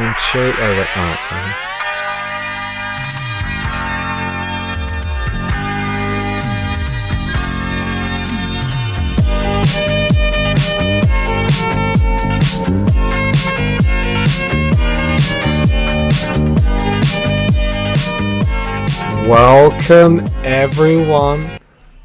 mean Chili. Oh wait, no, it's fine. Welcome everyone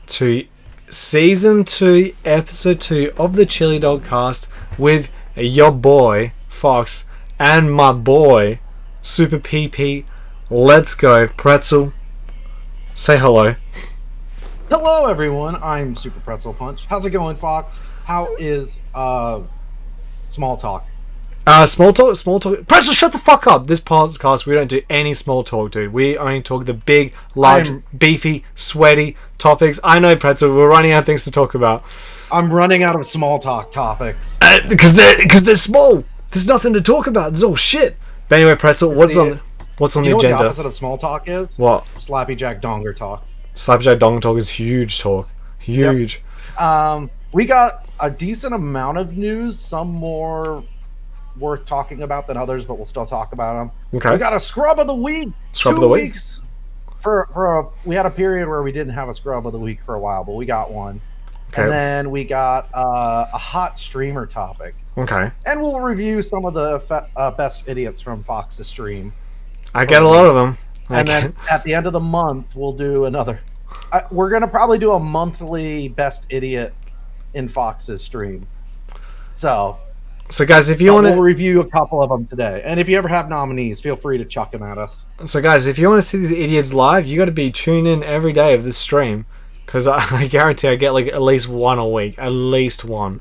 to Season 2, Episode 2 of the Chilidogcast with your boy, Fox, and my boy, Super PP. Let's go. Pretzel, say hello. Hello everyone, I'm Super Pretzel Punch. How's it going, Fox? How is, small talk? Small talk. Pretzel, shut the fuck up. This podcast, we don't do any small talk, dude. We only talk the big, large, beefy, sweaty topics. I know, Pretzel, we're running out of things to talk about. I'm running out of small talk topics. Because they're small. There's nothing to talk about. It's all shit. But anyway, Pretzel, what's on the agenda? You know what the opposite of small talk is? What? Slappy Jack Donger talk. Slappy Jack Donger talk is huge talk. Huge. Yep. We got a decent amount of news, some more worth talking about than others, but we'll still talk about them. Okay. We got a scrub of the week. Scrub 2 of the week. weeks. We had a period where we didn't have a scrub of the week for a while, but we got one. Okay. And then we got a hot streamer topic. Okay. And we'll review some of the best idiots from Fox's stream. I get a lot of them. And then at the end of the month, we'll do another. We're going to probably do a monthly best idiot in Fox's stream. So guys, if you want to... We'll review a couple of them today. And if you ever have nominees, feel free to chuck them at us. So guys, if you want to see the idiots live, you got to be tuned in every day of this stream. Because I guarantee I get like at least one a week. At least one.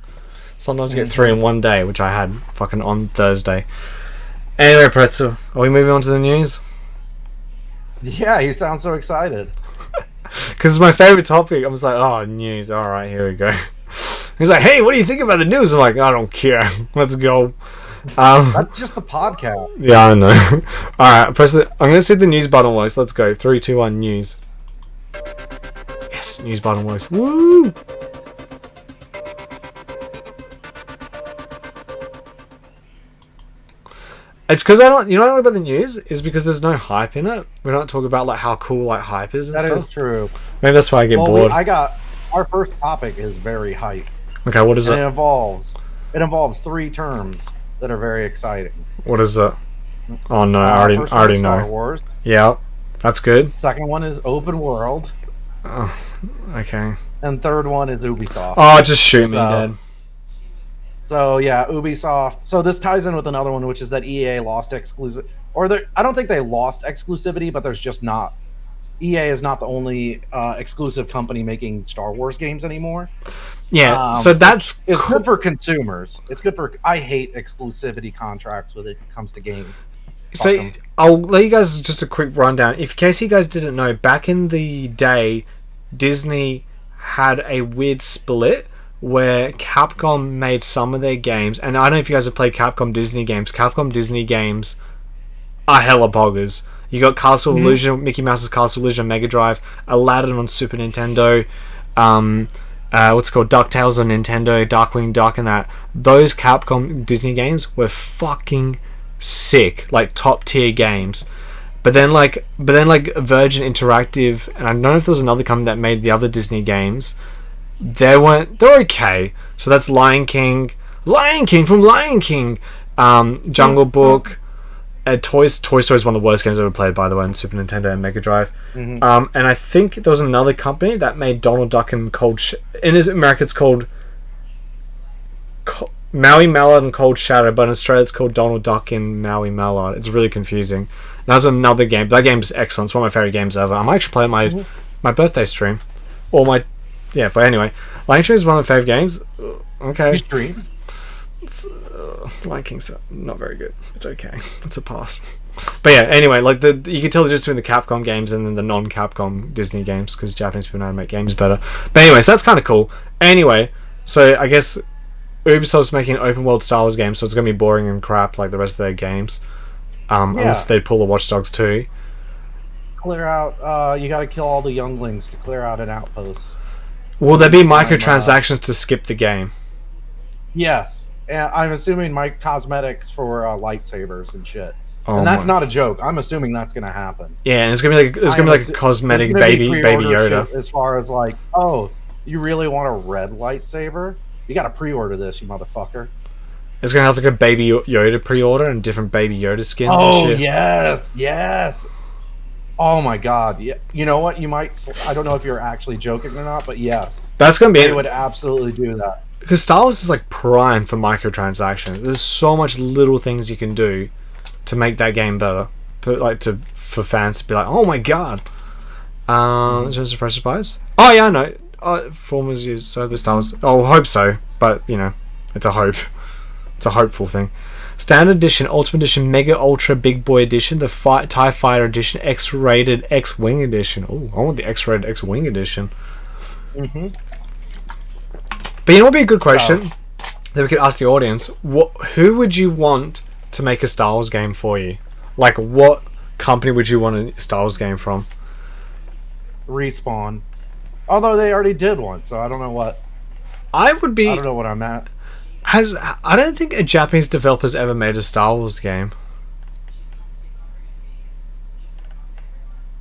Sometimes I get 3 in one day, which I had fucking on Thursday. Anyway, Pretzel, are we moving on to the news? Yeah, you sound so excited. Because it's my favorite topic. I was like, oh, news. Alright, here we go. He's like, hey, what do you think about the news? I'm like, I don't care. Let's go. That's just the podcast. Yeah, I know. Alright, I'm going to see the news button voice. Let's go. 3, 2, 1, news. Yes, news button voice. Woo! It's because I don't... You know what I like about the news? Is because there's no hype in it. We don't talk about like how cool like hype is and stuff. That is true. Maybe that's why I get bored. Our first topic is very hype. Okay, what is it? It involves 3 terms that are very exciting. What is it? Oh no, I already know. Star Wars. Yeah, that's good. Second one is open world. Oh, okay. And third one is Ubisoft. Oh, just shoot me dead. So yeah, Ubisoft. So this ties in with another one, which is that EA lost exclusive, I don't think they lost exclusivity, but there's just not. EA is not the only exclusive company making Star Wars games anymore. Yeah, so it's good for consumers. It's good for. I hate exclusivity contracts when it comes to games. So I'll let you guys just a quick rundown. In case you guys didn't know, back in the day, Disney had a weird split where Capcom made some of their games, and I don't know if you guys have played Capcom Disney games. Capcom Disney games are hella boggers. You got Castle of Illusion, Mickey Mouse's Castle of Illusion on Mega Drive, Aladdin on Super Nintendo, what's it called, DuckTales on Nintendo, Darkwing Duck and that. Those Capcom Disney games were fucking sick, like top tier games. But then like Virgin Interactive, and I don't know if there was another company that made the other Disney games. They're okay. So that's Lion King from Lion King, Jungle Book. Toy Story is one of the worst games I've ever played, by the way, on Super Nintendo and Mega Drive. And I think there was another company that made Donald Duck and in America it's called Maui Mallard and Cold Shadow, but in Australia it's called Donald Duck and Maui Mallard. It's really confusing. That was another game. That game's excellent. It's one of my favorite games ever. I'm actually playing my birthday stream. But anyway, Lion King is one of my favorite games. Okay. You stream? Lion King's not very good. It's okay. It's a pass. But yeah, anyway, like you can tell the difference between the Capcom games and then the non-Capcom Disney games because Japanese people know how to make games better. But anyway, so that's kind of cool. Anyway, so I guess Ubisoft's making an open world Star Wars game, so it's gonna be boring and crap like the rest of their games. Unless they pull the Watch Dogs 2. Clear out. You got to kill all the younglings to clear out an outpost. Will there be microtransactions to skip the game? Yes. And I'm assuming my cosmetics for lightsabers and shit. Oh And that's my. not a joke. I'm assuming that's going to happen. Yeah, and it's gonna be like a There's cosmetic going to be baby pre-order Yoda. shit as far as like, oh, you really want a red lightsaber? You got to pre-order this, you motherfucker. It's gonna have like a baby Yoda pre-order and different baby Yoda skins and Oh shit. yes, yes. Oh my god. Yeah. You know what? You might. I don't know if you're actually joking or not, but yes, That's gonna be they it. would absolutely do that. Because Star Wars is like prime for microtransactions. There's so much little things you can do to make that game better. For fans to be like, oh my god. In terms of fresh supplies. Oh yeah, I know. Formers use so the Star Wars. Oh, I hope so, but you know, it's a hope. It's a hopeful thing. Standard Edition, Ultimate Edition, Mega Ultra Big Boy Edition, the TIE Fighter Edition, X-Rated X-Wing Edition. Oh, I want the X-Rated X-Wing Edition. Mm-hmm. But you know what would be a good question that we could ask the audience? Who would you want to make a Star Wars game for you? Like, what company would you want a Star Wars game from? Respawn. Although they already did one, so I don't know what. I would be. I don't know what I'm at. I don't think a Japanese developer's ever made a Star Wars game.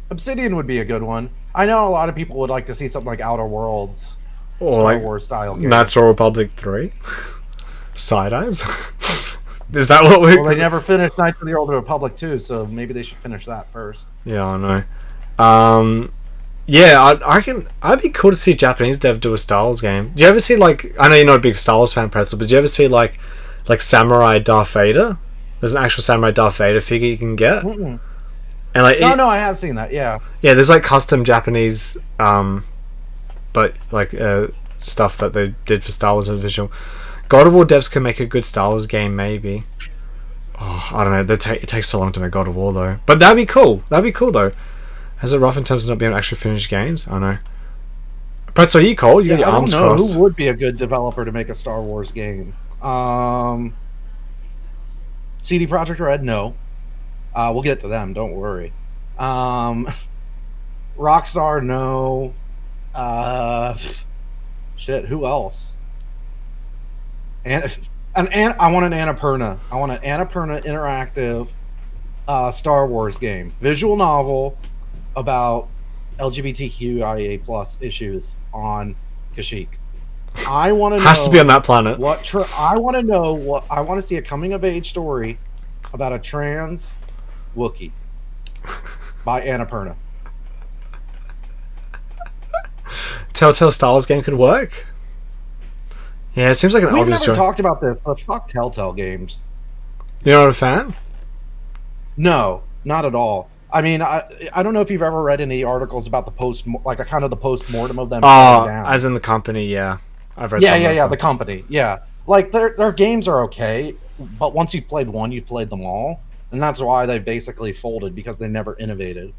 Obsidian would be a good one. I know a lot of people would like to see something like Outer Worlds, Or Star like Wars style game. Knights of the Republic 3? Side eyes? Is that what we... Well, they never finished Knights of the Old Republic 2, so maybe they should finish that first. Yeah, I know. Yeah, I reckon I'd be cool to see a Japanese dev do a Star Wars game. Do you ever see like, I know you're not a big Star Wars fan, Pretzel, but do you ever see like Samurai Darth Vader? There's an actual Samurai Darth Vader figure you can get. Mm-mm. And like No, I have seen that. Yeah. Yeah, there's like custom Japanese but like stuff that they did for Star Wars visual. God of War devs can make a good Star Wars game, maybe. Oh, I don't know. It takes so long to make God of War though. But that'd be cool. That'd be cool though. Is it rough in terms of not being able to actually finish games? I know. Pretzel, are you cold? You got your arms crossed. I don't know who would be a good developer to make a Star Wars game. CD Projekt Red, no. We'll get to them. Don't worry. Rockstar, no. Shit. Who else? I want an Annapurna. I want an Annapurna interactive Star Wars game, visual novel about LGBTQIA plus issues on Kashyyyk. I want to know. Has to be on that planet. I want to know what. I want to see a coming of age story about a trans Wookiee by Annapurna. Telltale Star Wars game could work. Yeah, it seems like an We've obvious never choice. talked about this, but fuck Telltale games. You're not a fan? No, not at all. I mean, I don't know if you've ever read any articles about the post-mortem of them. Oh, down. as in the company, yeah. I've read. Yeah. The company, yeah. Like their games are okay, but once you've played one, you've played them all, and that's why they basically folded because they never innovated.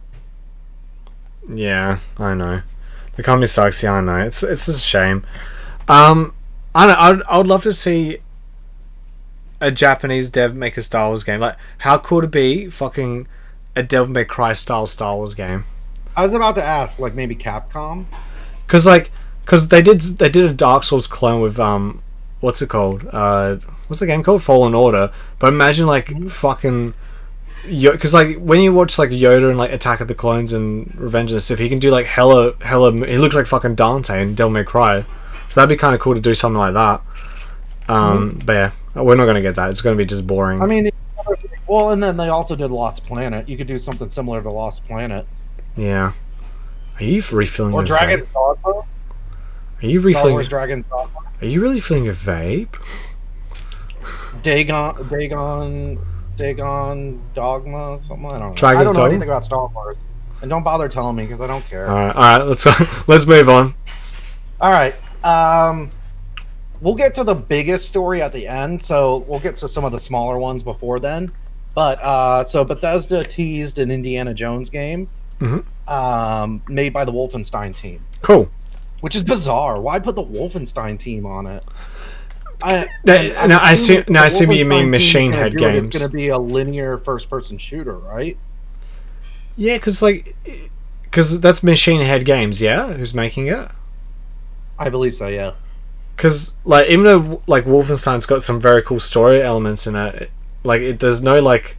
Yeah, I know. The company sucks. Yeah, I know. It's a shame. I would love to see a Japanese dev make a Star Wars game. Like, how cool would it be? Fucking a Devil May Cry style Star Wars game. I was about to ask, like maybe Capcom, because they did a Dark Souls clone with what's it called? What's the game called? Fallen Order. But imagine like fucking. Because like when you watch like Yoda and like Attack of the Clones and Revenge and stuff, he can do like hella. He looks like fucking Dante in Devil May Cry, so that'd be kind of cool to do something like that. But yeah, we're not gonna get that. It's gonna be just boring. I mean, well, and then they also did Lost Planet. You could do something similar to Lost Planet. Yeah. Are you refilling or your Dragon's vape? Dogma? Are you Star refilling? Wars Dragon's Dogma? Are you really filling your vape? Dagon Dogma, something. I don't know. Dragon's I don't know Dogma? anything about Star Wars, and don't bother telling me because I don't care. All right. Let's move on. All right. We'll get to the biggest story at the end, so we'll get to some of the smaller ones before then. But so Bethesda teased an Indiana Jones game, made by the Wolfenstein team. Cool. Which is bizarre. Why put the Wolfenstein team on it? I assume you mean Machine Head games. It's going to be a linear first-person shooter, right? Yeah, because that's Machine Head Games. Yeah, who's making it? I believe so. Yeah. Because, like, even though, like, Wolfenstein's got some very cool story elements in it, like, there's no, like,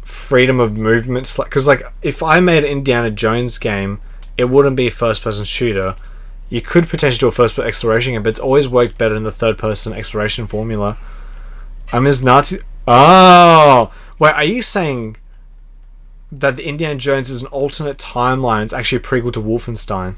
freedom of movement. Because, like, if I made an Indiana Jones game, it wouldn't be a first-person shooter. You could potentially do a first-person exploration game, but it's always worked better in the third-person exploration formula. I mean, it's Nazi... Oh! Wait, are you saying that the Indiana Jones is an alternate timeline? It's actually a prequel to Wolfenstein?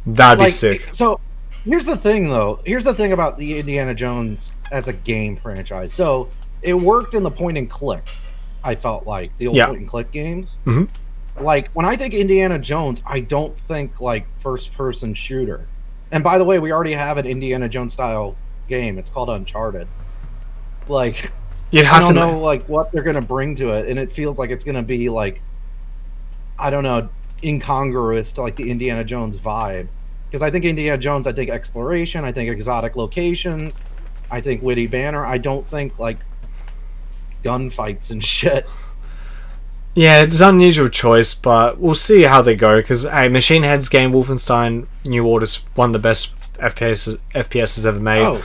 That'd be sick. So, here's the thing, though. Here's the thing about the Indiana Jones as a game franchise. So, it worked in the point-and-click, I felt like. The old point-and-click games. Mm-hmm. Like, when I think Indiana Jones, I don't think, like, first-person shooter. And by the way, we already have an Indiana Jones-style game. It's called Uncharted. Like, I don't know, like, what they're going to bring to it. And it feels like it's going to be, like, I don't know, incongruous to, like, the Indiana Jones vibe. Because I think Indiana Jones, I think exploration, I think exotic locations, I think witty banner. I don't think, like, gunfights and shit. Yeah, it's an unusual choice, but we'll see how they go. Because Machine Head's game Wolfenstein New Order's one of the best FPSs ever made. Oh,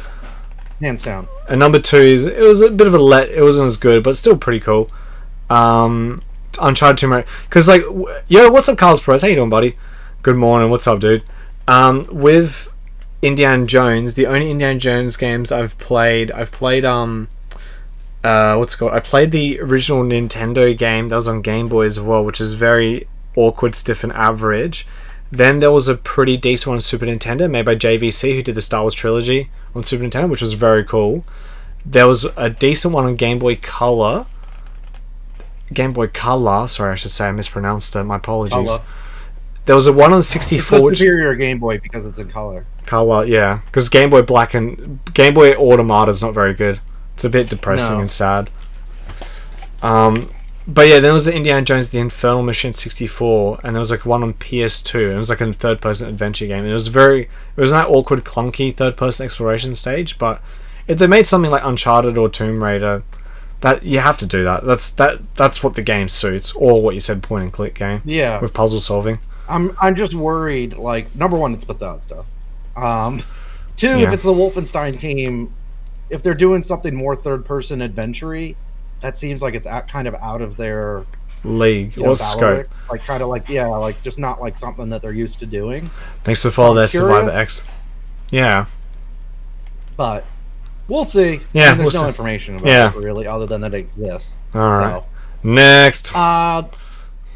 hands down. And number 2 is it was a bit of a it wasn't as good, but still pretty cool. Uncharted 2, because like, yo, what's up, Carlos Perez? How you doing, buddy? Good morning. What's up, dude? With Indiana Jones, the only Indiana Jones games I've played what's it called? I played the original Nintendo game that was on Game Boy as well, which is very awkward, stiff, and average. Then there was a pretty decent one on Super Nintendo made by JVC, who did the Star Wars trilogy on Super Nintendo, which was very cool. There was a decent one on Game Boy Color. Sorry, I should say I mispronounced it. My apologies. Color. There was a one on 64. It's the superior Game Boy because it's in color. Color, yeah. Because Game Boy Black and Game Boy Automata is not very good. It's a bit depressing and sad. But yeah, there was the Indiana Jones, the Infernal Machine 64, and there was like one on PS2, and it was like a third-person adventure game. And it was that awkward, clunky third-person exploration stage. But if they made something like Uncharted or Tomb Raider, that you have to do that. That's what the game suits, or what you said, point-and-click game. Yeah, with puzzle solving. I'm just worried. Like, number one, it's Bethesda. Two, if it's the Wolfenstein team, if they're doing something more third-person adventure-y, that seems like it's kind of out of their league or scope. Like, kind of like, like just not like something that they're used to doing. Thanks for following their Survivor X. Yeah. But we'll see. Yeah, there's no information about it really, other than that it exists. All right. Next.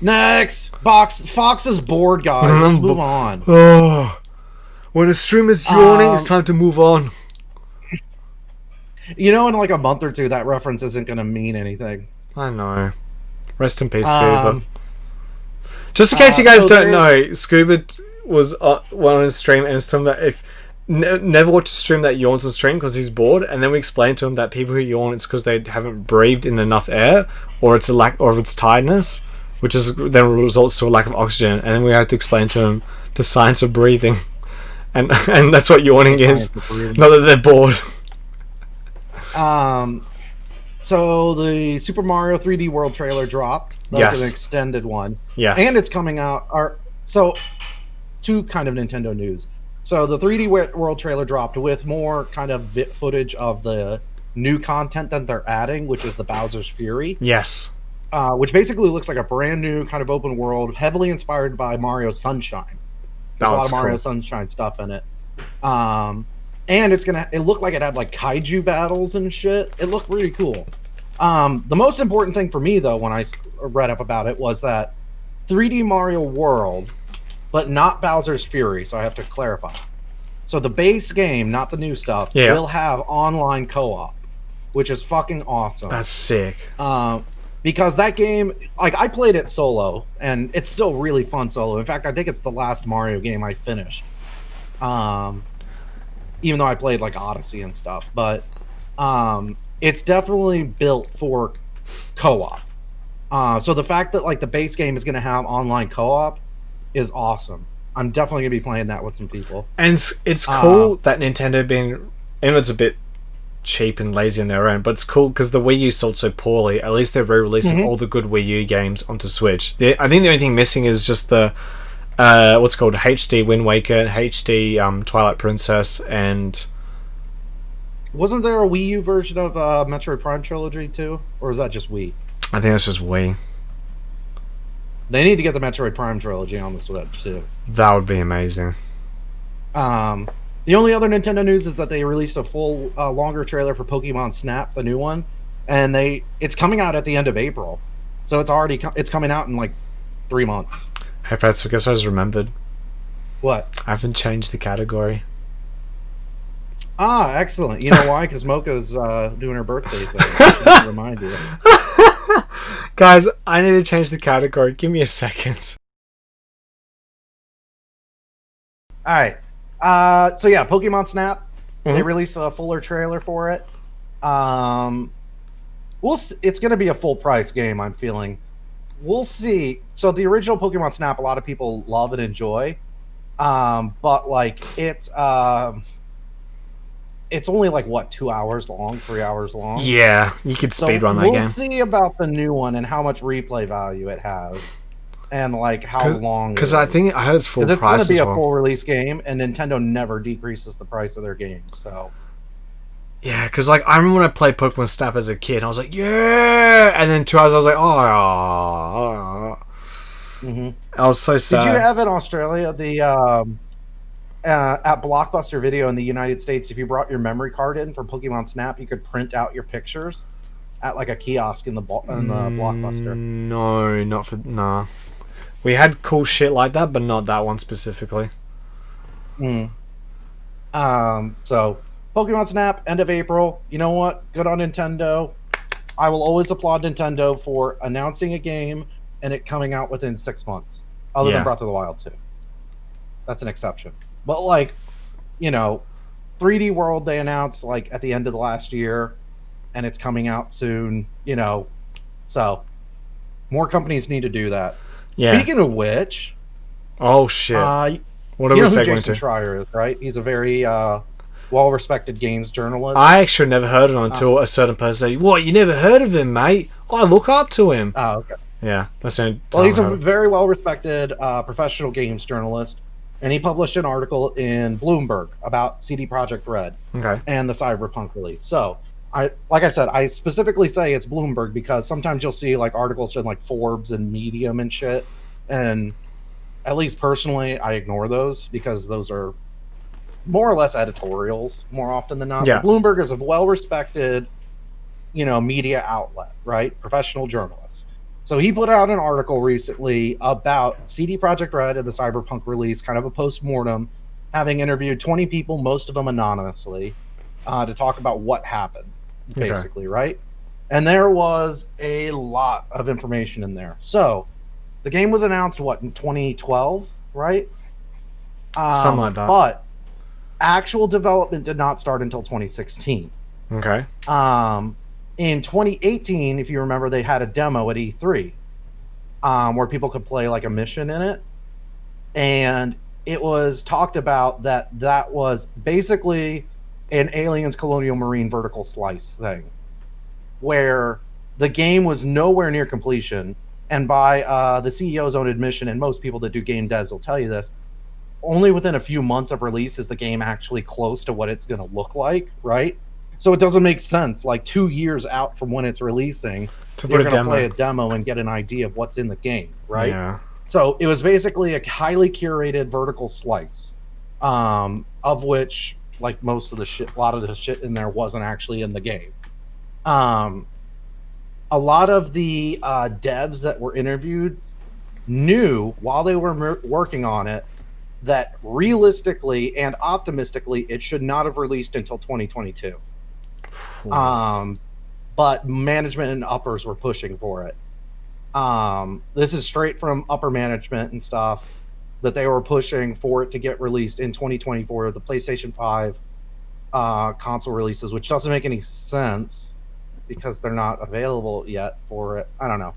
Next. Fox is bored, guys. Let's move on. Oh. When a streamer's yawning, it's time to move on. You know, in like a month or two, that reference isn't going to mean anything. I know. Rest in peace, Scuba. Just in case you guys don't know, Scuba was on his stream and told that if never watch a stream that yawns on stream because he's bored, and then we explained to him that people who yawn, it's because they haven't breathed in enough air, or it's a lack, or it's tiredness, which is then results to a lack of oxygen, and then we had to explain to him the science of breathing, and that's what yawning is. Not that they're bored. So the Super Mario 3D World trailer dropped. That's an extended one. Yes. And it's coming out. So, two kind of Nintendo news. So the 3D World trailer dropped with more kind of footage of the new content that they're adding, which is the Bowser's Fury. Yes. Which basically looks like a brand new kind of open world, heavily inspired by Mario Sunshine. There's a lot of Mario Sunshine stuff in it. And it looked like it had like kaiju battles and shit. It looked really cool. The most important thing for me though, when I read up about it, was that 3D Mario World, but not Bowser's Fury. So I have to clarify. So the base game, not the new stuff, will have online co-op, which is fucking awesome. That's sick. Because that game, like, I played it solo, and it's still really fun solo. In fact, I think it's the last Mario game I finished. Even though I played like Odyssey and stuff, but it's definitely built for co-op. So the fact that like the base game is going to have online co-op is awesome. I'm definitely going to be playing that with some people. And it's cool that Nintendo being, and it's a bit cheap and lazy on their own, but it's cool because the Wii U sold so poorly. At least they're re-releasing all the good Wii U games onto Switch. I think the only thing missing is just the what's it called HD Wind Waker, HD Twilight Princess, and Wasn't there a Wii U version of Metroid Prime Trilogy too, or is that just Wii? I think that's just Wii. They need to get the Metroid Prime Trilogy on the Switch too. That would be amazing. The only other Nintendo news is that they released a full, longer trailer for Pokemon Snap, the new one, and it's coming out at the end of April, so it's coming out in like 3 months. Hey, Pat, so guess what I just remembered? What? I haven't changed the category. Ah, excellent. You know why? Because Mocha's doing her birthday thing. Just to remind you. Guys, I need to change the category. Give me a second. All right. So yeah, Pokemon Snap. Mm-hmm. They released a fuller trailer for it. It's going to be a full price game, I'm feeling. We'll see. So the original Pokemon Snap, a lot of people love and enjoy. But like it's only like what, 2 hours long, 3 hours long. Yeah, you could speedrun that game. We'll see about the new one and how much replay value it has, and like how long. Because I think I heard it's full price. It's going to be a full release game, and Nintendo never decreases the price of their games. So yeah, because like I remember when I played Pokemon Snap as a kid, I was like, yeah, and then 2 hours I was like, oh. Mm-hmm. I was so sad. Did you have in Australia the at Blockbuster Video in the United States, if you brought your memory card in for Pokemon Snap, you could print out your pictures at like a kiosk in the Blockbuster? No, not for nah. We had cool shit like that, but not that one specifically. So Pokemon Snap, end of April. You know what? Good on Nintendo. I will always applaud Nintendo for announcing a game and it coming out within 6 months. Other than Breath of the Wild 2. That's an exception. But like, 3D World they announced like at the end of the last year, and it's coming out soon. So more companies need to do that. Yeah. Speaking of which, oh shit! What are we segueing to? Jason Schreier is, right? He's a very well-respected games journalist. I actually never heard of him until a certain person said, "What? You never heard of him, mate? I look up to him." Oh, okay. Yeah, that's well, he's a very well-respected professional games journalist. And he published an article in Bloomberg about CD Projekt Red and the Cyberpunk release. So, like I said, I specifically say it's Bloomberg because sometimes you'll see like articles in like Forbes and Medium and shit. And at least personally, I ignore those because those are more or less editorials more often than not. Yeah. Bloomberg is a well-respected, media outlet, right? Professional journalists. So he put out an article recently about CD Projekt Red and the Cyberpunk release, kind of a post-mortem, having interviewed 20 people, most of them anonymously, to talk about what happened, basically, right? And there was a lot of information in there. So the game was announced, in 2012, right? Something like that. But actual development did not start until 2016. Okay. In 2018, if you remember, they had a demo at E3 where people could play like a mission in it. And it was talked about that was basically an Aliens Colonial Marine vertical slice thing where the game was nowhere near completion. And by the CEO's own admission, and most people that do game devs will tell you this, only within a few months of release is the game actually close to what it's going to look like, right? So it doesn't make sense, like 2 years out from when it's releasing, you're going to play a demo and get an idea of what's in the game, right? Yeah. So it was basically a highly curated vertical slice, of which, like most of the shit, a lot of the shit in there wasn't actually in the game. A lot of the devs that were interviewed knew while they were working on it that realistically and optimistically it should not have released until 2022. But management and uppers were pushing for it. This is straight from upper management and stuff that they were pushing for it to get released in 2024, the PlayStation 5 console releases, which doesn't make any sense because they're not available yet for it. I don't know.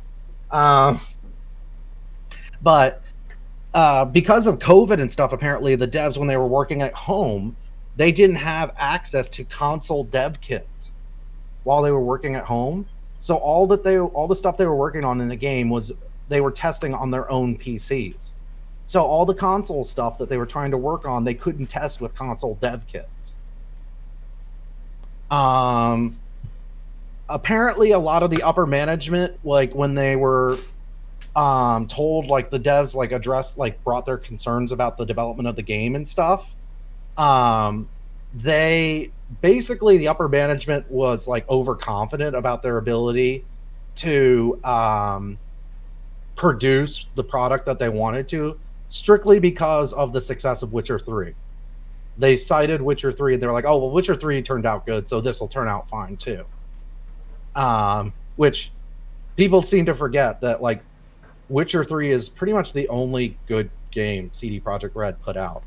But because of COVID and stuff, apparently the devs, when they were working at home, they didn't have access to console dev kits while they were working at home. So all the stuff they were working on in the game was they were testing on their own PCs. So all the console stuff that they were trying to work on, they couldn't test with console dev kits. Apparently a lot of the upper management, like when they were told, like the devs like addressed, like brought their concerns about the development of the game and stuff, they basically, the upper management was like overconfident about their ability to produce the product that they wanted to, strictly because of the success of Witcher 3. They cited Witcher 3 and they're like, oh well, Witcher 3 turned out good, so this will turn out fine too. Which people seem to forget that like Witcher 3 is pretty much the only good game CD Projekt Red put out.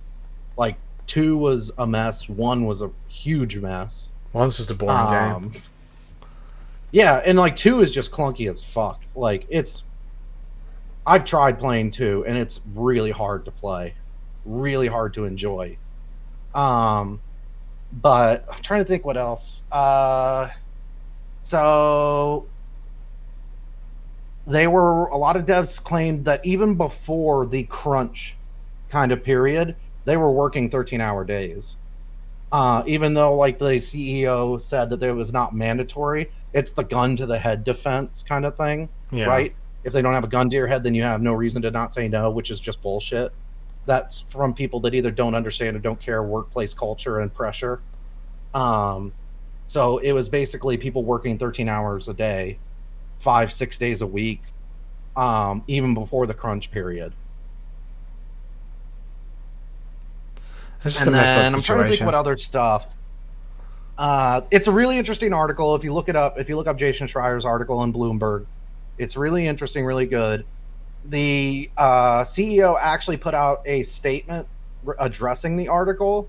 Like 2 was a mess, 1 was a huge mess. One's just a boring game. Yeah, and like 2 is just clunky as fuck. Like I've tried playing 2 and it's really hard to play. Really hard to enjoy. But I'm trying to think what else. So a lot of devs claimed that even before the crunch kind of period, they were working 13-hour days. Even though like the CEO said that it was not mandatory, it's the gun to the head defense kind of thing, right? If they don't have a gun to your head, then you have no reason to not say no, which is just bullshit. That's from people that either don't understand or don't care workplace culture and pressure. So it was basically people working 13 hours a day, 5-6 days a week, even before the crunch period. And then I'm trying to think what other stuff. It's a really interesting article. If you look up Jason Schreier's article in Bloomberg, it's really interesting, really good. The CEO actually put out a statement addressing the article,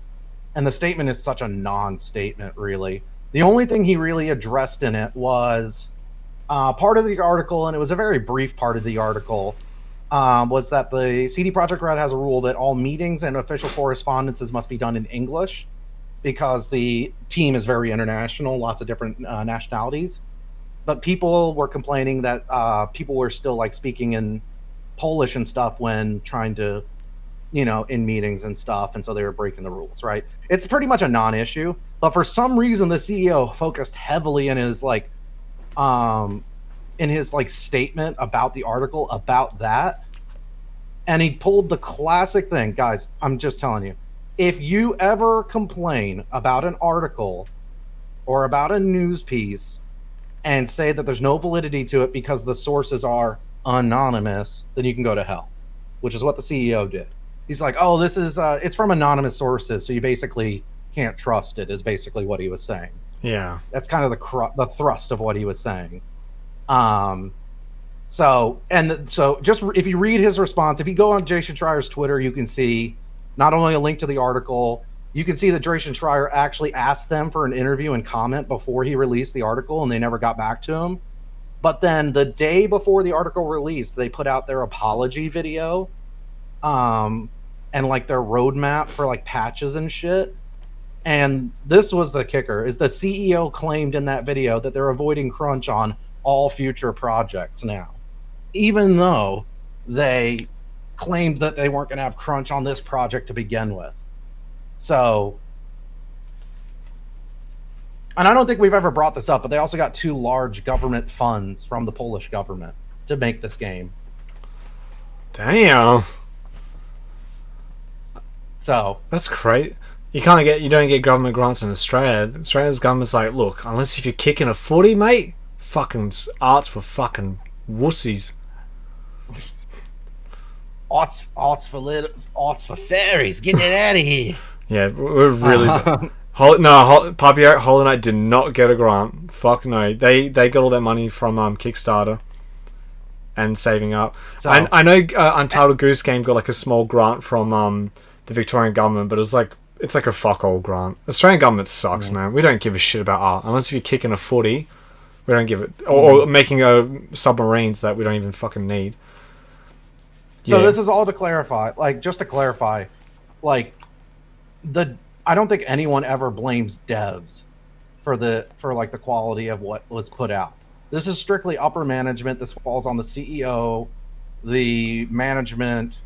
and the statement is such a non-statement, really. The only thing he really addressed in it was part of the article, and it was a very brief part of the article, was that the CD Projekt Red has a rule that all meetings and official correspondences must be done in English because the team is very international, lots of different nationalities. But people were complaining that people were still like speaking in Polish and stuff when trying to, in meetings and stuff, and so they were breaking the rules, right? It's pretty much a non-issue, but for some reason the CEO focused heavily in his statement about the article about that, and he pulled the classic thing. Guys, I'm just telling you, if you ever complain about an article or about a news piece and say that there's no validity to it because the sources are anonymous, then you can go to hell, which is what the CEO did. He's like, oh, this is it's from anonymous sources, so you basically can't trust it, is basically what he was saying. Yeah, that's kind of the thrust of what he was saying. So just if you read his response, if you go on Jason Schreier's Twitter, you can see not only a link to the article, you can see that Jason Schreier actually asked them for an interview and comment before he released the article, and they never got back to him. But then the day before the article released, they put out their apology video, and like their roadmap for like patches and shit. And this was the kicker, is the CEO claimed in that video that they're avoiding crunch on all future projects now, even though they claimed that they weren't going to have crunch on this project to begin with. So, and I don't think we've ever brought this up, but they also got 2 large government funds from the Polish government to make this game. Damn. So that's great. You don't get government grants in Australia. Australia's government's like, look, unless if you're kicking a footy, mate, fucking art's for fucking wussies. Art's for fairies. Get it out of here. Yeah, we're really. Puppy Art Hollow Knight did not get a grant. Fuck no. They got all that money from Kickstarter and saving up. So, I know Untitled Goose Game got like a small grant from the Victorian government, but it's like a fuck all grant. Australian government sucks, man. We don't give a shit about art unless if you're kicking a footy. We don't give it, or making submarines that we don't even fucking need. So this is all to clarify, just to clarify, I don't think anyone ever blames devs for the quality of what was put out. This is strictly upper management. This falls on the CEO, the management,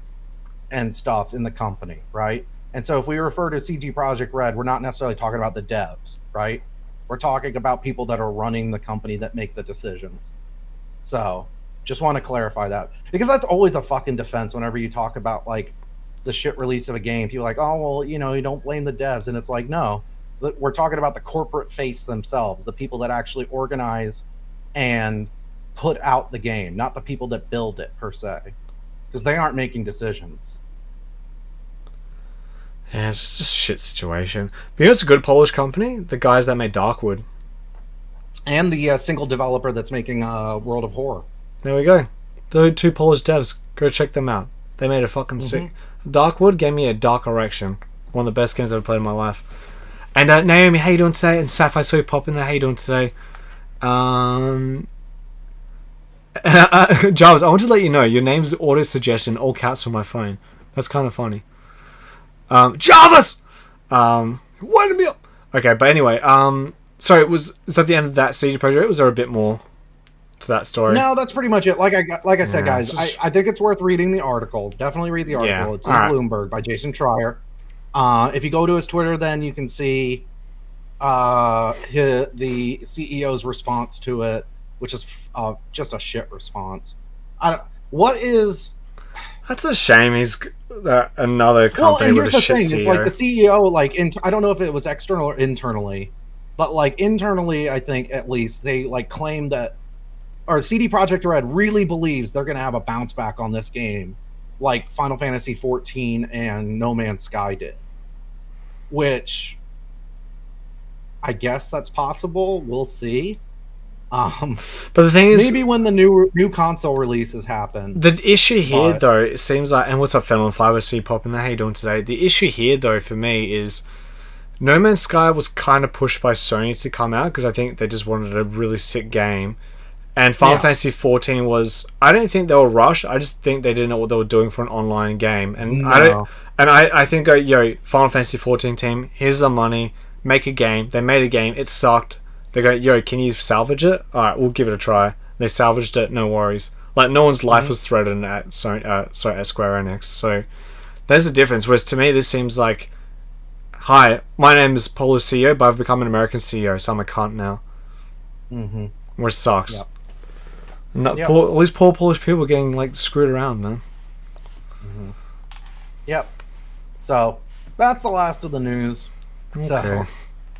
and stuff in the company, right? And so if we refer to CG Project Red, we're not necessarily talking about the devs, right? We're talking about people that are running the company that make the decisions. So just want to clarify that, because that's always a fucking defense whenever you talk about like the shit release of a game. People are like, oh, well, you know, you don't blame the devs. And it's like, no, we're talking about the corporate face themselves, the people that actually organize and put out the game, not the people that build it per se, because they aren't making decisions. Yeah, it's just a shit situation. But you know, it's a good Polish company. The guys that made Darkwood. And the single developer that's making World of Horror. There we go. The two Polish devs. Go check them out. They made a fucking sick. Darkwood gave me a dark erection. One of the best games I've ever played in my life. And Naomi, how you doing today? And Saf, I saw you pop in there. How you doing today? Jarvis, I want to let you know your name's auto suggestion, all caps on my phone. That's kind of funny. Jarvis! Winding me up! Okay, but anyway, so is that the end of that CG project, or was there a bit more to that story? No, that's pretty much it. Like I said, guys, I think it's worth reading the article. Definitely read the article. It's in Bloomberg by Jason Schreier. If you go to his Twitter, then you can see the CEO's response to it, which is just a shit response. That's a shame. He's another company with a shit CEO. It's like the CEO, like, I don't know if it was external or internally, but like internally, I think at least they like claim that, or CD Projekt Red really believes they're going to have a bounce back on this game, like Final Fantasy 14 and No Man's Sky did. Which, I guess that's possible. We'll see. But the thing is, maybe when the new console releases happen. The issue here, though, it seems like, and what's up, Fennel and Fiber? See you popping there. How you doing today? The issue here, though, for me is No Man's Sky was kind of pushed by Sony to come out because I think they just wanted a really sick game, and Final Fantasy 14 was. I don't think they were rushed. I just think they didn't know what they were doing for an online game, and I think Final Fantasy 14 team, here's the money, make a game. They made a game. It sucked. They go, yo, can you salvage it? Alright, we'll give it a try. They salvaged it, no worries. Like, no one's life was threatened at Square Enix. So, there's a difference. Whereas to me, this seems like, hi, my name is Polish CEO, but I've become an American CEO, so I'm a cunt now. Which sucks. At least poor Polish people are getting, like, screwed around, man. Yep. So, that's the last of the news. Okay. So,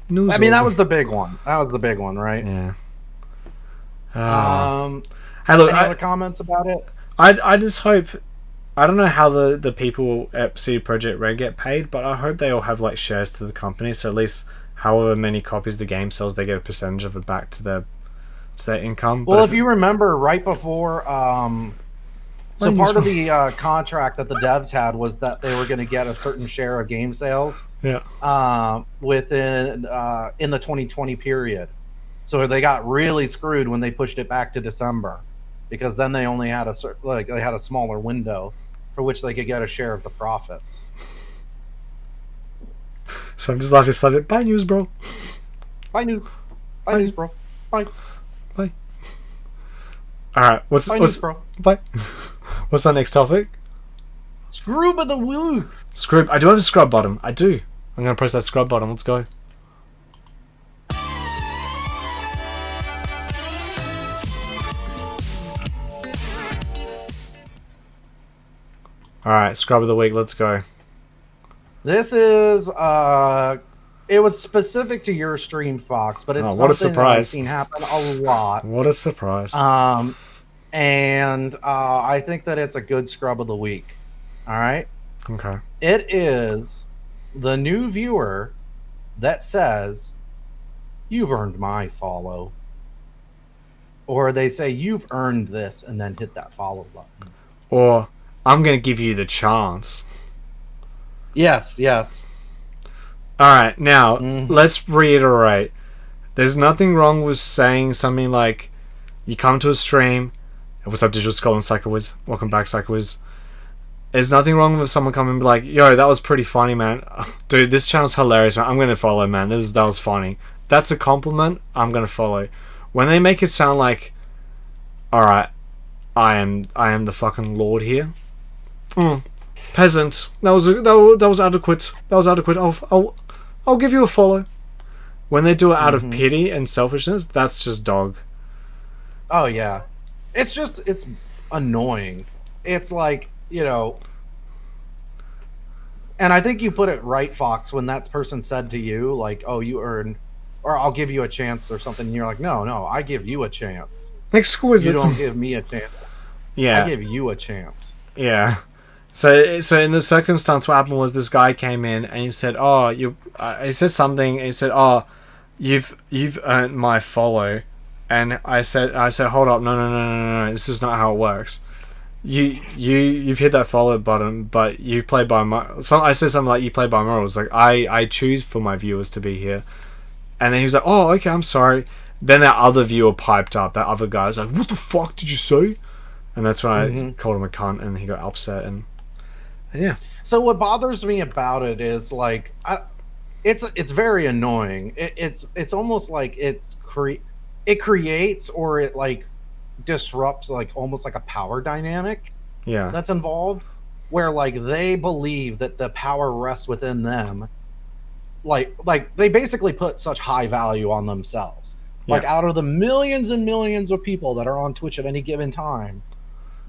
I mean, that was the big one. That was the big one, right? Yeah. Hey, look, any other comments about it? I just hope. I don't know how the people at CD Projekt Red get paid, but I hope they all have like shares to the company, so at least however many copies the game sells, they get a percentage of it back to their income. Well, if you remember, right before, so part of the contract that the devs had was that they were going to get a certain share of game sales. Within in the 2020 period, so they got really screwed when they pushed it back to December, because then they only had they had a smaller window for which they could get a share of the profits. So I'm just laughing slightly. Bye news, bro. Bye news, bro. Bye. All right, what's news, bro. Bye. What's our next topic? Scrub of the week. Scrub. I do have a scrub button. I do. I'm going to press that scrub button. Let's go. Alright, scrub of the week. Let's go. This is, it was specific to your stream, Fox, but it's something that I've seen happen a lot. What a surprise. And I think that it's a good scrub of the week. Alright? Okay. It is the new viewer that says, "You've earned my follow," or they say, "You've earned this," and then hit that follow button, or "I'm gonna give you the chance." Yes. Alright, now let's reiterate, there's nothing wrong with saying something like, you come to a stream, what's up Digital Skull and Psychowiz, welcome back Psychowiz. There's nothing wrong with someone coming and be like, yo, that was pretty funny, man. Dude, this channel's hilarious, man. I'm going to follow, man. That was funny. That's a compliment. I'm going to follow. When they make it sound like, alright, I am the fucking lord here. Peasant. That was adequate. That was adequate. I'll give you a follow. When they do it out of pity and selfishness, that's just dog. Oh yeah, it's annoying. It's like, you know, and I think you put it right, Fox, when that person said to you, like, "Oh, you earned," or "I'll give you a chance" or something. And you're like, "No, I give you a chance. You Exquisite. don't give me a chance. Yeah. I give you a chance." Yeah. So in the circumstance, what happened was this guy came in and he said, "Oh, you." He said something. And he said, "Oh, you've earned my follow," and I said, "Hold up, no. This is not how it works. You've hit that follow button, but you play by my." I said something like, "You play by my rules. Like I choose for my viewers to be here," and then he was like, "Oh, okay, I'm sorry." Then that other viewer piped up. That other guy was like, "What the fuck did you say?" And that's when I called him a cunt, and he got upset, and yeah. So what bothers me about it is like, it's very annoying. It's almost like it creates, or it like disrupts, like almost like a power dynamic that's involved, where like they believe that the power rests within them. Like they basically put such high value on themselves. Like out of the millions and millions of people that are on Twitch at any given time,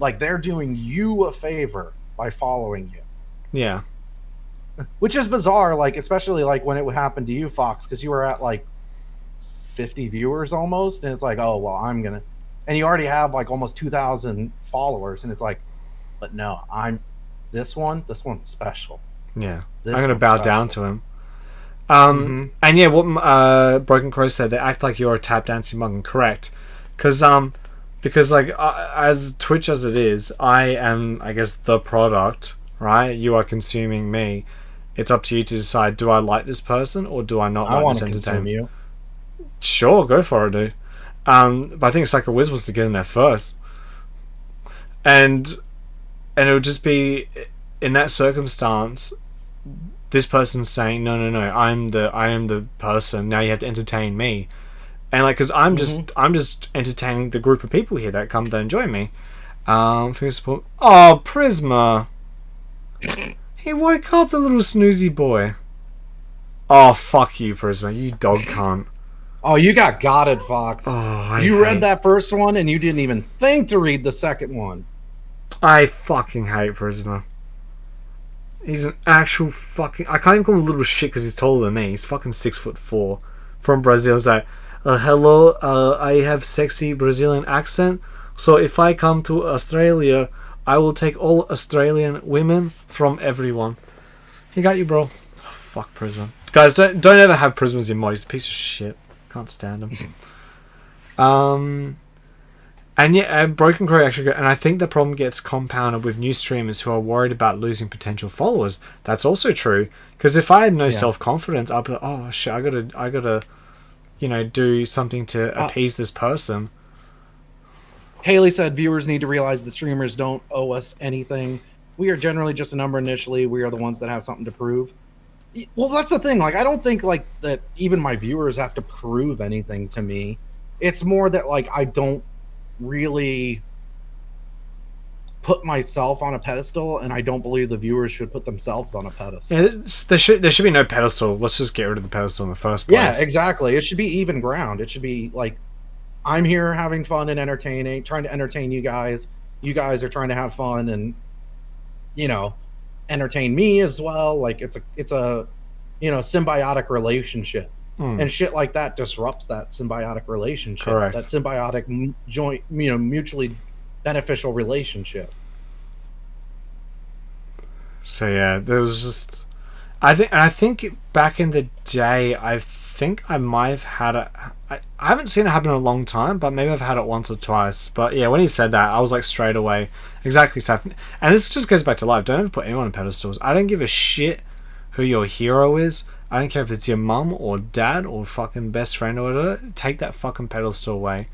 like they're doing you a favor by following you. Yeah. Which is bizarre, like especially like when it would happen to you, Fox, because you were at like 50 viewers almost, and it's like, oh well, and you already have like almost 2,000 followers, and it's like, but no, this one's special. Yeah, I'm gonna bow down to him. And yeah, what Broken Crow said, they act like you're a tap dancing mug, and correct, because like as Twitch as it is, I am, I guess, the product, right? You are consuming me. It's up to you to decide: do I like this person or do I not like this entertainment? You. Sure, go for it, dude. But I think Psycho Wiz wants to get in there first, and it would just be in that circumstance. This person's saying, no, I am the person. Now you have to entertain me, and like, because I'm just entertaining the group of people here that come to enjoy me. For support. Oh, Prisma. He woke up, the little snoozy boy. Oh, fuck you, Prisma. You dog cunt. Oh, you got godded, Fox. Oh, you read that first one and you didn't even think to read the second one. I fucking hate Prisma. He's an actual fucking... I can't even call him a little shit because he's taller than me. He's fucking 6'4". From Brazil. He's like, hello, I have sexy Brazilian accent. So if I come to Australia, I will take all Australian women from everyone. He got you, bro. Oh, fuck Prisma. Guys, don't ever have Prisma as your mod. He's a piece of shit. Can't stand him. And yeah, Broken Crow actually, and I think the problem gets compounded with new streamers who are worried about losing potential followers. That's also true, because if I had no self-confidence, I'd be like, oh shit, I gotta, do something to appease this person. Haley said viewers need to realize the streamers don't owe us anything. We are generally just a number initially. We are the ones that have something to prove. Well, that's the thing. Like, I don't think like that even my viewers have to prove anything to me. It's more that like I don't really put myself on a pedestal, and I don't believe the viewers should put themselves on a pedestal. Yeah, there should be no pedestal. Let's just get rid of the pedestal in the first place. Yeah, exactly. It should be even ground. It should be like, I'm here having fun and entertaining, trying to entertain you guys. You guys are trying to have fun and entertain me as well. Like it's a symbiotic relationship. And shit like that disrupts that symbiotic relationship. Correct. That symbiotic joint, mutually beneficial relationship. So yeah, there was just, I think back in the day, I think I might have had it. I haven't seen it happen in a long time, but maybe I've had it once or twice. But yeah, when he said that, I was like straight away, exactly, Seth. And this just goes back to life. Don't ever put anyone on pedestals. I don't give a shit who your hero is. I don't care if it's your mum or dad or fucking best friend or whatever. Take that fucking pedestal away.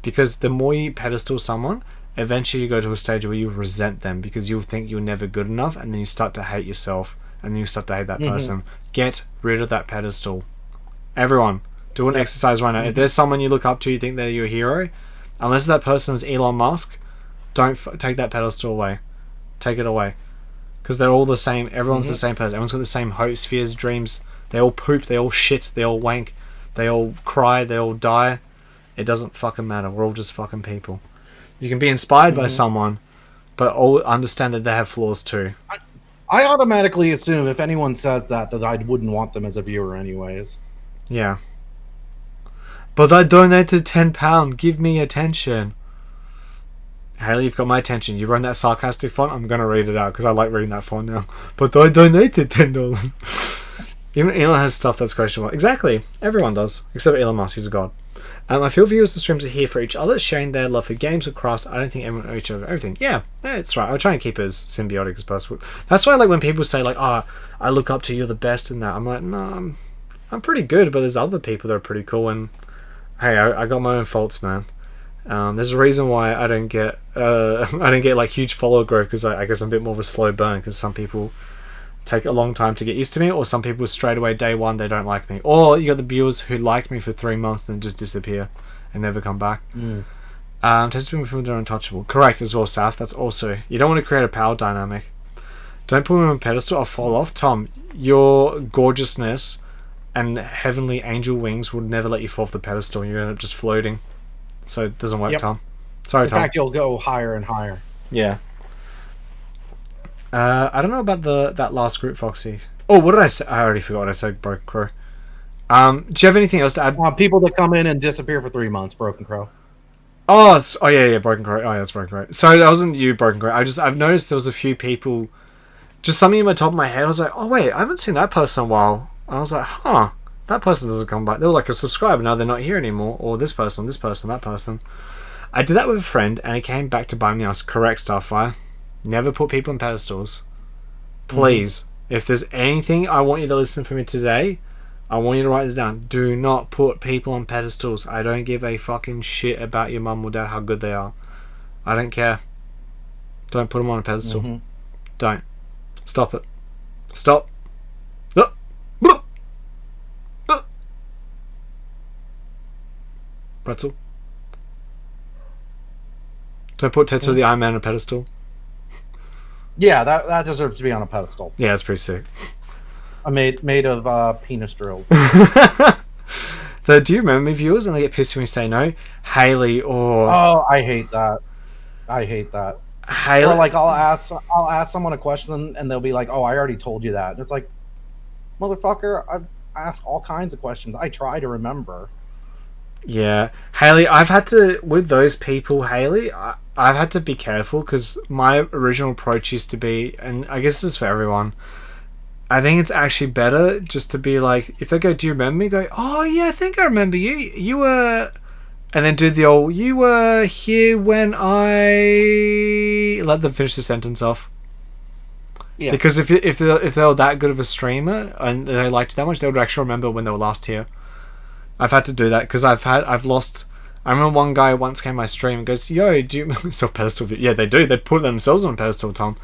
Because the more you pedestal someone, eventually you go to a stage where you resent them because you'll think you're never good enough, and then you start to hate yourself, and then you start to hate that person. Get rid of that pedestal. Everyone, do an exercise right now. If there's someone you look up to, you think they're your hero, unless that person is Elon Musk, don't take that pedestal away. Take it away. because they're all the same. Everyone's the same person. Everyone's got the same hopes, fears, dreams. They all poop. They all shit. They all wank. They all cry. They all die. It doesn't fucking matter. We're all just fucking people. You can be inspired by someone, but all understand that they have flaws too. I automatically assume if anyone says that I wouldn't want them as a viewer anyways. Yeah. But I donated £10. Give me attention. Haley, you've got my attention. You run that sarcastic font. I'm going to read it out because I like reading that font now. But I donated $10. Even Elon has stuff that's questionable. Exactly. Everyone does. Except Elon Musk. He's a god. I feel viewers and streams are here for each other, sharing their love for games or crafts. I don't think everyone knows each other everything. Yeah, that's right. I'll try and keep it as symbiotic as possible. That's why I like when people say, like, oh, I look up to you, the best in that. I'm like, no, I'm pretty good, but there's other people that are pretty cool. And hey, I got my own faults, man. There's a reason why I don't get like huge follower growth, because I guess I'm a bit more of a slow burn, because some people take a long time to get used to me, or some people straight away day one they don't like me, or you got the viewers who liked me for 3 months and then just disappear and never come back. Testing film they're untouchable. Correct as well, Saf. That's also, you don't want to create a power dynamic. Don't put them on a pedestal or fall off. Tom, your gorgeousness and heavenly angel wings would never let you fall off the pedestal. You end up just floating. So it doesn't work, Tom. Sorry, Tom. In fact, you'll go higher and higher. Yeah. I don't know about that last group, Foxy. Oh, what did I say? I already forgot what I said, Broken Crow. Do you have anything else to add? People that come in and disappear for 3 months, Broken Crow. Oh yeah, Broken Crow. Oh yeah, that's Broken Crow. Sorry, that wasn't you, Broken Crow. I've noticed there was a few people, just something in my top of my head. I was like, oh wait, I haven't seen that person in a while. I was like, huh, that person doesn't come back. They were like a subscriber, now they're not here anymore. Or this person, that person. I did that with a friend, and he came back to buy me us. Correct, Starfire. Never put people on pedestals. Please. If there's anything I want you to listen for me today, I want you to write this down. Do not put people on pedestals. I don't give a fucking shit about your mum or dad, how good they are. I don't care. Don't put them on a pedestal. Don't. Stop it. Stop. Pretzel. Don't put Tetsuo the Iron Man on a pedestal. Yeah, that deserves to be on a pedestal. Yeah, it's pretty sick. Made of penis drills. Though, do you remember me, viewers, and they get pissed when we say no? Haley or... Oh, I hate that. Haley... Or like I'll ask someone a question and they'll be like, oh, I already told you that. And it's like, motherfucker, I ask all kinds of questions. I try to remember. Yeah. Haley, I've had to... With those people, Haley... I've had to be careful, because my original approach used to be, and I guess this is for everyone, I think it's actually better just to be like, if they go, do you remember me? Go, oh yeah, I think I remember you. You were... And then do the old, you were here when I... Let them finish the sentence off. Yeah. Because if they were that good of a streamer, and they liked you that much, they would actually remember when they were last here. I've had to do that, because I've lost... I remember one guy once came to my stream and goes, yo, do you remember self-pedestal? Yeah, they do. They put themselves on a pedestal, Tom.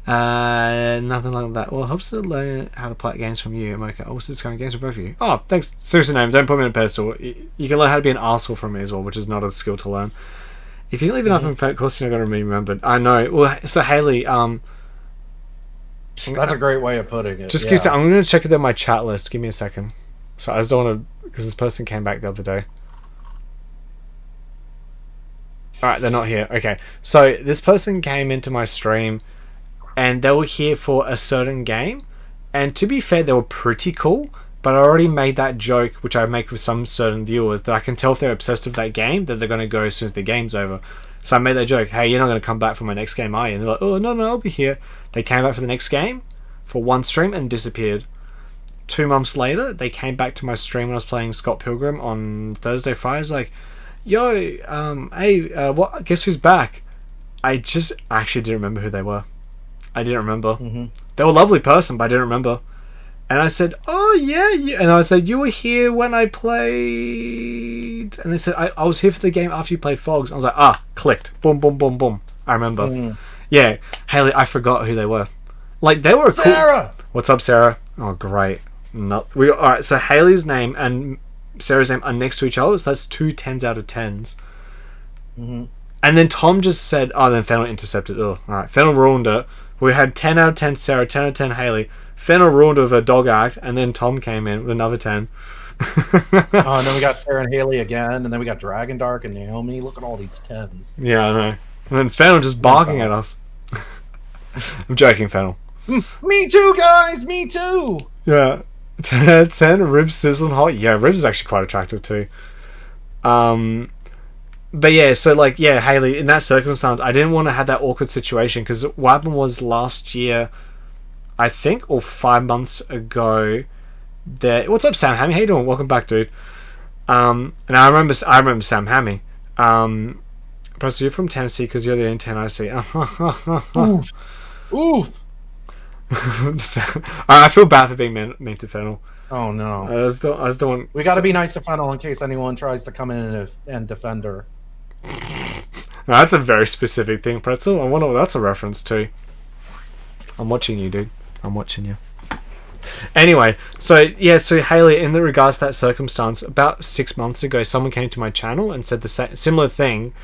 Nothing like that. Well, hopes to learn how to play games from you. I'm okay. Also, this kind of games for both of you. Oh, thanks. Seriously, name. Don't put me on a pedestal. You can learn how to be an arsehole from me as well, which is not a skill to learn. If you leave enough of a course, you're not going to be remembered. I know. Well, so Haley, that's a great way of putting it. Just I'm going to check it on my chat list. Give me a second. So I just don't want to, because this person came back the other day. Alright, they're not here. Okay. So this person came into my stream and they were here for a certain game. And to be fair, they were pretty cool. But I already made that joke, which I make with some certain viewers, that I can tell if they're obsessed with that game, that they're going to go as soon as the game's over. So I made that joke, hey, you're not going to come back for my next game, are you? And they're like, oh, no, I'll be here. They came back for the next game for one stream and disappeared. 2 months later, they came back to my stream when I was playing Scott Pilgrim on Thursday, Friday. I was like, yo, hey, what? Guess who's back? I just actually didn't remember who they were. I didn't remember. They were a lovely person, but I didn't remember. And I said, oh, yeah. And I said, you were here when I played... And they said, I was here for the game after you played Fogs. I was like, clicked. Boom, boom, boom, boom. I remember. Yeah, Haley, I forgot who they were. Like, they were Sarah! Cool... What's up, Sarah? Oh, great. Alright, so Haley's name and Sarah's name are next to each other, so that's 2 10s out of 10s. And then Tom just said, then Fennel intercepted. Oh, alright. Fennel ruined it. We had 10 out of 10 Sarah, 10 out of 10 Haley. Fennel ruined with her dog act, and then Tom came in with another 10. Oh, and then we got Sarah and Haley again, and then we got Dragon Dark and Naomi. Look at all these 10s. Yeah, I know. And then Fennel just barking at us. I'm joking, Fennel. Me too, guys! Me too! Yeah. 10 out of 10, Ribs sizzling hot. Yeah, Ribs is actually quite attractive too. But yeah, so like, yeah, Haley, in that circumstance, I didn't want to have that awkward situation, because what happened was last year, I think, or 5 months ago, what's up, Sam Hammy? How you doing? Welcome back, dude. And I remember Sam Hammy. Plus, you're from Tennessee because you're the only 10 I see. Oof. Oof. I feel bad for being mean to Fennel. Oh no! I just don't want. We got to be nice to Fennel in case anyone tries to come in and defend her. No, that's a very specific thing, Pretzel. I wonder what that's a reference to. I'm watching you, dude. I'm watching you. Anyway, so Haley, in regards to that circumstance, about 6 months ago, someone came to my channel and said the similar thing.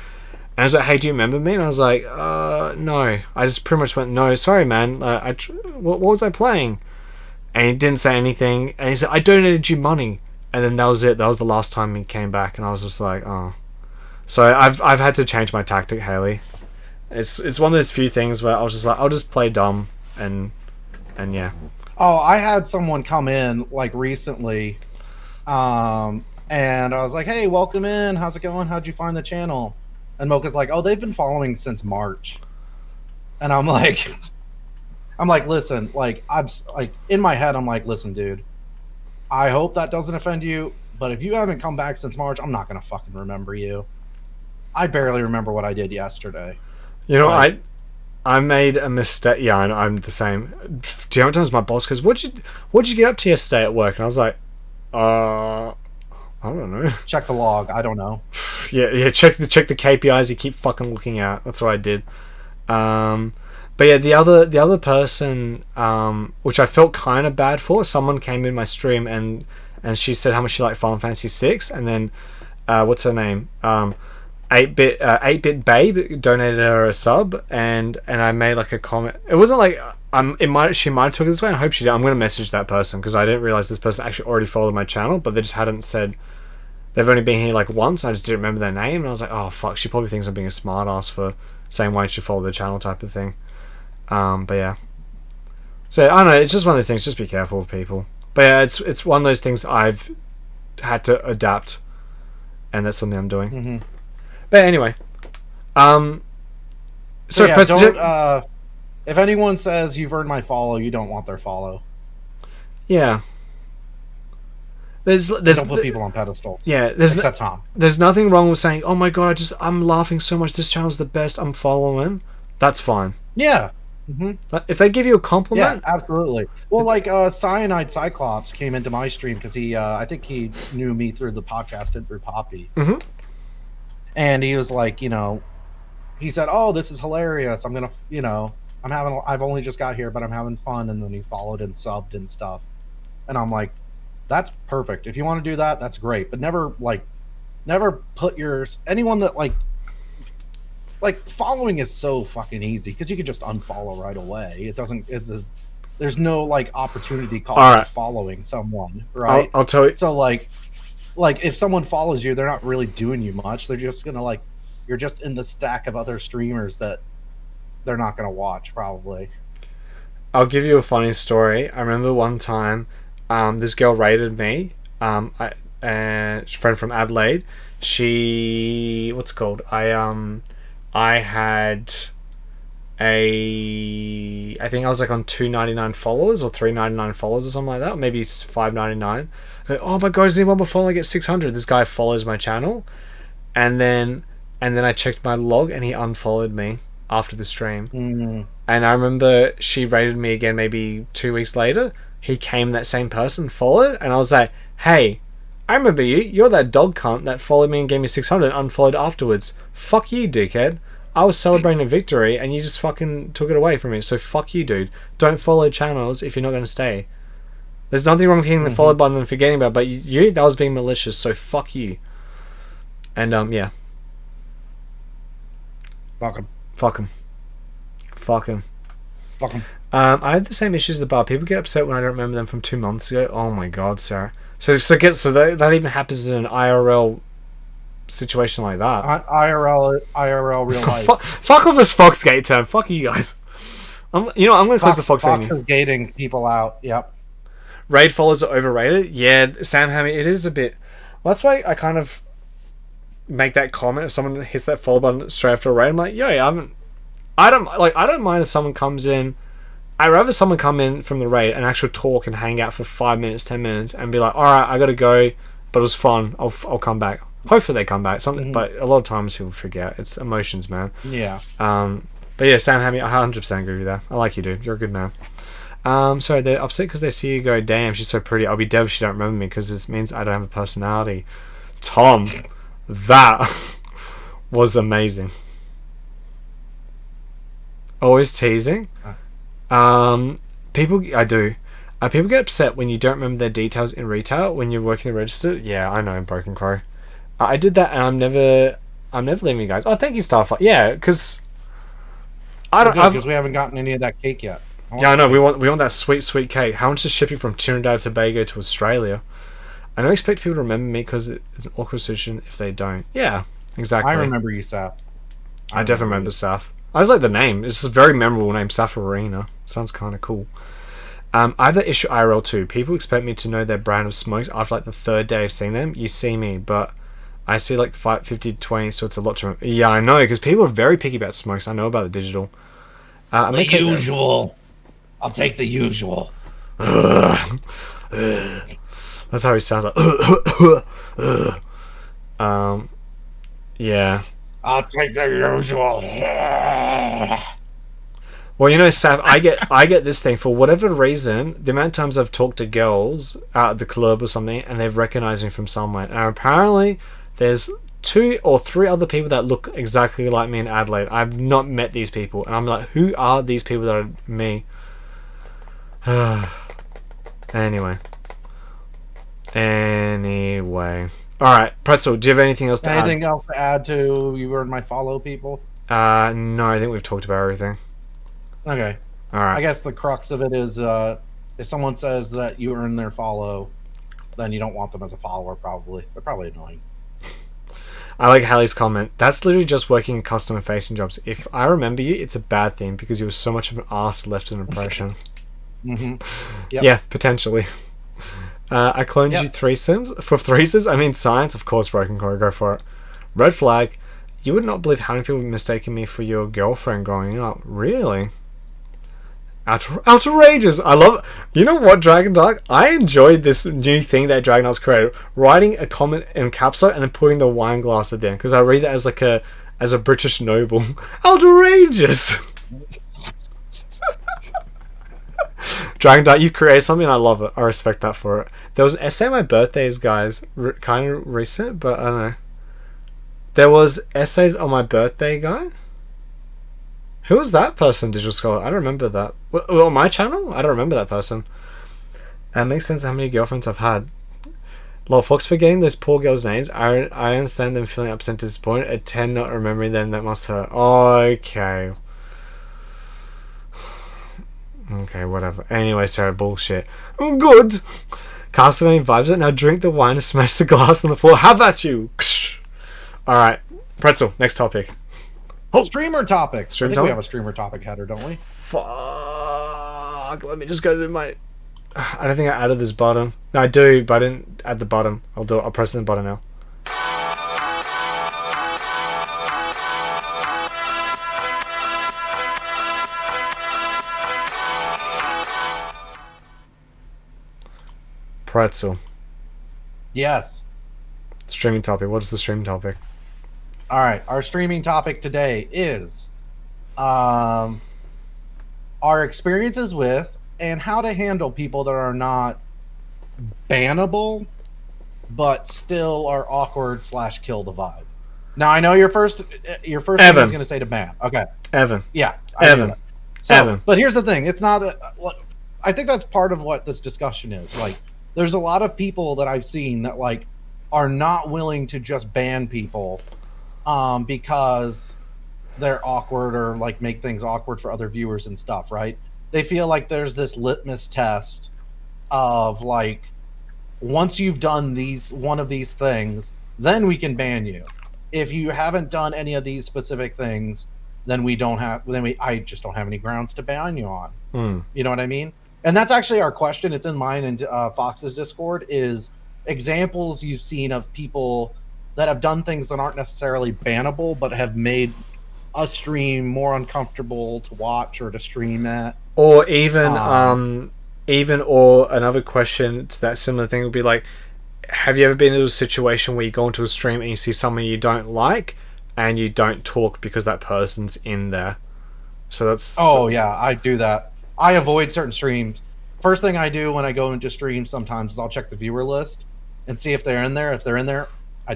And I was like, hey, do you remember me? And I was like, no. I just pretty much went, no, sorry, man. What was I playing? And he didn't say anything. And he said, I donated you money. And then that was it. That was the last time he came back. And I was just like, oh. So I've had to change my tactic, Haley. It's one of those few things where I was just like, I'll just play dumb and yeah. Oh, I had someone come in like recently, and I was like, hey, welcome in. How's it going? How'd you find the channel? And Mocha's like, oh, they've been following since March. And I'm like, listen, like, I'm like, in my head, I'm like, listen, dude, I hope that doesn't offend you, but if you haven't come back since March, I'm not going to fucking remember you. I barely remember what I did yesterday. You know, like, I made a mistake. Yeah, I'm the same. Do you know how many times my boss goes, what'd you get up to yesterday at work? And I was like, I don't know. Check the log. I don't know. Yeah. Check the KPIs you keep fucking looking at. That's what I did. But yeah, the other person, which I felt kind of bad for. Someone came in my stream and she said how much she liked Final Fantasy 6, and then what's her name? 8-bit babe donated her a sub, and I made like a comment. It wasn't like she might have took it this way. I hope she did. I'm gonna message that person because I didn't realize this person actually already followed my channel, but they just hadn't said. They've only been here like once. And I just didn't remember their name, and I was like, oh fuck, she probably thinks I'm being a smartass for saying why you should follow the channel type of thing. But yeah. So I don't know. It's just one of those things. Just be careful with people. But yeah, it's one of those things I've had to adapt, and that's something I'm doing. Mm-hmm. But anyway, so yeah, don't, if anyone says you've earned my follow, you don't want their follow. Yeah. Don't put people on pedestals. Yeah, except Tom. There's nothing wrong with saying, "Oh my god, I'm laughing so much. This channel's the best. I'm following." That's fine. Yeah. Mm-hmm. If they give you a compliment, yeah, absolutely. Well, like Cyanide Cyclops came into my stream because he, I think he knew me through the podcast and through Poppy. Mm-hmm. And he was like, he said, "Oh, this is hilarious. I'm gonna, I've only just got here, but I'm having fun." And then he followed and subbed and stuff. And I'm like, that's perfect. If you want to do that, that's great. But never put anyone that like following is so fucking easy because you can just unfollow right away. There's no like opportunity cost of following someone, right? I'll tell you. So like if someone follows you, they're not really doing you much. They're just gonna you're just in the stack of other streamers that they're not gonna watch probably. I'll give you a funny story. I remember one time, this girl raided me. A friend from Adelaide. I had I think I was like on 299 followers or 399 followers or something like that, maybe 599. Oh my god, is anyone before I get 600? This guy follows my channel, and then I checked my log and he unfollowed me after the stream. Mm. And I remember she raided me again maybe 2 weeks later. He came, that same person, followed, and I was like, hey, I remember you. You're that dog cunt that followed me and gave me 600 and unfollowed afterwards. Fuck you, dickhead. I was celebrating a victory and you just fucking took it away from me. So fuck you, dude. Don't follow channels if you're not going to stay. There's nothing wrong with hitting the follow button and forgetting about it, but that was being malicious, so fuck you. And, yeah. Fuck him. Fuck him. Fuck him. Fuck 'em. I have the same issues at the bar. People get upset when I don't remember them from 2 months ago. Oh my god, Sarah. So that even happens in an IRL situation like that. IRL real life. Fuck off this Foxgate term. Fuck you guys. I'm going to close the Fox Fox is gating people out. Yep. Raid followers are overrated. Yeah, Sam Hammy, it is a bit. Well, that's why I kind of make that comment if someone hits that follow button straight after a raid. I'm like, yo, I don't mind if someone comes in. I'd rather someone come in from the raid and actually talk and hang out for 5 minutes, 10 minutes, and be like, all right, I gotta go, but it was fun. I'll come back. Hopefully they come back. But a lot of times people forget. It's emotions, man. Yeah. But yeah, Sam Hammy, I 100% agree with that. I like you, dude. You're a good man. Sorry, they're upset because they see you go, damn, she's so pretty. I'll be dead if she don't remember me because this means I don't have a personality. Tom, that was amazing. Always teasing. People get upset when you don't remember their details in retail when you're working the register. Yeah, I know, Broken Crow. I did that, and I'm never leaving you guys. Oh, thank you, Starflight. Yeah, because because we haven't gotten any of that cake yet. Yeah, I know. We want that sweet cake. How much is shipping from Trinidad and Tobago to Australia? I don't expect people to remember me because it's an awkward situation if they don't. Yeah, exactly. I remember you, Saf. I definitely remember Saf. I just like the name. It's just a very memorable name, Saf Arena. Sounds kind of cool. I have that issue IRL too. People expect me to know their brand of smokes after like the third day of seeing them. You see me, but I see like 50 to 20, so it's a lot to remember. Yeah, I know, because people are very picky about smokes. I know about the digital. The usual. I'll take the usual. That's how he sounds like. Yeah. I'll take the usual. Well, Saf, I get this thing for whatever reason. The amount of times I've talked to girls out at the club or something, and they've recognized me from somewhere. And apparently, there's 2 or 3 other people that look exactly like me in Adelaide. I've not met these people, and I'm like, who are these people that are me? Anyway. Alright, Pretzel, do you have anything else to add? Anything else to add to you earned my follow, people? No, I think we've talked about everything. Okay. Alright. I guess the crux of it is if someone says that you earn their follow, then you don't want them as a follower, probably. They're probably annoying. I like Hallie's comment. That's literally just working in customer-facing jobs. If I remember you, it's a bad thing because you were so much of an ass left an impression. Mm-hmm. Yep. Yeah, potentially. I cloned you 3 Sims. For 3 Sims, I mean science, of course, Broken Core, go for it. Red flag. You would not believe how many people mistaken me for your girlfriend growing up. Really? Outrageous! I love. You know what, Dragon Dark? I enjoyed this new thing that Dragon Dark's created. Writing a comment in caps lock and then putting the wine glass at the end, because I read that as a British noble. Outrageous! Dragon Dark, you've created something. I love it. I respect that for it. There was an essay on my birthdays, guys. Kind of recent, but I don't know. There was essays on my birthday, guy. Who was that person, Digital Scholar? I don't remember that. Well, on my channel? I don't remember that person. It makes sense how many girlfriends I've had. Lol, Fox forgetting those poor girls' names. I understand them feeling upset and disappointed. At 10 not remembering them, that must hurt. Okay. Okay, whatever. Anyway, Sarah, bullshit. I'm good. Castlevania vibes it. Now drink the wine and smash the glass on the floor. How about you? Alright. Pretzel, next topic. Streamer topics. I think we have a streamer topic header, don't we? Fuck. Let me just go to my... I don't think I added this button. No, I do, but I didn't add the button. I'll do it. I'll press the button now. Pretzel. Yes. Streaming topic. What is the streaming topic? All right. Our streaming topic today is our experiences with and how to handle people that are not bannable, but still are awkward / kill the vibe. Now I know your first thing is going to say to ban. Okay. Evan. Yeah. Evan. But here's the thing. It's not. I think that's part of what this discussion is. Like, there's a lot of people that I've seen that like are not willing to just ban people because they're awkward or like make things awkward for other viewers and stuff, right? they feel like there's this litmus test of like, once you've done one of these things, then we can ban you. If you haven't done any of these specific things, then I just don't have any grounds to ban you on. You know what I mean? And that's actually our question. It's in mine and Fox's Discord, is examples you've seen of people that have done things that aren't necessarily bannable, but have made a stream more uncomfortable to watch or to stream at. Or or another question to that similar thing would be like, have you ever been in a situation where you go into a stream and you see someone you don't like and you don't talk because that person's in there? So that's... Oh, yeah, I do that. I avoid certain streams. First thing I do when I go into streams sometimes is I'll check the viewer list and see if they're in there. If they're in there, I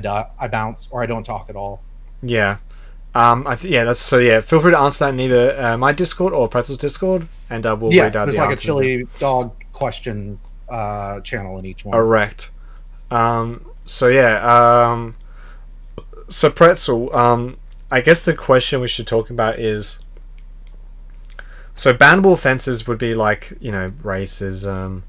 bounce, or I don't talk at all. Yeah. That's so. Yeah, feel free to answer that in either my Discord or Pretzel's Discord, and we'll read out there's the like a answers. Chili Dog question channel in each one. Correct. So Pretzel, I guess the question we should talk about is, so bannable offenses would be like, racism,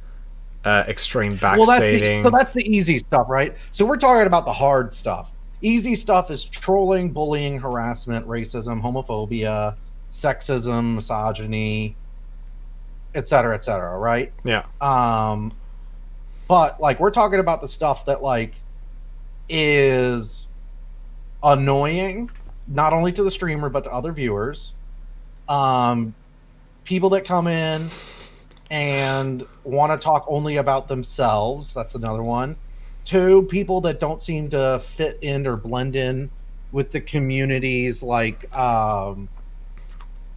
extreme backseating. So that's the easy stuff, right? So we're talking about the hard stuff. Easy stuff is trolling, bullying, harassment, racism, homophobia, sexism, misogyny, etc., right? Yeah. But like, we're talking about the stuff that like is annoying, not only to the streamer but to other viewers. People that come in and want to talk only about themselves, that's another one. 2, people that don't seem to fit in or blend in with the community's like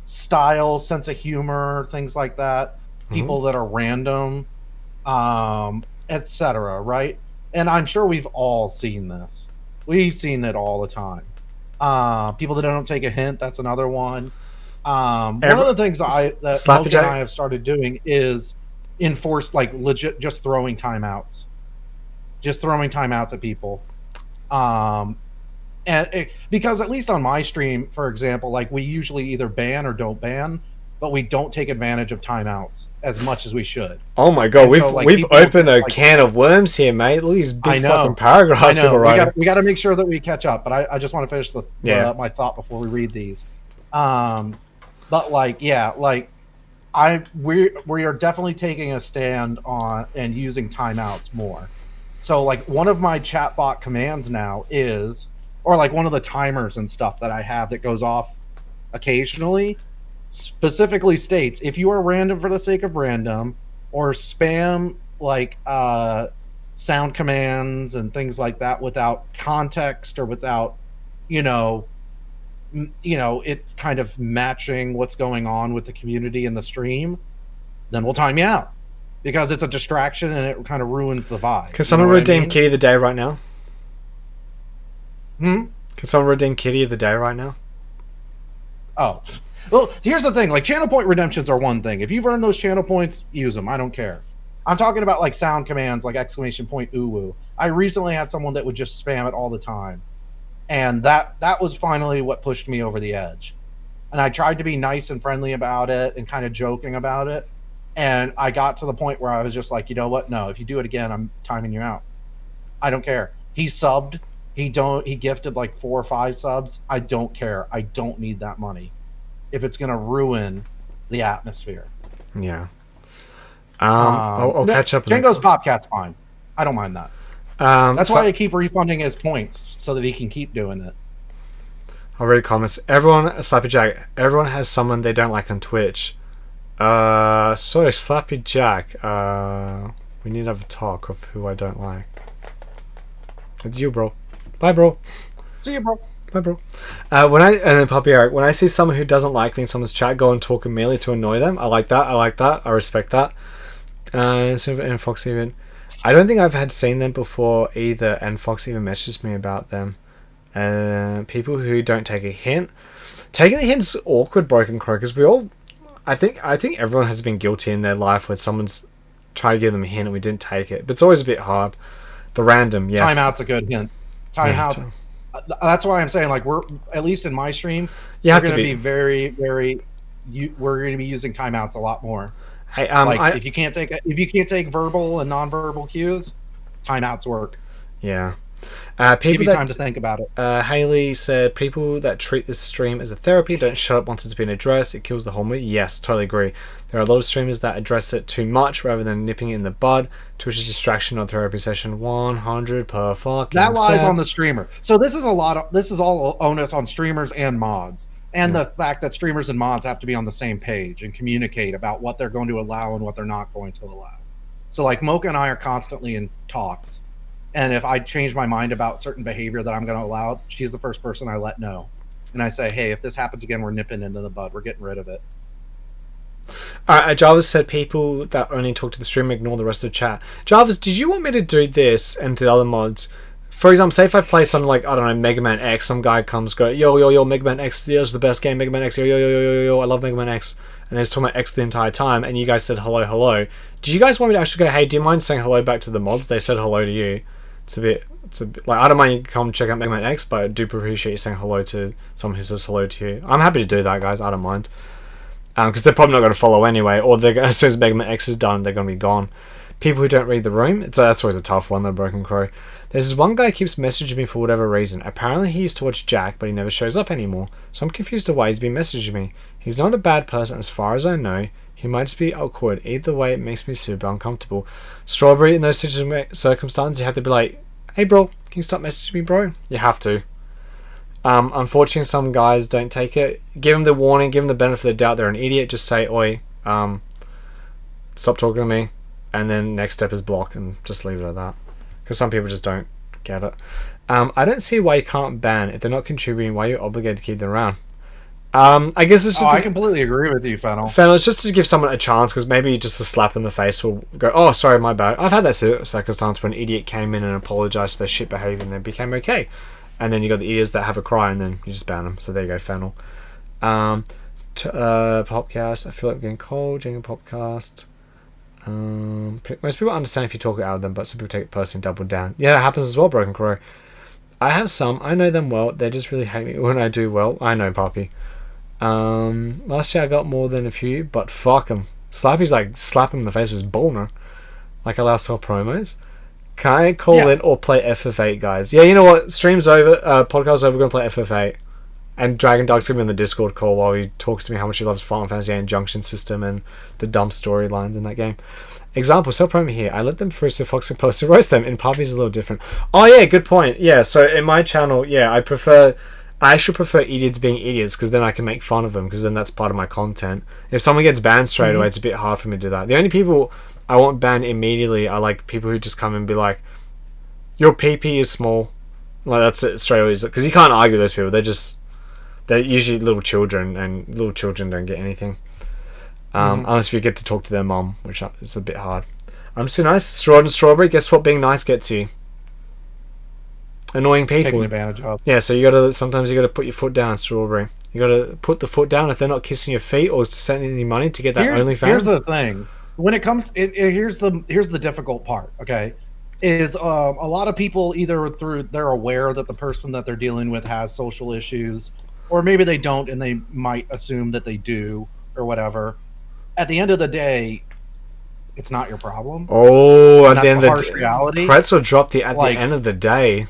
style, sense of humor, things like that. People that are random, etc., right? And I'm sure we've all seen this. We've seen it all the time. People that don't take a hint, that's another one. One of the things that Loki and I have started doing is enforce, like, legit just throwing timeouts. Just throwing timeouts at people. Because at least on my stream, for example, like, we usually either ban or don't ban, but we don't take advantage of timeouts as much as we should. Oh my god, we've opened a can of worms here, mate. Look at these big fucking paragraphs people writing. We got to make sure that we catch up, but I just want to finish my thought before we read these. But like, yeah, like, we are definitely taking a stand on and using timeouts more. So like, one of my chatbot commands now is, or like one of the timers and stuff that I have that goes off occasionally, specifically states, if you are random for the sake of random, or spam like sound commands and things like that without context or without it kind of matching what's going on with the community in the stream, then we'll time you out, because it's a distraction and it kind of ruins the vibe. Can someone redeem Kitty of the Day right now? Can someone redeem Kitty of the Day right now? Oh, well, here's the thing. Like, channel point redemptions are one thing. If you've earned those channel points, use them. I don't care. I'm talking about like sound commands, like exclamation point, uwu. I recently had someone that would just spam it all the time. And that was finally what pushed me over the edge. And I tried to be nice and friendly about it and kind of joking about it. And I got to the point where I was just like, you know what? No, if you do it again, I'm timing you out. I don't care. He subbed. He gifted like 4 or 5 subs. I don't care. I don't need that money if it's going to ruin the atmosphere. Yeah. I'll catch up. Django's Popcat's fine. I don't mind that. That's why I keep refunding his points, so that he can keep doing it. I'll read comments. Slappy Jack, everyone has someone they don't like on Twitch. Sorry, Slappy Jack. We need to have a talk of who I don't like. It's you, bro. Bye, bro. See you, bro. Bye, bro. And then Puppy Eric, when I see someone who doesn't like me in someone's chat, go and talk immediately to annoy them. I like that. I respect that. And Fox even, I don't think I've seen them before either. And Fox even messaged me about them. People who don't take a hint. Taking a hint's awkward, Broken Crow, because we all, I think everyone has been guilty in their life when someone's trying to give them a hint and we didn't take it. But it's always a bit hard. The random, yes. Timeout's a good hint. Timeout. That's why I'm saying, like, we're, at least in my stream, we're going to be very, very we're going to be using timeouts a lot more. Hey, Like if you can't take verbal and nonverbal cues, timeouts work. yeah. Give People you that time to think about it. Haley said people that treat this stream as a therapy don't shut up once it's been addressed. It kills the whole mood. Yes, totally agree. There are a lot of streamers that address it too much rather than nipping it in the bud. Twitch is distraction on therapy session. 100 per fucking That lies cent. on the streamer. So this is all onus on streamers and mods, and the fact that streamers and mods have to be on the same page and communicate about what they're going to allow and what they're not going to allow. So like Mocha and I are constantly in talks. And if I change my mind about certain behavior that I'm going to allow, she's the first person I let know. And I say, hey, if this happens again, we're nipping into the bud. We're getting rid of it. Alright, Jarvis said people that only talk to the streamer ignore the rest of the chat. Jarvis, did you want me to do this and to the other mods? For example, say if I play something like, I don't know, Mega Man X, some guy comes, go, yo, Mega Man X is the best game, Mega Man X, yo, I love Mega Man X. And they're talking about X the entire time, and you guys said hello. Do you guys want me to actually go, hey, do you mind saying hello back to the mods? They said hello to you. It's a bit like, I don't mind you come check out Mega Man X, but I do appreciate you saying hello to someone who says hello to you. I'm happy to do that, guys. I don't mind, because they're probably not going to follow anyway, or they're as soon as Mega Man X is done, they're going to be gone. People who don't read the room, that's always a tough one. The Broken Crow. There's this one guy who keeps messaging me for whatever reason. Apparently he used to watch Jack, but he never shows up anymore. So I'm confused to why he's been messaging me. He's not a bad person as far as I know. He might just be awkward. Either way, it makes me super uncomfortable. Strawberry, in those circumstances, you have to be like, hey bro, can you stop messaging me, bro? You have to. Unfortunately, some guys don't take it. Give them the warning, give them the benefit of the doubt they're an idiot. Just say, oi, stop talking to me. And then next step is block and just leave it at that. Because some people just don't get it. I don't see why you can't ban. If they're not contributing, why you're obligated to keep them around. I guess it's just... I completely agree with you, Fennel. Fennel, it's just to give someone a chance, because maybe just a slap in the face will go, oh, sorry, my bad. I've had that circumstance when an idiot came in and apologised for their shit behaviour and they became okay. And then you got the idiots that have a cry and then you just ban them. So there you go, Fennel. Popcast, I feel like getting cold. Jenga Popcast. Most people understand if you talk it out of them, but some people take it personally, double down. Yeah, that happens as well, Broken Crow. I have some. I know them well. They just really hate me when I do well. I know, Poppy. Last year I got more than a few, but fuck them. Slappy's like slap him in the face with his boner. Like allow self promos. Can I call in or play FF8, guys? Yeah, you know what? Stream's over. Podcast's over. We're gonna play FF8. And Dragon Dog's gonna be on the Discord call while he talks to me how much he loves Final Fantasy and Junction System and the dumb storylines in that game. Example, self promo here. I let them through so Fox can post to roast them. In Poppy's a little different. Oh yeah, good point. Yeah, so in my channel, yeah, I actually prefer idiots being idiots, because then I can make fun of them, because then that's part of my content. If someone gets banned straight away, it's a bit hard for me to do that. The only people I won't ban immediately are like people who just come and be like, your PP is small. Like that's it straight away, because you can't argue with those people. They're usually little children, and little children don't get anything. Unless if you get to talk to their mom, which is a bit hard. I'm so nice. Strawberry, guess what being nice gets you? Annoying people. Taking advantage of. Yeah, so sometimes you gotta put your foot down, Strawberry. You gotta put the foot down if they're not kissing your feet or sending you money to get that OnlyFans. Here's the thing. When it comes, here's the difficult part. Okay, is a lot of people either they're aware that the person that they're dealing with has social issues, or maybe they don't and they might assume that they do or whatever. At the end of the day, it's not your problem. Oh, at the end of the reality. Pretzel dropped at the end of the day.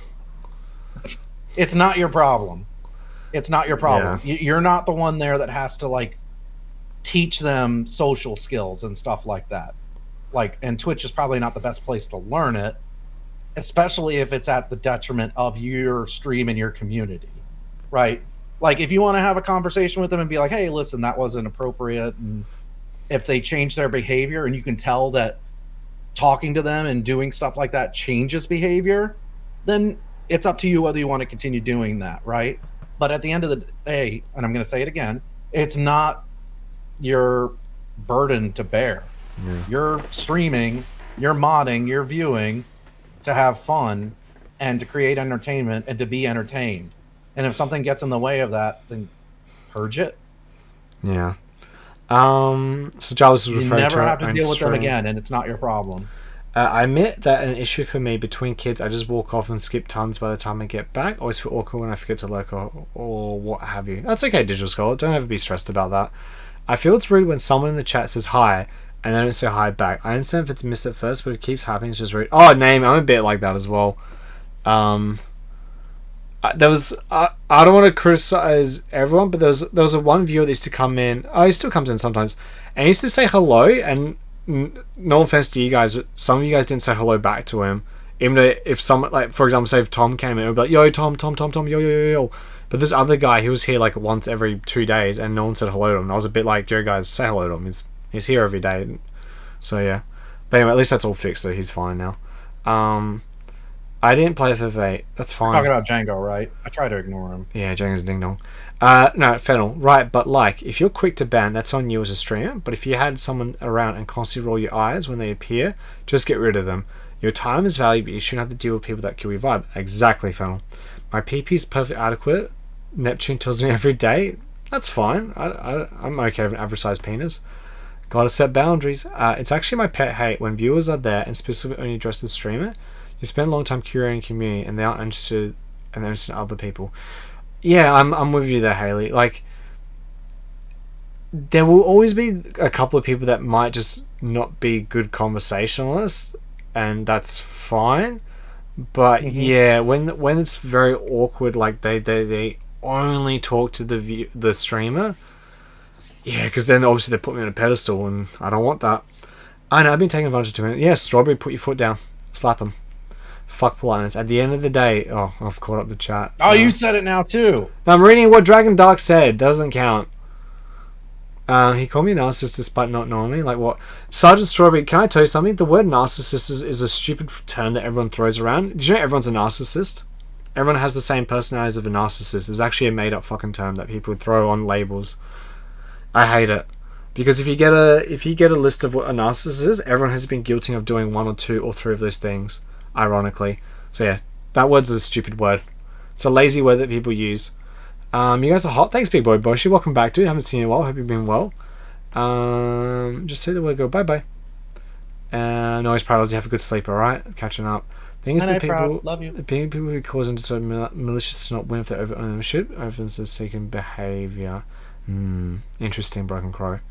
It's not your problem. It's not your problem. Yeah. You're not the one there that has to like teach them social skills and stuff like that. Like, and Twitch is probably not the best place to learn it, especially if it's at the detriment of your stream and your community, right? Like, if you want to have a conversation with them and be like, hey, listen, that wasn't appropriate, and if they change their behavior and you can tell that talking to them and doing stuff like that changes behavior, then it's up to you whether you want to continue doing that, right? But at the end of the day, and I'm going to say it again, it's not your burden to bear. Yeah. You're streaming, you're modding, you're viewing to have fun and to create entertainment and to be entertained. And if something gets in the way of that, then purge it. Yeah. So Jarvis was referring to... You never have to deal with them again, and it's not your problem. I admit that an issue for me between kids, I just walk off and skip tons by the time I get back. Always feel awkward when I forget to lurk or what have you. That's okay, Digital Scholar. Don't ever be stressed about that. I feel it's rude when someone in the chat says hi and they don't say hi back. I understand if it's missed at first, but it keeps happening. It's just rude. Oh, name. I'm a bit like that as well. Um, there was I don't want to criticize everyone, but there was a one viewer that used to come in. Oh, he still comes in sometimes, and he used to say hello. And no offense to you guys, but some of you guys didn't say hello back to him. Even though if someone, like for example, say if Tom came in, it would be like, yo Tom, yo yo yo yo. But this other guy, he was here like once every 2 days, and no one said hello to him. And I was a bit like, yo guys, say hello to him. He's here every day. So yeah. But anyway, at least that's all fixed, so he's fine now. I didn't play FF8. That's fine. Talking about Django, right? I try to ignore him. Yeah, Django's ding dong. No, Fennel. Right, but like, if you're quick to ban, that's on you as a streamer. But if you had someone around and constantly roll your eyes when they appear, just get rid of them. Your time is valuable. You shouldn't have to deal with people that kill your vibe. Exactly, Fennel. My PP is perfectly adequate. Neptune tells me every day. That's fine. I'm okay with an average sized penis. Gotta set boundaries. It's actually my pet hate when viewers are there and specifically only address the streamer. You spend a long time curating a community and they aren't interested, and they're interested in other people. Yeah, I'm with you there, Haley. Like, there will always be a couple of people that might just not be good conversationalists, and that's fine. But yeah, when it's very awkward, like they only talk to the streamer. Yeah, because then obviously they put me on a pedestal, and I don't want that. I know I've been taking advantage of 2 minutes. Yeah, Strawberry, put your foot down, slap him. Fuck politeness. At the end of the day, oh, I've caught up the chat. Oh, you said it now too. I'm reading what Dragon Dark said. Doesn't count. He called me a narcissist despite not knowing me. Like what? Sergeant Strawberry, can I tell you something? The word narcissist is a stupid term that everyone throws around. Did you know everyone's a narcissist? Everyone has the same personalities of a narcissist. It's actually a made up fucking term that people throw on labels. I hate it. Because if you get a list of what a narcissist is, everyone has been guilty of doing 1 or 2 or 3 of those things. Ironically. So yeah, that word's a stupid word. It's a lazy word that people use. You guys are hot. Thanks, Big Boy Boshi. Welcome back, dude. Haven't seen you in a while. Hope you've been well. Just say the word, go bye-bye. No, he's proud. Have a good sleep, alright? Catching up. Thing is, the people, love you. The people who cause into so malicious to not win if they're over ownership, over seeking behaviour. Interesting, Broken Crow.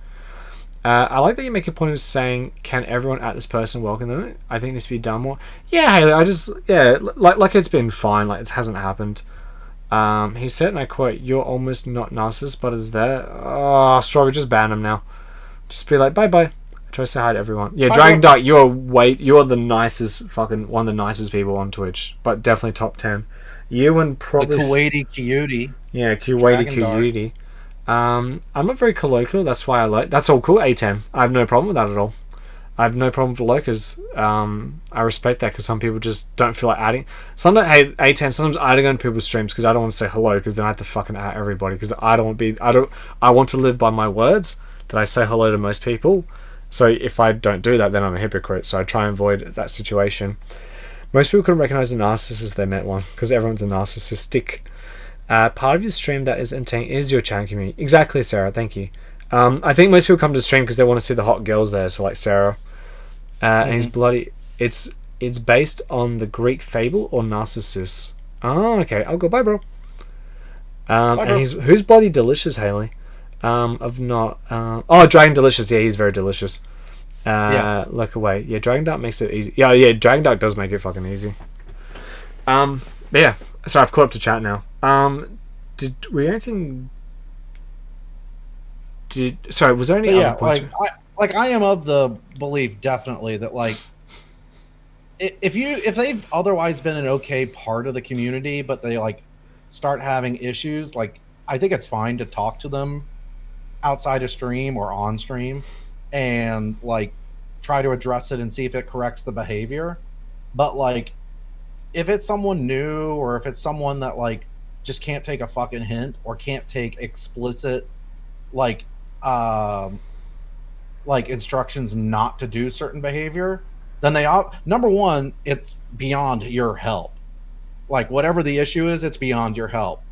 I like that you make a point of saying, can everyone at this person welcome them? I think this to be done more. Yeah, Haley, like it's been fine, like it hasn't happened. He said, and I quote, you're almost not narcissist, but is there? Oh, Strawberry, just ban him now. Just be like, bye-bye. Try to say hi to everyone. Yeah, Dragon Dark, you're the nicest, fucking, one of the nicest people on Twitch, but definitely top 10. You and probably... The Kuwaiti Cutie. Yeah, Kuwaiti Cutie. I'm not very colloquial, that's why I like... That's all cool, A10. I have no problem with that at all. I have no problem with the locals. I respect that because some people just don't feel like adding... Sometimes, hey, A10, sometimes I don't go into people's streams because I don't want to say hello because then I have to fucking add everybody because I want to live by my words that I say hello to most people. So if I don't do that, then I'm a hypocrite. So I try and avoid that situation. Most people couldn't recognize a narcissist if they met one because everyone's a narcissistic. Part of your stream that is entertaining is your chat community. Exactly, Sarah. Thank you. I think most people come to stream because they want to see the hot girls there. So like Sarah, and he's bloody. It's based on the Greek fable or Narcissus. Oh, okay. I'll go. Bye, bro. Bye, bro. And who's bloody delicious, Haley? Dragon Delicious. Yeah, he's very delicious. Yes. Look away. Yeah, Dragon Dark makes it easy. Yeah. Dragon Dark does make it fucking easy. But yeah. Sorry, I've caught up to chat now. Was there any other points? I am of the belief definitely that like if they've otherwise been an okay part of the community, but they like start having issues, like I think it's fine to talk to them outside of stream or on stream and like try to address it and see if it corrects the behavior. But like if it's someone new or if it's someone that like just can't take a fucking hint or can't take explicit like instructions not to do certain behavior, then number one, it's beyond your help. Like whatever the issue is, it's beyond your help.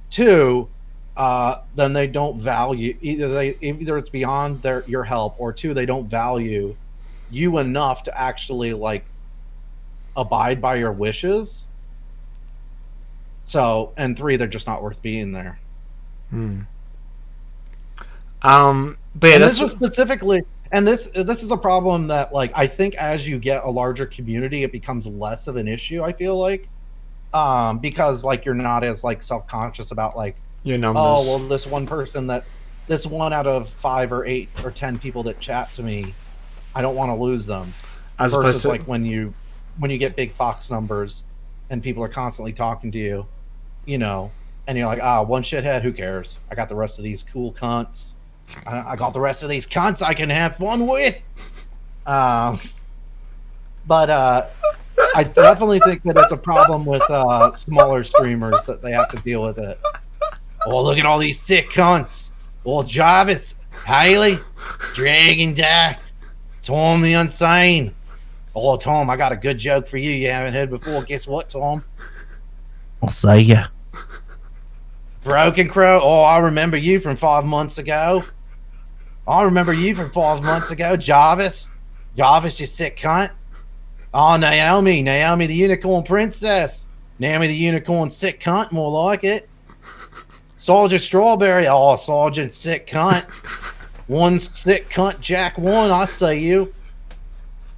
Two, then they don't value either it's beyond your help, or two, they don't value you enough to actually like abide by your wishes. So, and three, they're just not worth being there. But yeah, And that's this was specifically, and this is a problem that like I think as you get a larger community, it becomes less of an issue. I feel like, because like you're not as like self conscious about like, your oh numbers. well, this one out of 5 or 8 or 10 people that chat to me, I don't want to lose them. As opposed Versus to like when you get big Fox numbers and people are constantly talking to you, you know, and you're like, one shithead, who cares? I got the rest of these cool cunts. I got the rest of these cunts I can have fun with. But I definitely think that it's a problem with smaller streamers that they have to deal with it. Oh, look at all these sick cunts. Oh, Jarvis, Haley, Dragon Dak, Tom the Unsane. Oh, Tom, I got a good joke for you haven't heard before. Guess what, Tom? I'll say ya. Broken Crow. Oh, I remember you from 5 months ago. Jarvis. Jarvis, you sick cunt. Oh, Naomi the Unicorn Princess. Naomi the Unicorn sick cunt, more like it. Sergeant Strawberry. Oh, Sergeant sick cunt. One sick cunt, Jack 1, I say you.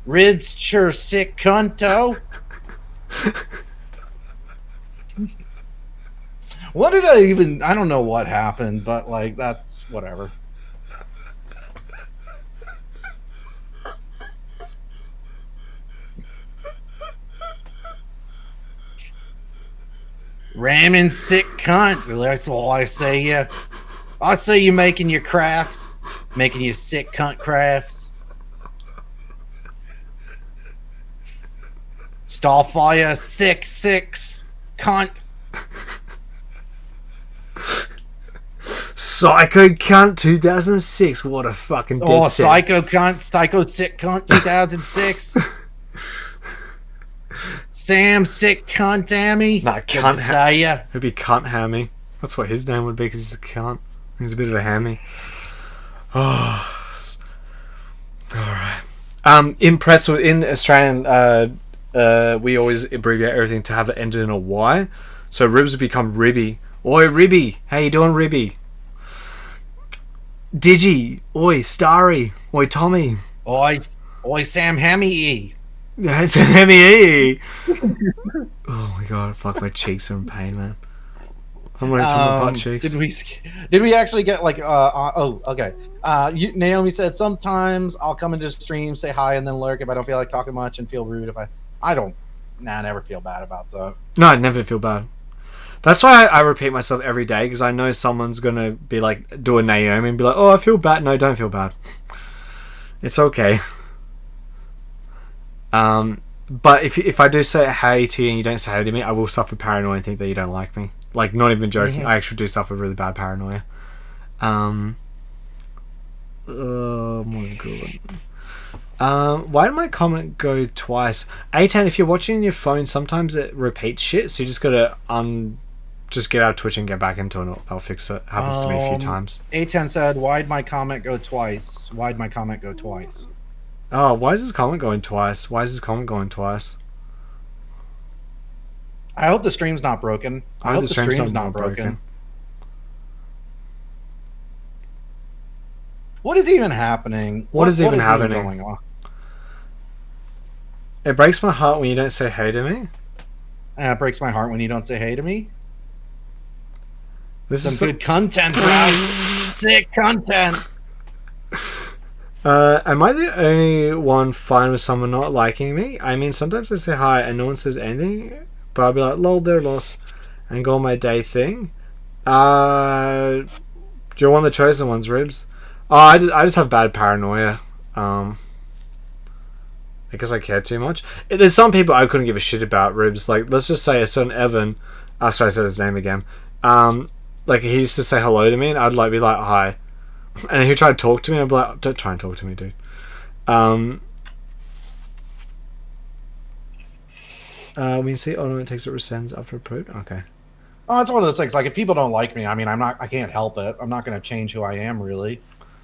Ribs sure sick cunto. What did I don't know what happened, but like that's whatever. Ramming sick cunt. That's all I say. Yeah, I say you making your crafts, making your sick cunt crafts. Starfire 6 cunt. Psycho Cunt 2006. What a fucking dead set. Psycho cunt, psycho sick cunt 2006. Sam sick cunt Tammy. Nah, cunt Hammy. It'd be Cunt Hammy. That's what his name would be because he's a cunt. He's a bit of a hammy. Oh, alright. In Australian, we always abbreviate everything to have it ended in a Y. So Ribs would become Ribby. Oi, Ribby. How you doing, Ribby? Digi. Oi, Starry. Oi, Tommy. Oi, Sam Hammy. Yeah, Sam Hammy. Oh my god, fuck, my cheeks are in pain, man. I'm ready to my butt cheeks. Did we actually get like okay. Naomi said sometimes I'll come into stream, say hi, and then lurk if I don't feel like talking much and feel rude if I don't. I never feel bad about that. No, I never feel bad. That's why I repeat myself every day, because I know someone's gonna be like, do a Naomi and be like, oh, I feel bad. No, don't feel bad. It's okay. But if I do say hey to you and you don't say hey to me, I will suffer paranoia and think that you don't like me. Like, not even joking. I actually do suffer really bad paranoia. Oh my god. Why did my comment go twice? A10, if you're watching your phone, sometimes it repeats shit, so you just gotta just get out of Twitch and get back into it. I'll fix it. Happens to me a few times. A10 said, why'd my comment go twice? Oh, why is this comment going twice? I hope the stream's not broken. I hope the stream's not broken. What is even happening? What is even going on? It breaks my heart when you don't say hey to me. And it breaks my heart when you don't say hey to me. This is some good content, bro. Sick content. Am I the only one fine with someone not liking me? I mean, sometimes I say hi and no one says anything, but I'll be like, lol, they're lost, and go on my day thing. You're one of the chosen ones, Ribs. Oh, I just have bad paranoia. Because I care too much. There's some people I couldn't give a shit about, Ribs. Like, let's just say a certain Evan. Sorry, I said his name again. Like, he used to say hello to me, and I'd like be like, hi. And he'd try to talk to me, and I'd be like, don't try and talk to me, dude. When you see, oh no, it takes it resends after a poop. Okay. Oh, it's one of those things. Like, if people don't like me, I mean, I can't help it. I'm not going to change who I am, really.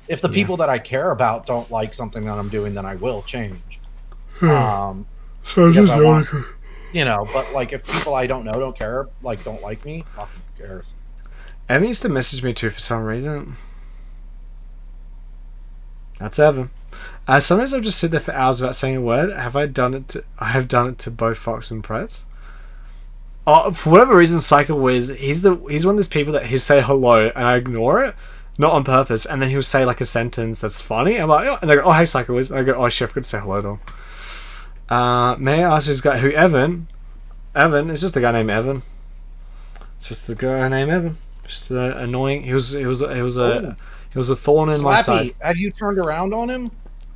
If the people that I care about don't like something that I'm doing, then I will change. So just but like, if people I don't know don't care, like, don't like me, fucking who cares? Evan used to message me too for some reason. That's Evan. Sometimes I'll just sit there for hours without saying a word. I have done it to both Fox and Pretz. Oh, for whatever reason, Psycho Wiz, he's one of those people that he'll say hello and I ignore it, not on purpose, and then he'll say like a sentence that's funny. I'm like, oh, and they go, oh hey Psycho Wiz, and I go, oh shit, I forgot to say hello to him. May I ask who Evan? Evan, it's just a guy named Evan. It's just a guy named Evan. Just annoying. He was a thorn in my side. Have you turned around on him?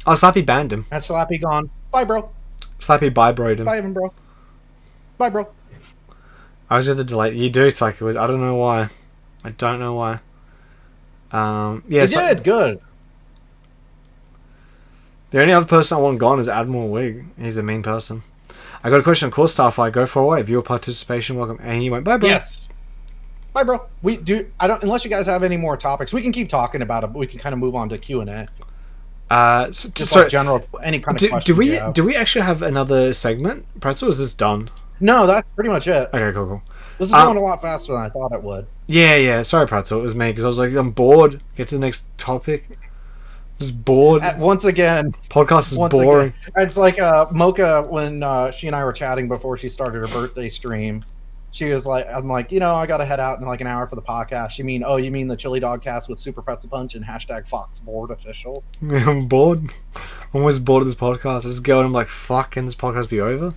Oh, Slappy banned him. Has Slappy gone? Bye, bro. Slappy bye-broed him. Bye, Evan, bro. Bye, bro. I was going to delete. You do, Psycho Wiz. I don't know why. I don't know why. Yeah, you did good. The only other person I want gone is Admiral Wig. He's a mean person. I got a question. Of course, Starfire, go for a way. Viewer participation, welcome. And he went, bye, bro. Yes. Bye, bro. We do. I don't. Unless you guys have any more topics, we can keep talking about it. But we can kind of move on to Q&A. So like general, any kind of questions. Do we actually have another segment, Pretzel? Or is this done? No, that's pretty much it. Okay, cool. This is going a lot faster than I thought it would. Yeah. Sorry, Pretzel. It was me because I was like, I'm bored. Get to the next topic. Just bored. Once again, podcast is boring. Again. It's like Mocha when she and I were chatting before she started her birthday stream. She was like, I'm like, I got to head out in like an hour for the podcast. You mean the Chilidogcast with Super Pretzel Punch and #FoxBoardOfficial? I'm bored. I'm always bored of this podcast. I just go and I'm like, fuck, can this podcast be over?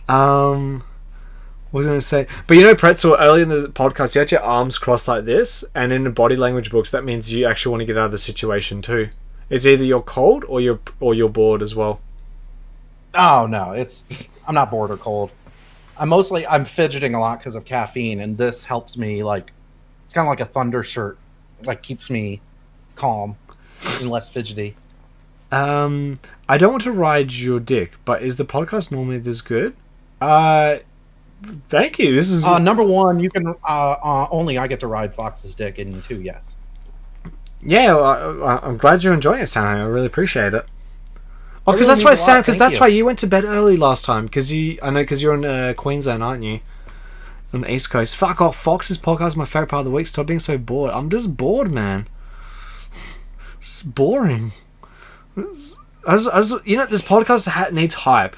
What was I going to say? But Pretzel, early in the podcast, you had your arms crossed like this, and in the body language books, that means you actually want to get out of the situation too. It's either you're cold or you're bored as well. Oh no, I'm not bored or cold. I'm fidgeting a lot because of caffeine, and this helps me. Like, it's kind of like a thunder shirt, like keeps me calm and less fidgety. I don't want to ride your dick, but is the podcast normally this good? Thank you. This is number one. You can only I get to ride Fox's dick, and 2, yes. Yeah, I'm glad you're enjoying it, Sam. I really appreciate it. Oh, because that's why Sam. Because that's why you went to bed early last time. Because you're in Queensland, aren't you? On the East Coast. Fuck off. Fox's podcast is my favorite part of the week. Stop being so bored. I'm just bored, man. It's boring. This podcast needs hype.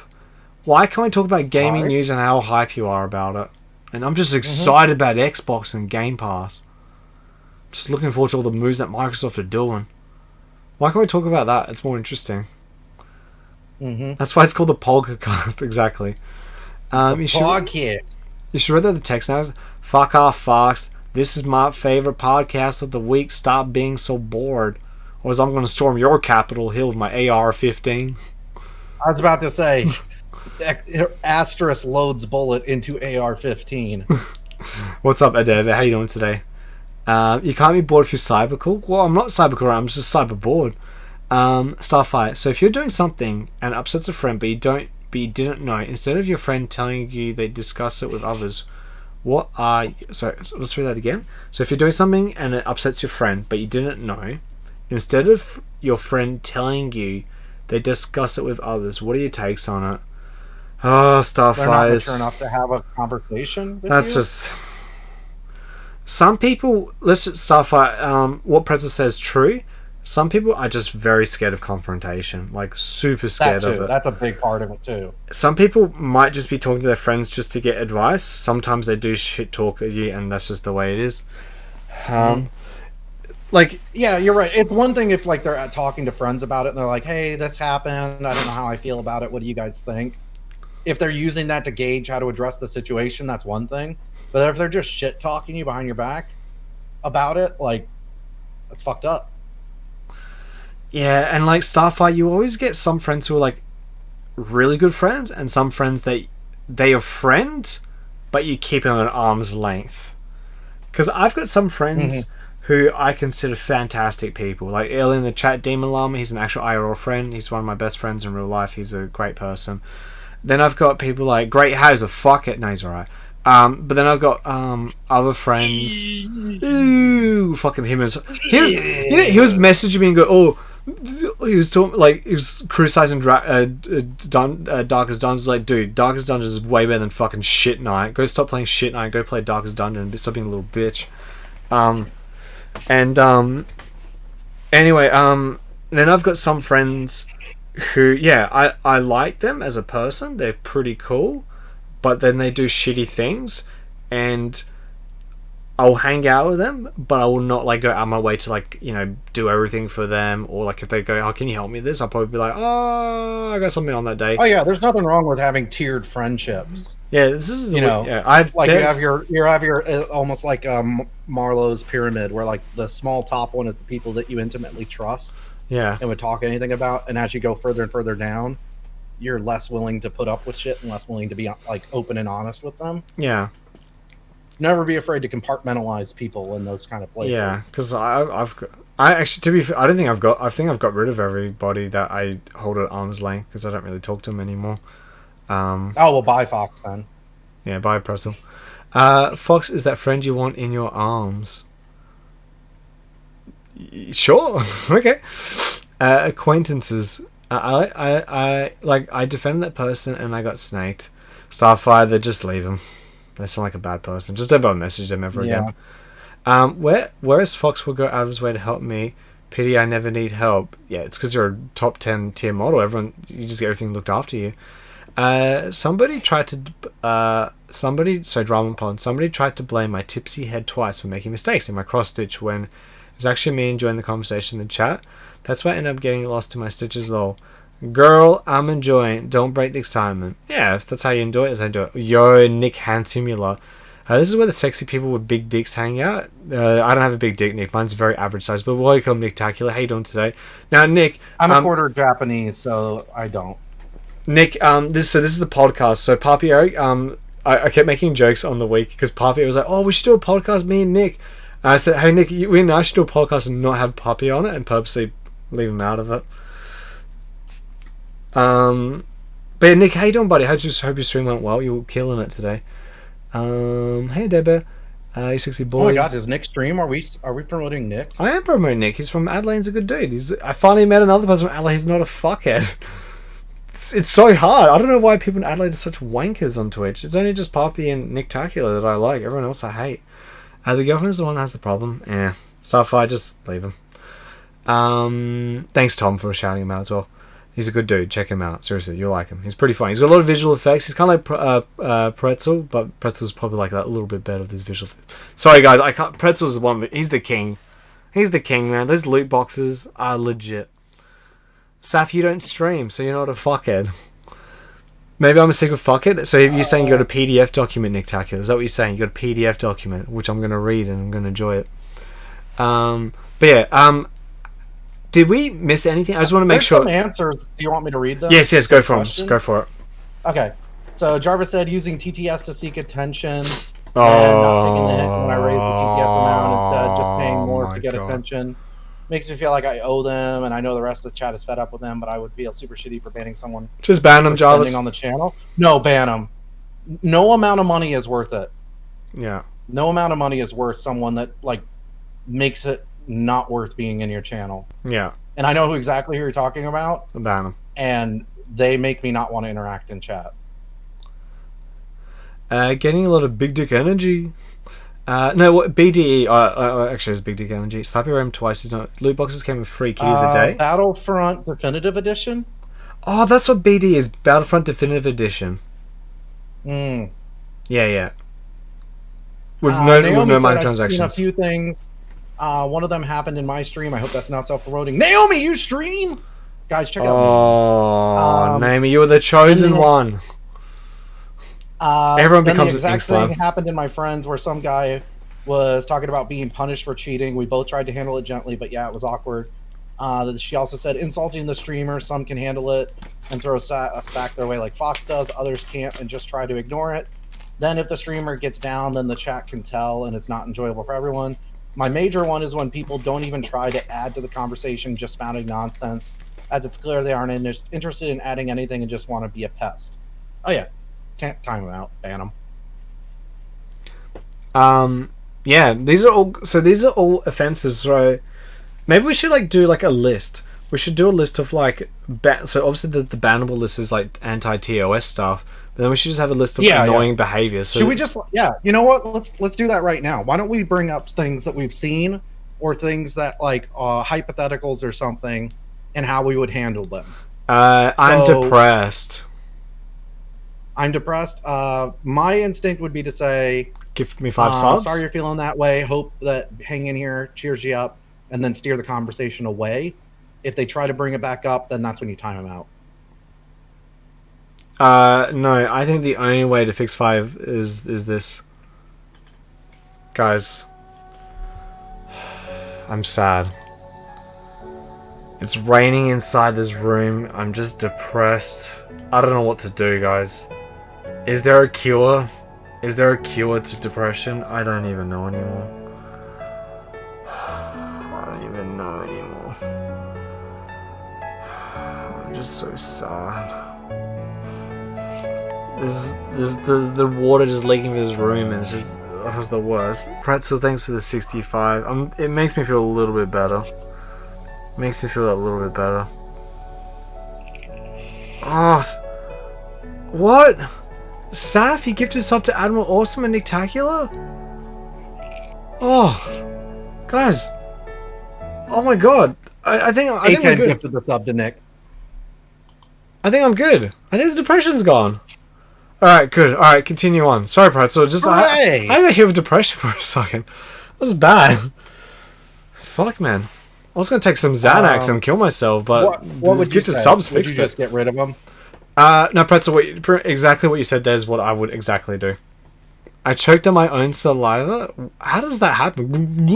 Why can't we talk about gaming news and how hype you are about it? And I'm just excited about Xbox and Game Pass. Just looking forward to all the moves that Microsoft are doing. Why can't we talk about that? It's more interesting. That's why it's called the Podcast, exactly. You should read the text now. Fuck off, Fox. This is my favorite podcast of the week. Stop being so bored. Or as I'm going to storm your Capitol Hill with my AR-15. I was about to say, asterisk loads bullet into AR-15. What's up, Adeb? How you doing today? You can't be bored if you're cybercool. Well, I'm not cybercool. I'm just cyber bored. Starfire. So if you're doing something and it upsets a friend, but you didn't know, instead of your friend telling you they discuss it with others, so let's read that again. So if you're doing something and it upsets your friend, but you didn't know, instead of your friend telling you they discuss it with others, what are your takes on it? Oh, Starfire. They're not mature enough to have a conversation with That's you? just... Some people... Let's just Starfire. What Pretzel says true. Some people are just very scared of confrontation. Like, super scared of it. That's a big part of it, too. Some people might just be talking to their friends just to get advice. Sometimes they do shit talk at you, and that's just the way it is. Like... Yeah, you're right. It's one thing if, like, they're talking to friends about it, and they're like, hey, this happened. I don't know how I feel about it. What do you guys think? If they're using that to gauge how to address the situation, that's one thing. But if they're just shit talking you behind your back about it, like, that's fucked up. Yeah, and like Starfire, you always get some friends who are like really good friends, and some friends that they are friends, but you keep them at arm's length. Because I've got some friends who I consider fantastic people. Like early in the chat, Demon Llama, he's an actual IRL friend. He's one of my best friends in real life. He's a great person. Then I've got people like Great Hauser, fuck it, no, he's alright. But then I've got other friends. Ooh, fucking him as he was messaging me and go, he was talking like he was criticizing Darkest Dungeons. Like, dude, Darkest Dungeons is way better than fucking Shit Night. Go stop playing Shit Night. Go play Darkest Dungeon. Stop being a little bitch. Anyway, then I've got some friends who, yeah, I like them as a person. They're pretty cool, but then they do shitty things, and I'll hang out with them, but I will not like go out of my way to like, you know, do everything for them. Or like if they go, "Oh, can you help me with this?" I'll probably be like, "Oh, I got something on that day." Oh yeah, there's nothing wrong with having tiered friendships. Yeah, this is You know, yeah, I've like you have your almost like Marlowe's pyramid, where like the small top one is the people that you intimately trust yeah, and would talk anything about, and as you go further and further down, you're less willing to put up with shit and less willing to be like open and honest with them. yeah. Never be afraid to compartmentalize people in those kind of places. Yeah, because I've got, I actually, to be fair, I don't think I've got, I think I've got rid of everybody that I hold at arm's length because I don't really talk to them anymore. Oh well, bye Fox then. Yeah, bye pretzel. Fox is that friend you want in your arms. Sure, okay. Acquaintances. I defended that person and I got snaked. Starfire, they just leave them. They sound like a bad person. Just don't bother message them ever again. Whereas Fox will go out of his way to help me. Pity I never need help. Yeah, it's because you're a top 10 tier model. Everyone, you just get everything looked after you. Somebody tried to blame my tipsy head twice for making mistakes in my cross stitch when it was actually me enjoying the conversation in the chat. That's why I ended up getting lost in my stitches. Lol. Girl, I'm enjoying. Don't break the excitement. Yeah, if that's how you enjoy it, as I do it. Yo, Nick Handsimula. This is where the sexy people with big dicks hang out. I don't have a big dick, Nick. Mine's very average size, but welcome, Nick Tacular. How you doing today? Now, Nick, I'm a quarter Japanese, so I don't. Nick, this is the podcast. So, Papi Eric, I kept making jokes on the week because Papi was like, "Oh, we should do a podcast, me and Nick." And I said, "Hey, Nick, we and I should do a podcast and not have Papi on it, and purposely leave him out of it." But yeah, Nick, how you doing, buddy? Hope your stream went well. You were killing it today. Hey, Deborah. You sexy boys. Oh my god, does Nick stream? Are we promoting Nick? I am promoting Nick. He's from Adelaide. He's a good dude. I finally met another person from Adelaide. He's not a fuckhead. It's so hard. I don't know why people in Adelaide are such wankers on Twitch. It's only just Poppy and Nick Tacular that I like. Everyone else I hate. The girlfriend's the one that has the problem. Yeah. Starfire, just leave him. Thanks, Tom, for shouting him out as well. He's a good dude. Check him out. Seriously, you'll like him. He's pretty funny. He's got a lot of visual effects. He's kind of like Pretzel, but Pretzel's probably like that a little bit better with his visual effects. Sorry, guys. I can't. Pretzel's the one. He's the king. He's the king, man. Those loot boxes are legit. Saf, you don't stream, so you're not a fuckhead. Maybe I'm a secret fuckhead. So if you're saying you got a PDF document, Nick Tacular, is that what you're saying? You got a PDF document, which I'm going to read and I'm going to enjoy it. But yeah, did we miss anything? I just want to make sure. Some answers. Do you want me to read them? Yes, go for them. Go for it. Okay. So Jarvis said using TTS to seek attention and not taking the hit when I raise the TTS amount instead, just paying more to get attention. Makes me feel like I owe them, and I know the rest of the chat is fed up with them, but I would feel super shitty for banning someone. Just ban them, Jarvis. On the channel. No, ban them. No amount of money is worth it. Yeah. No amount of money is worth someone that like makes it not worth being in your channel. Yeah. And I know who you're talking about. Ban them. And they make me not want to interact in chat. Getting a lot of big dick energy. No, what BDE? Actually, it's big dick energy. Slappy Ram twice is not. Loot boxes came with free key of the day. Battlefront Definitive Edition. Oh, that's what BD is. Battlefront Definitive Edition. Yeah. With no microtransactions. I've seen a few things. One of them happened in my stream. I hope that's not self-promoting. Naomi, you stream? Guys, check out. Oh, Naomi, you were the chosen one. Everyone becomes the exact thing happened in my friends where some guy was talking about being punished for cheating. We both tried to handle it gently, but yeah, it was awkward. She also said insulting the streamer. Some can handle it and throw us back their way like Fox does. Others can't and just try to ignore it. Then if the streamer gets down, then the chat can tell and it's not enjoyable for everyone. My major one is when people don't even try to add to the conversation, just spouting nonsense, as it's clear they aren't interested in adding anything and just want to be a pest. Oh yeah, can't time them out, ban them. Yeah, these are all offenses. So maybe we should do a list. We should do a list of so obviously the bannable list is like anti-TOS stuff. But then we should just have a list of annoying behaviors. So should we just you know what? Let's do that right now. Why don't we bring up things that we've seen or things that hypotheticals or something and how we would handle them. I'm So- depressed. I'm depressed. My instinct would be to say, Give me 5 subs. sorry you're feeling that way. Hope that hang in here cheers you up, and then steer the conversation away. If they try to bring it back up, then that's when you time them out. No, I think the only way to fix 5 is this. Guys, I'm sad. It's raining inside this room. I'm just depressed. I don't know what to do, guys. Is there a cure? Is there a cure to depression? I don't even know anymore. I don't even know anymore. I'm just so sad. The water just leaking in this room, and it's the worst. Pretzel, thanks for the 65. It makes me feel a little bit better. Makes me feel a little bit better. Oh, what? Saf, you gifted sub to Admiral Awesome and Nictacular? Oh, guys. Oh my god. I think I'm A10 good. gifted the sub to Nick. I think I'm good. I think the depression's gone. Alright, good. Alright, continue on. Sorry, Pretzel. Just I got hit with depression for a second. That was bad. Fuck, man. I was gonna take some Xanax and kill myself, but what would you say? subs Would fixed you just get rid of them? No, Pretzel, exactly what you said there is what I would exactly do. I choked on my own saliva? How does that happen?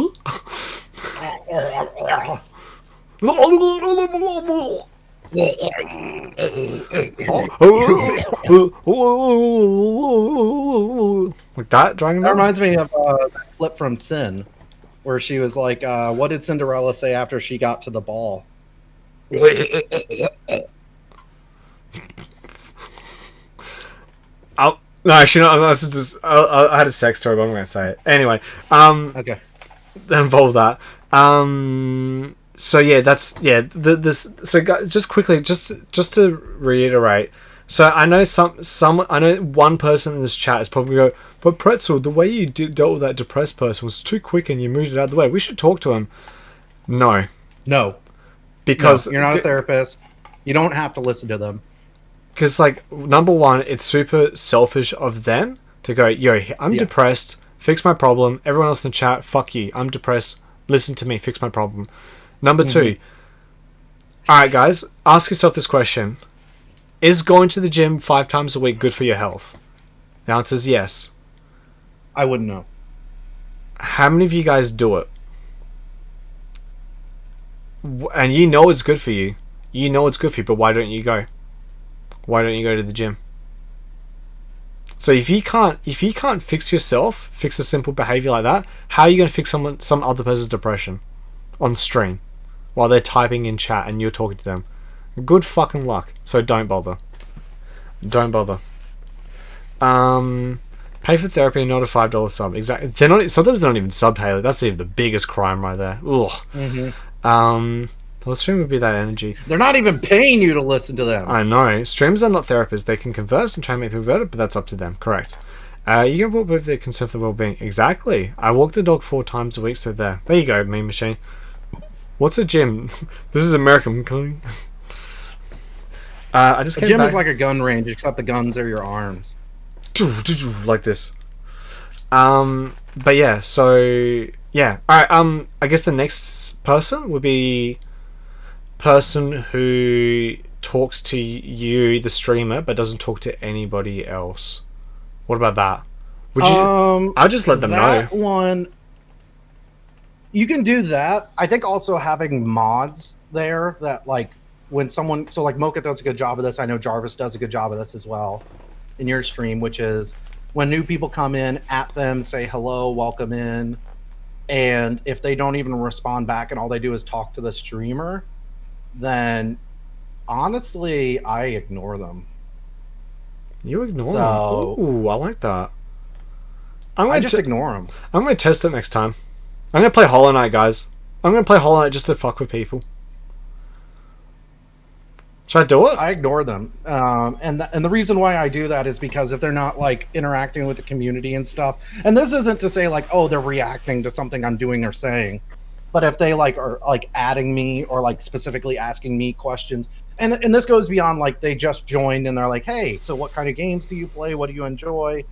Like that? Dragon That Ball? reminds me of that clip from Sin, where she was like, what did Cinderella say after she got to the ball? No, actually, no. That's just I had a sex story, but I'm gonna say it anyway. Okay. Involve that. So yeah, that's this. So guys, just quickly, just to reiterate. So I know I know one person in this chat is probably go, but Pretzel, the way you dealt with that depressed person was too quick, and you moved it out of the way. We should talk to him. No, because you're not a therapist. You don't have to listen to them. Because, like, number one, it's super selfish of them to go, yo, I'm depressed, fix my problem. Everyone else in the chat, fuck you. I'm depressed. Listen to me, fix my problem. Number two, alright, guys, ask yourself this question. Is going to the gym 5 times a week good for your health? The answer is yes. I wouldn't know. How many of you guys do it? And you know it's good for you. You know it's good for you, but why don't you go? Why don't you go to the gym? So if you can't fix yourself, fix a simple behavior like that, how are you going to fix some other person's depression on stream while they're typing in chat and you're talking to them? Good fucking luck. So don't bother. Don't bother. Pay for therapy and not a $5 sub. Exactly. Sometimes they're not even sub pay. That's even the biggest crime right there. Ugh. Well, stream would be that energy. They're not even paying you to listen to them. I know. Streamers are not therapists. They can converse and try and make people better, but that's up to them. Correct. You can walk with their concern for the well-being. Exactly. I walk the dog 4 times a week, so there. There you go, meme machine. What's a gym? This is American. I just a gym is like a gun range, except the guns are your arms. Like this. But yeah, so yeah. Alright, I guess the next person would be person who talks to you, the streamer, but doesn't talk to anybody else. What about that? Would you? I'll just let them know. That one, you can do that. I think also having mods there that like when someone, so like Mocha does a good job of this. I know Jarvis does a good job of this as well in your stream, which is when new people come in, at them, say hello, welcome in, and if they don't even respond back and all they do is talk to the streamer, then honestly, I ignore them. You ignore them? Ooh, I like that. I just ignore them. I'm going to test it next time. I'm going to play Hollow Knight, guys. I'm going to play Hollow Knight just to fuck with people. Should I do it? I ignore them. And the reason why I do that is because if they're not like interacting with the community and stuff, and this isn't to say like, oh, they're reacting to something I'm doing or saying. But if they like are like adding me or like specifically asking me questions, and this goes beyond like they just joined and they're like, hey, so what kind of games do you play? What do you enjoy?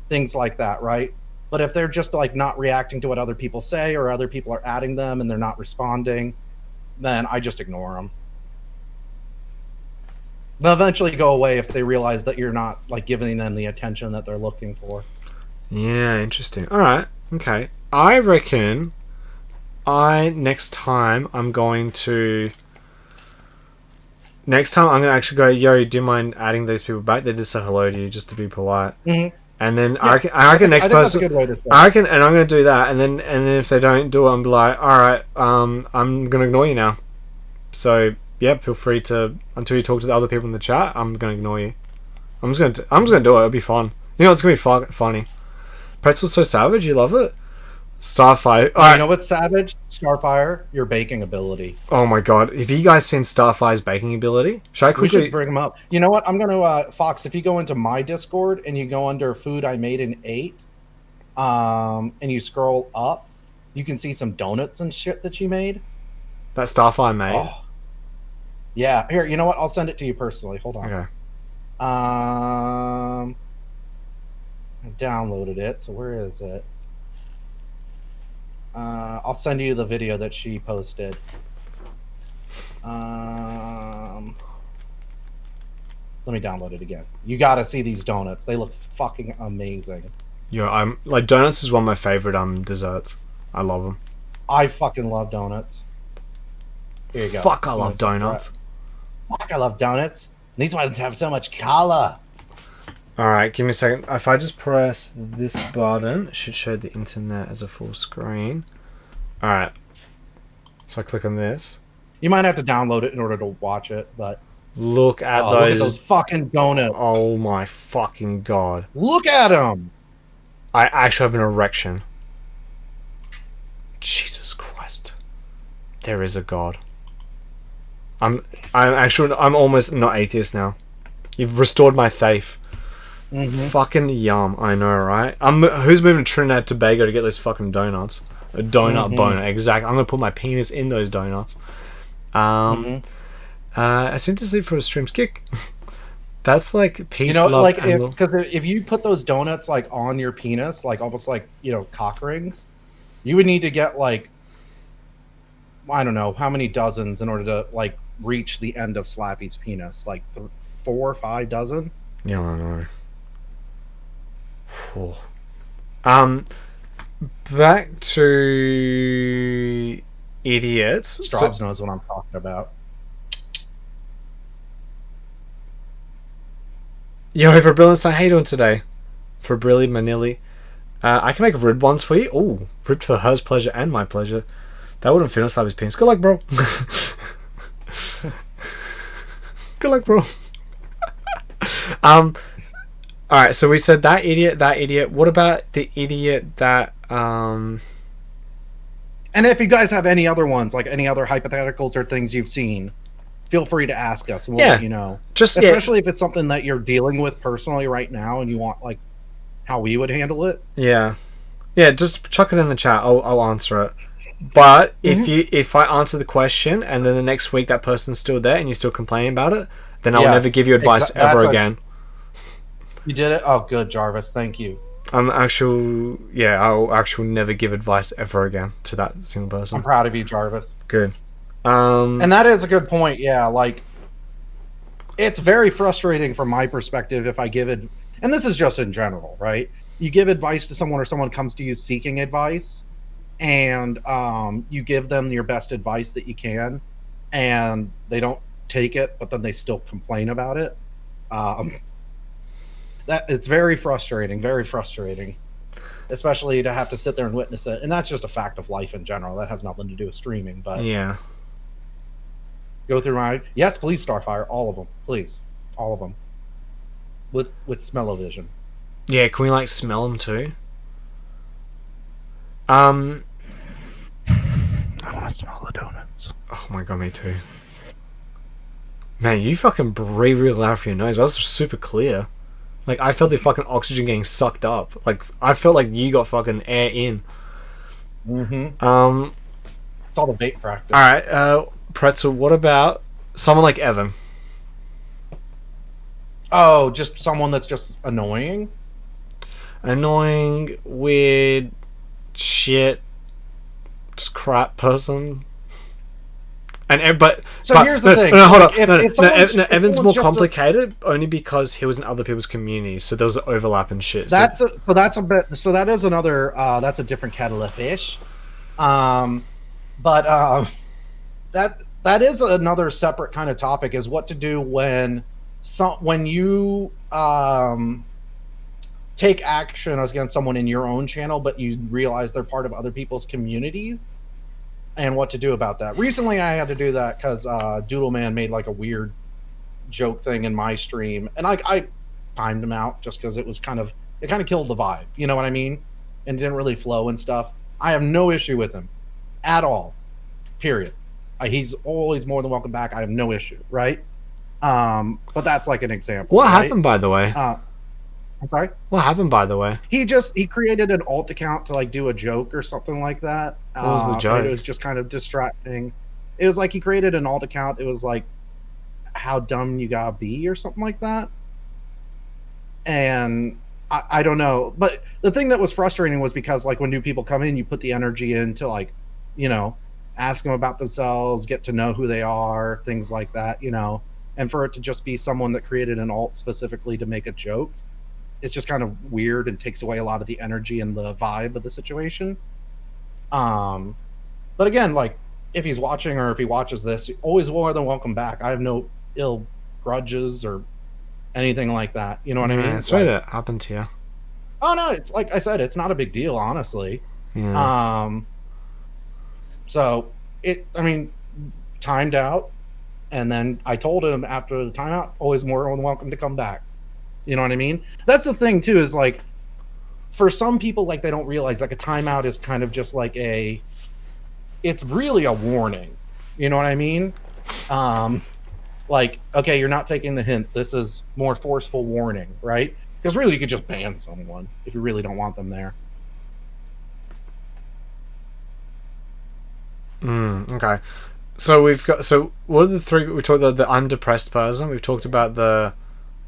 Things like that, right? But if they're just like not reacting to what other people say or other people are adding them and they're not responding, then I just ignore them. They'll eventually go away if they realize that you're not like giving them the attention that they're looking for. Yeah, interesting. All right, okay. I reckon next time I'm going to actually go, yo, do you mind adding these people back? They just say hello to you just to be polite. Mm-hmm. And then Yeah, I reckon next I think that's a person, good way to say it. I reckon, and I'm gonna do that. And then if they don't do it, I'm like, all right, I'm gonna ignore you now. So yeah, feel free to, until you talk to the other people in the chat, I'm gonna ignore you. I'm just gonna do it. It'll be fun. You know, it's gonna be funny. Pretzel's So Savage, you love it. Starfire. You know what's savage? Starfire, your baking ability. Oh my god! Have you guys seen Starfire's baking ability? Should I quickly? We should bring him up. You know what? I'm gonna Fox. If you go into my Discord and you go under food I made in 8, and you scroll up, you can see some donuts and shit that she made. That Starfire made. Oh. Yeah. Here, you know what? I'll send it to you personally. Hold on. Okay. I downloaded it. So where is it? I'll send you the video that she posted. Let me download it again. You got to see these donuts. They look fucking amazing. Yeah, I'm like, donuts is one of my favorite desserts. I love them. I fucking love donuts. Here you go. Fuck, I love donuts. Fuck, I love donuts. These ones have so much color. Alright, give me a second. If I just press this button, it should show the internet as a full screen. Alright. So I click on this. You might have to download it in order to watch it, but... Look at Look at those fucking donuts. Oh my fucking god. Look at them. I actually have an erection. Jesus Christ. There is a god. I'm almost not atheist now. You've restored my faith. Mm-hmm. Fucking yum, I know, right? Who's moving to Trinidad and Tobago to get those fucking donuts? A donut boner, exactly. I'm gonna put my penis in those donuts. I seem to sleep for a stream's kick. That's like peace, love, like and because if you put those donuts like on your penis, like almost like cock rings, you would need to get like I don't know how many dozens in order to like reach the end of Slappy's penis, like 4 or 5 dozen. Yeah, I know. Back to idiots. Straubs knows what I'm talking about. Yo, for Brilliant, how you doing today? For Brilly Manili. I can make ribbed ones for you. Ooh, ribbed for hers pleasure and my pleasure. That wouldn't fit inside his penis. Good luck, bro. Good luck, bro. Alright, so we said that idiot. What about the idiot that And if you guys have any other ones, like any other hypotheticals or things you've seen, feel free to ask us and we'll let you know. Especially if it's something that you're dealing with personally right now and you want like how we would handle it. Yeah, just chuck it in the chat. I'll answer it. But if I answer the question and then the next week that person's still there and you're still complaining about it, then I'll never give you advice ever again. You did it? Oh, good, Jarvis. Thank you. I'll actually never give advice ever again to that single person. I'm proud of you, Jarvis. Good. And that is a good point. Yeah, like it's very frustrating from my perspective if I give it, and this is just in general, right? You give advice to someone or someone comes to you seeking advice, and you give them your best advice that you can, and they don't take it, but then they still complain about it. That it's very frustrating, especially to have to sit there and witness it. And that's just a fact of life in general. That has nothing to do with streaming, but yeah. Go through yes, please, Starfire, all of them, please, all of them, with smell-o-vision. Yeah, can we like smell them too? I want to smell the donuts. Oh my god, me too. Man, you fucking breathe real loud for your nose. That was super clear. Like, I felt the fucking oxygen getting sucked up. Like, I felt like you got fucking air in. It's all the bait practice. All right, Pretzel. What about someone like Evan? Oh, just someone that's just annoying. Annoying, weird, shit, just crap person. But Here's the thing. No, hold like, on. Evan's more just complicated only because he was in other people's communities, so there was overlap and shit. That's that is another that's a different kettle of fish. But that is another separate kind of topic, is what to do when you take action against someone in your own channel, but you realize they're part of other people's communities, and what to do about that. Recently, I had to do that because Doodleman made like a weird joke thing in my stream, and I timed him out just because it kind of killed the vibe. You know what I mean? And didn't really flow and stuff. I have no issue with him at all. Period. He's always more than welcome back. I have no issue, right? But that's like an example. What right? happened, by the way? I'm sorry? What happened, by the way? He created an alt account to like do a joke or something like that. What was the joke? It was just kind of distracting. It was like he created an alt account. It was like, how dumb you gotta be or something like that. And I don't know. But the thing that was frustrating was because like when new people come in, you put the energy into like, you know, ask them about themselves, get to know who they are, things like that, you know. And for it to just be someone that created an alt specifically to make a joke, it's just kind of weird and takes away a lot of the energy and the vibe of the situation. But again, like if he's watching or if he watches this, always more than welcome back. I have no ill grudges or anything like that. You know what I mean? Sorry that happened to you. Oh no, it's like I said, it's not a big deal, honestly. Yeah. So timed out, and then I told him after the timeout, always more than welcome to come back. You know what I mean? That's the thing too, is like for some people, like they don't realize like a timeout is kind of just like it's really a warning. You know what I mean? Like, okay, you're not taking the hint. This is more forceful warning, right? Because really you could just ban someone if you really don't want them there. Okay. So what are the three we talked about? The undepressed person. We've talked about the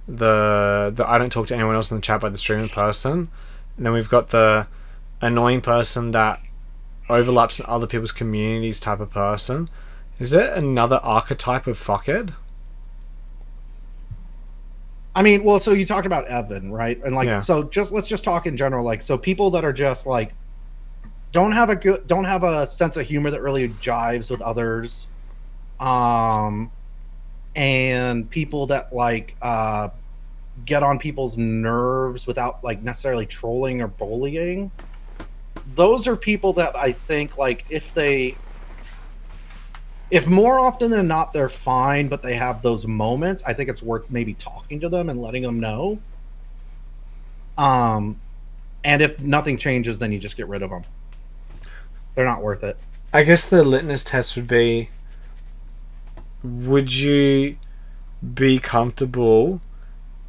I don't talk to anyone else in the chat by the streaming person. And then we've got the annoying person that overlaps in other people's communities type of person. Is there another archetype of fuckhead? I mean, well, so you talked about Evan, right? And like, Yeah. so let's just talk in general. Like, so people that are just like don't have a sense of humor that really jives with others, and people that like get on people's nerves without like necessarily trolling or bullying. Those are people that I think like if more often than not they're fine, but they have those moments, I think it's worth maybe talking to them and letting them know. And if nothing changes, then you just get rid of them. They're not worth it. I guess the litmus test would be: would you be comfortable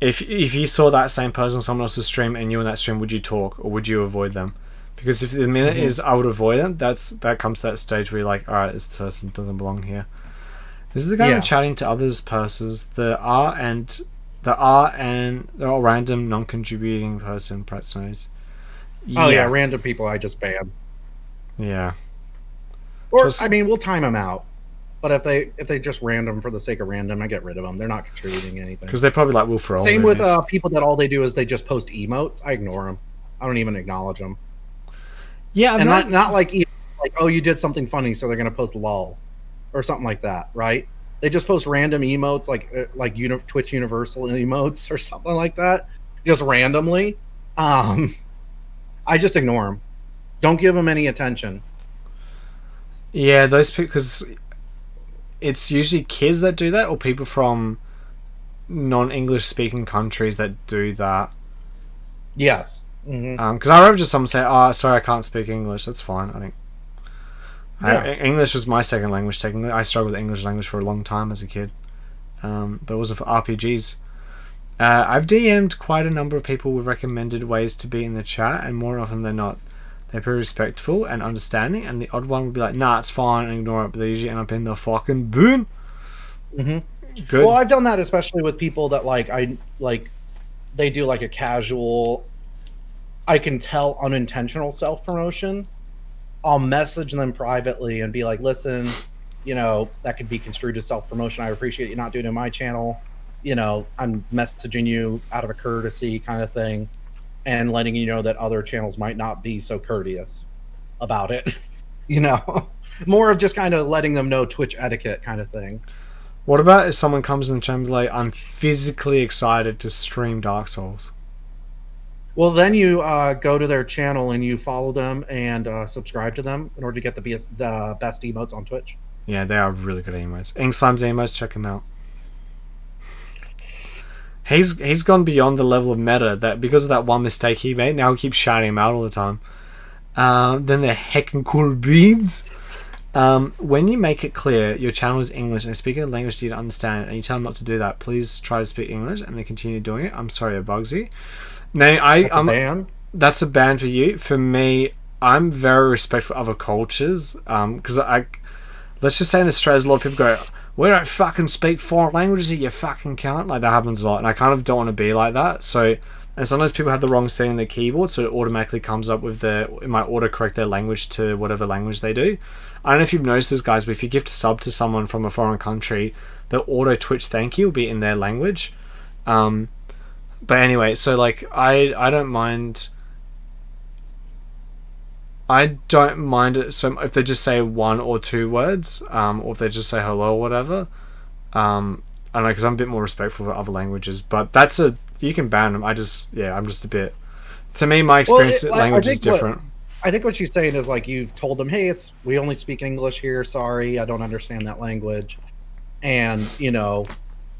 if you saw that same person on someone else's stream and you in that stream? Would you talk or would you avoid them? Because if the minute is I would avoid them, that comes to that stage where you're like, all right, this person doesn't belong here. This is the guy chatting to others' persons. The R and they're all random, non-contributing person. Perhaps knows. Oh yeah, random people I just ban. Yeah. Or I mean, we'll time them out. But if they just random for the sake of random, I get rid of them. They're not contributing anything. Because they're probably like Will Ferrell. Same with people that all they do is they just post emotes. I ignore them. I don't even acknowledge them. Yeah, and not like oh, you did something funny, so they're gonna post lol or something like that, right? They just post random emotes like Twitch Universal emotes or something like that, just randomly. I just ignore them. Don't give them any attention. Yeah, those people, because it's usually kids that do that, or people from non-English speaking countries that do that. Yes. Because I remember just someone say, "Oh, sorry, I can't speak English." That's fine. I think English was my second language. Technically, I struggled with the English language for a long time as a kid, but it wasn't for RPGs. I've DM'd quite a number of people with recommended ways to be in the chat, and more often than not, They're pretty respectful and understanding, and the odd one would be like, nah, it's fine, and ignore it, but they usually end up in the fucking boon. Good. Well, I've done that especially with people that they do like a casual, I can tell unintentional self-promotion. I'll message them privately and be like, listen, that could be construed as self-promotion. I appreciate you not doing it on my channel. I'm messaging you out of a courtesy kind of thing, and letting you know that other channels might not be so courteous about it. More of just kind of letting them know Twitch etiquette kind of thing. What about if someone comes in the channel like, I'm physically excited to stream Dark Souls? Well, then you go to their channel and you follow them and subscribe to them in order to get the best emotes on Twitch. Yeah, they are really good emotes. Inkslime's emotes, check him out. He's gone beyond the level of meta that because of that one mistake he made, now he keeps shouting him out all the time. Then the heckin' cool beans. When you make it clear your channel is English and speaking a language you don't understand and you tell them not to do that, please try to speak English and they continue doing it. I'm sorry it bugs you. No, that's a ban? That's a ban for you. For me, I'm very respectful of other cultures. Because let's just say in Australia, a lot of people go, we don't fucking speak foreign languages here, you fucking cunt. Like, that happens a lot. And I kind of don't want to be like that. So, and sometimes people have the wrong setting in their keyboard, so it automatically comes up with it might autocorrect their language to whatever language they do. I don't know if you've noticed this, guys, but if you gift a sub to someone from a foreign country, the auto Twitch thank you will be in their language. But anyway, so like I don't mind it. So if they just say one or two words, or if they just say hello or whatever, I don't know, because I'm a bit more respectful of other languages. But you can ban them. I'm just a bit. To me, my experience with language is different. I think what she's saying is like you've told them, hey, we only speak English here. Sorry, I don't understand that language, and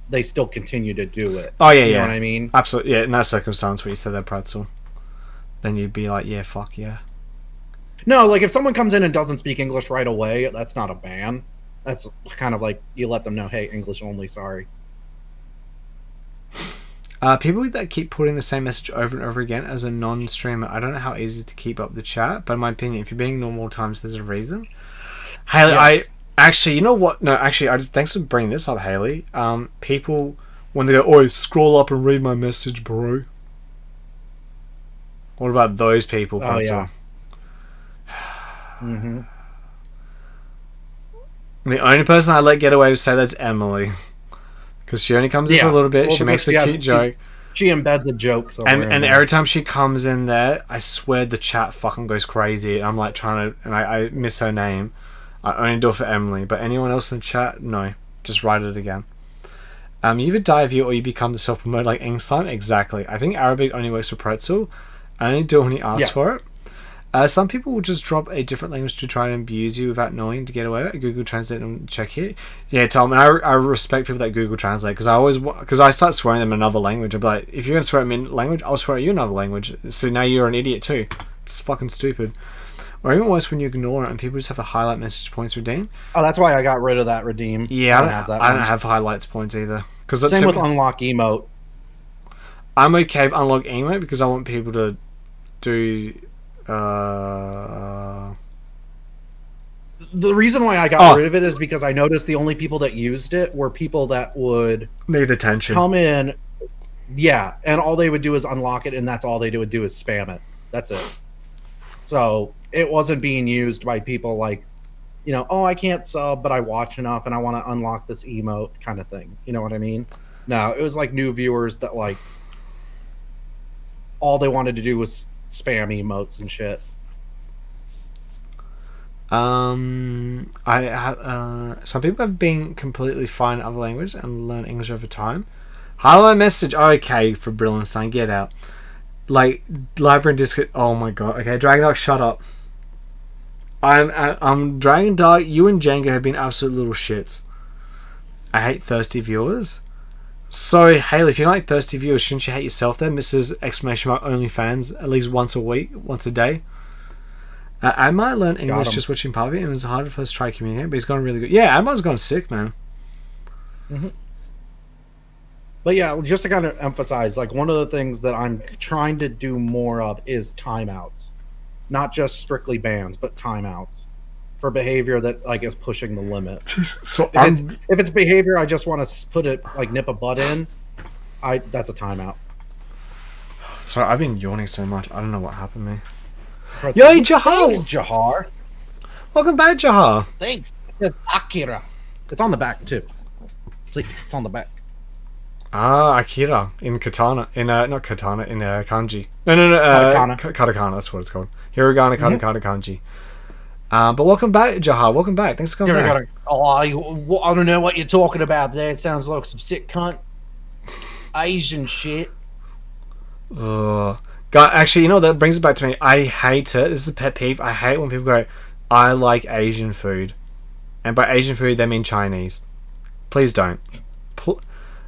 they still continue to do it. Oh yeah, you know what I mean? Absolutely, yeah. In that circumstance where you said that pretzel, then you'd be like, yeah, fuck yeah. No, like if someone comes in and doesn't speak English right away, that's not a ban. That's kind of like you let them know, hey, English only, sorry. People that keep putting the same message over and over again as a non-streamer, I don't know how easy it is to keep up the chat, but in my opinion, if you're being normal times, there's a reason. Haley, yes. Actually, you know what? No, actually, thanks for bringing this up, Haley. People, when they go, "Oi, scroll up and read my message, bro." What about those people? Oh, yeah. Mm-hmm. The only person I let get away with say that's Emily. Because she only comes in for a little bit. Well, she makes a cute joke. She embeds a joke somewhere. And every time she comes in there, I swear the chat fucking goes crazy. And I'm like trying to... And I miss her name. I only do it for Emily. But anyone else in the chat, no. Just write it again. You either die of you or you become the self-promoter like Ingslime. Exactly. I think Arabic only works for Pretzel. I only do it when he asks for it. Some people will just drop a different language to try and abuse you without knowing to get away with it. Google Translate and check here. Yeah, Tom, and I respect people that Google Translate because I start swearing them in another language. I'd be like, if you're going to swear at me in language, I'll swear at you in another language. So now you're an idiot too. It's fucking stupid. Or even worse when you ignore it and people just have a highlight message points redeem. Oh, that's why I got rid of that redeem. Yeah, I don't have highlights points either. Same with unlock emote. I'm okay with unlock emote because I want people to do... The reason why I got rid of it is because I noticed the only people that used it were people that would need attention. Come in, yeah, and all they would do is unlock it, and that's all they would do is spam it. That's it. So it wasn't being used by people like, I can't sub, but I watch enough, and I want to unlock this emote kind of thing. You know what I mean? No, it was like new viewers that like all they wanted to do was spam emotes and shit. I have some people have been completely fine in other languages and learn English over time. Highlight message, okay, for Brilliant Sign, get out. Like library and Discord. Oh my god. Okay, Dragon Dark, shut up. I'm Dragon Dark. You and Django have been absolute little shits. I hate thirsty viewers. So, Haley, if you like thirsty viewers, shouldn't you hate yourself then, Mrs. Exclamation Mark OnlyFans, at least once a week, once a day? I might learn English just watching Pavi. It was hard to first try communicating, but he's gone really good. Yeah, Admar's gone sick, man. Mm-hmm. But yeah, just to kind of emphasize, like one of the things that I'm trying to do more of is timeouts. not just strictly bans, but timeouts for behavior that like is pushing the limit. So If it's behavior I just want to put it like nip a butt in, that's a timeout. Sorry, I've been yawning so much. I don't know what happened to me. But Yo, Jahar! Thanks, Jahar. Welcome back, Jahar. Thanks. It says Akira. It's on the back too. See, it's on the back. Ah, Akira in katana. In not katana, in kanji. No. Katakana, that's what it's called. Hiragana, katakana, kanji. But welcome back, Jahar. Welcome back. Thanks for coming back. I don't know what you're talking about there. It sounds like some sick cunt Asian shit. God, actually, you know, that brings it back to me. I hate it. This is a pet peeve. I hate when people go, I like Asian food. And by Asian food, they mean Chinese. Please don't.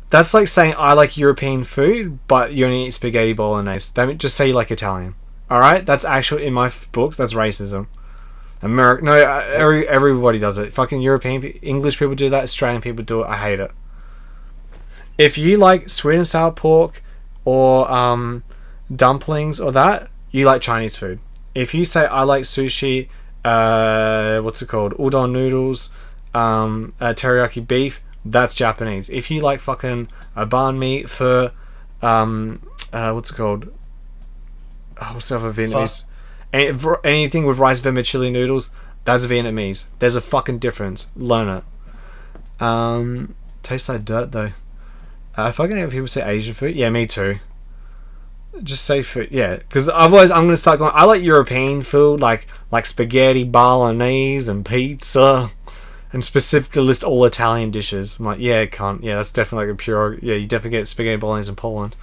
That's like saying I like European food, but you only eat spaghetti bolognese. Just say you like Italian. Alright? That's actually, in my books, that's racism. Everybody does it. Fucking English people do that. Australian people do it. I hate it. If you like sweet and sour pork or dumplings or that, you like Chinese food. If you say I like sushi, what's it called? Udon noodles, teriyaki beef, that's Japanese. If you like fucking banh mi for what's it called? What's the other Vietnamese? Anything with rice vermicelli noodles, that's Vietnamese. There's a fucking difference. Learn it. Tastes like dirt though. Fucking hate people say Asian food. Yeah, me too. Just say food. Yeah, because otherwise I'm gonna start going. I like European food, like spaghetti bolognese and pizza, and specifically list all Italian dishes. I'm like, yeah, can't. Yeah, that's definitely like a pure. Yeah, you definitely get spaghetti bolognese in Poland.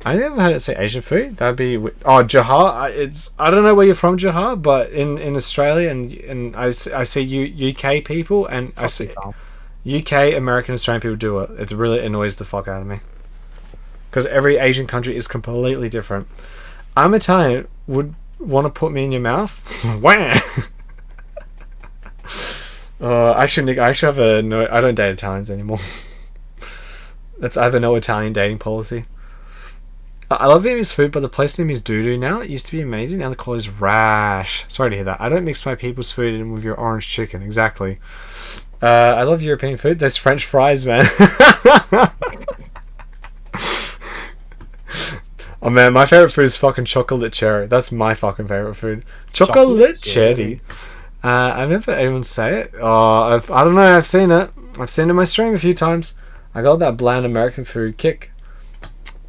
I never heard it say Asian food. That'd be Jahar. I don't know where you're from, Jahar, but in Australia and I see UK people and I see UK, American, Australian people do it. It really annoys the fuck out of me because every Asian country is completely different. I'm Italian. Would want to put me in your mouth? Wah! Actually, Nick, I have I don't date Italians anymore. I have a no Italian dating policy. I love Vietnamese food, but the place name is Doo now. It used to be amazing, and the call is Rash. Sorry to hear that. I don't mix my people's food in with your orange chicken. Exactly. I love European food. There's French fries, man. Oh man, my favorite food is fucking chocolate cherry. That's my fucking favorite food. Chocolate cherry. I've never heard anyone say it. I don't know. I've seen it. I've seen it in my stream a few times. I got that bland American food kick.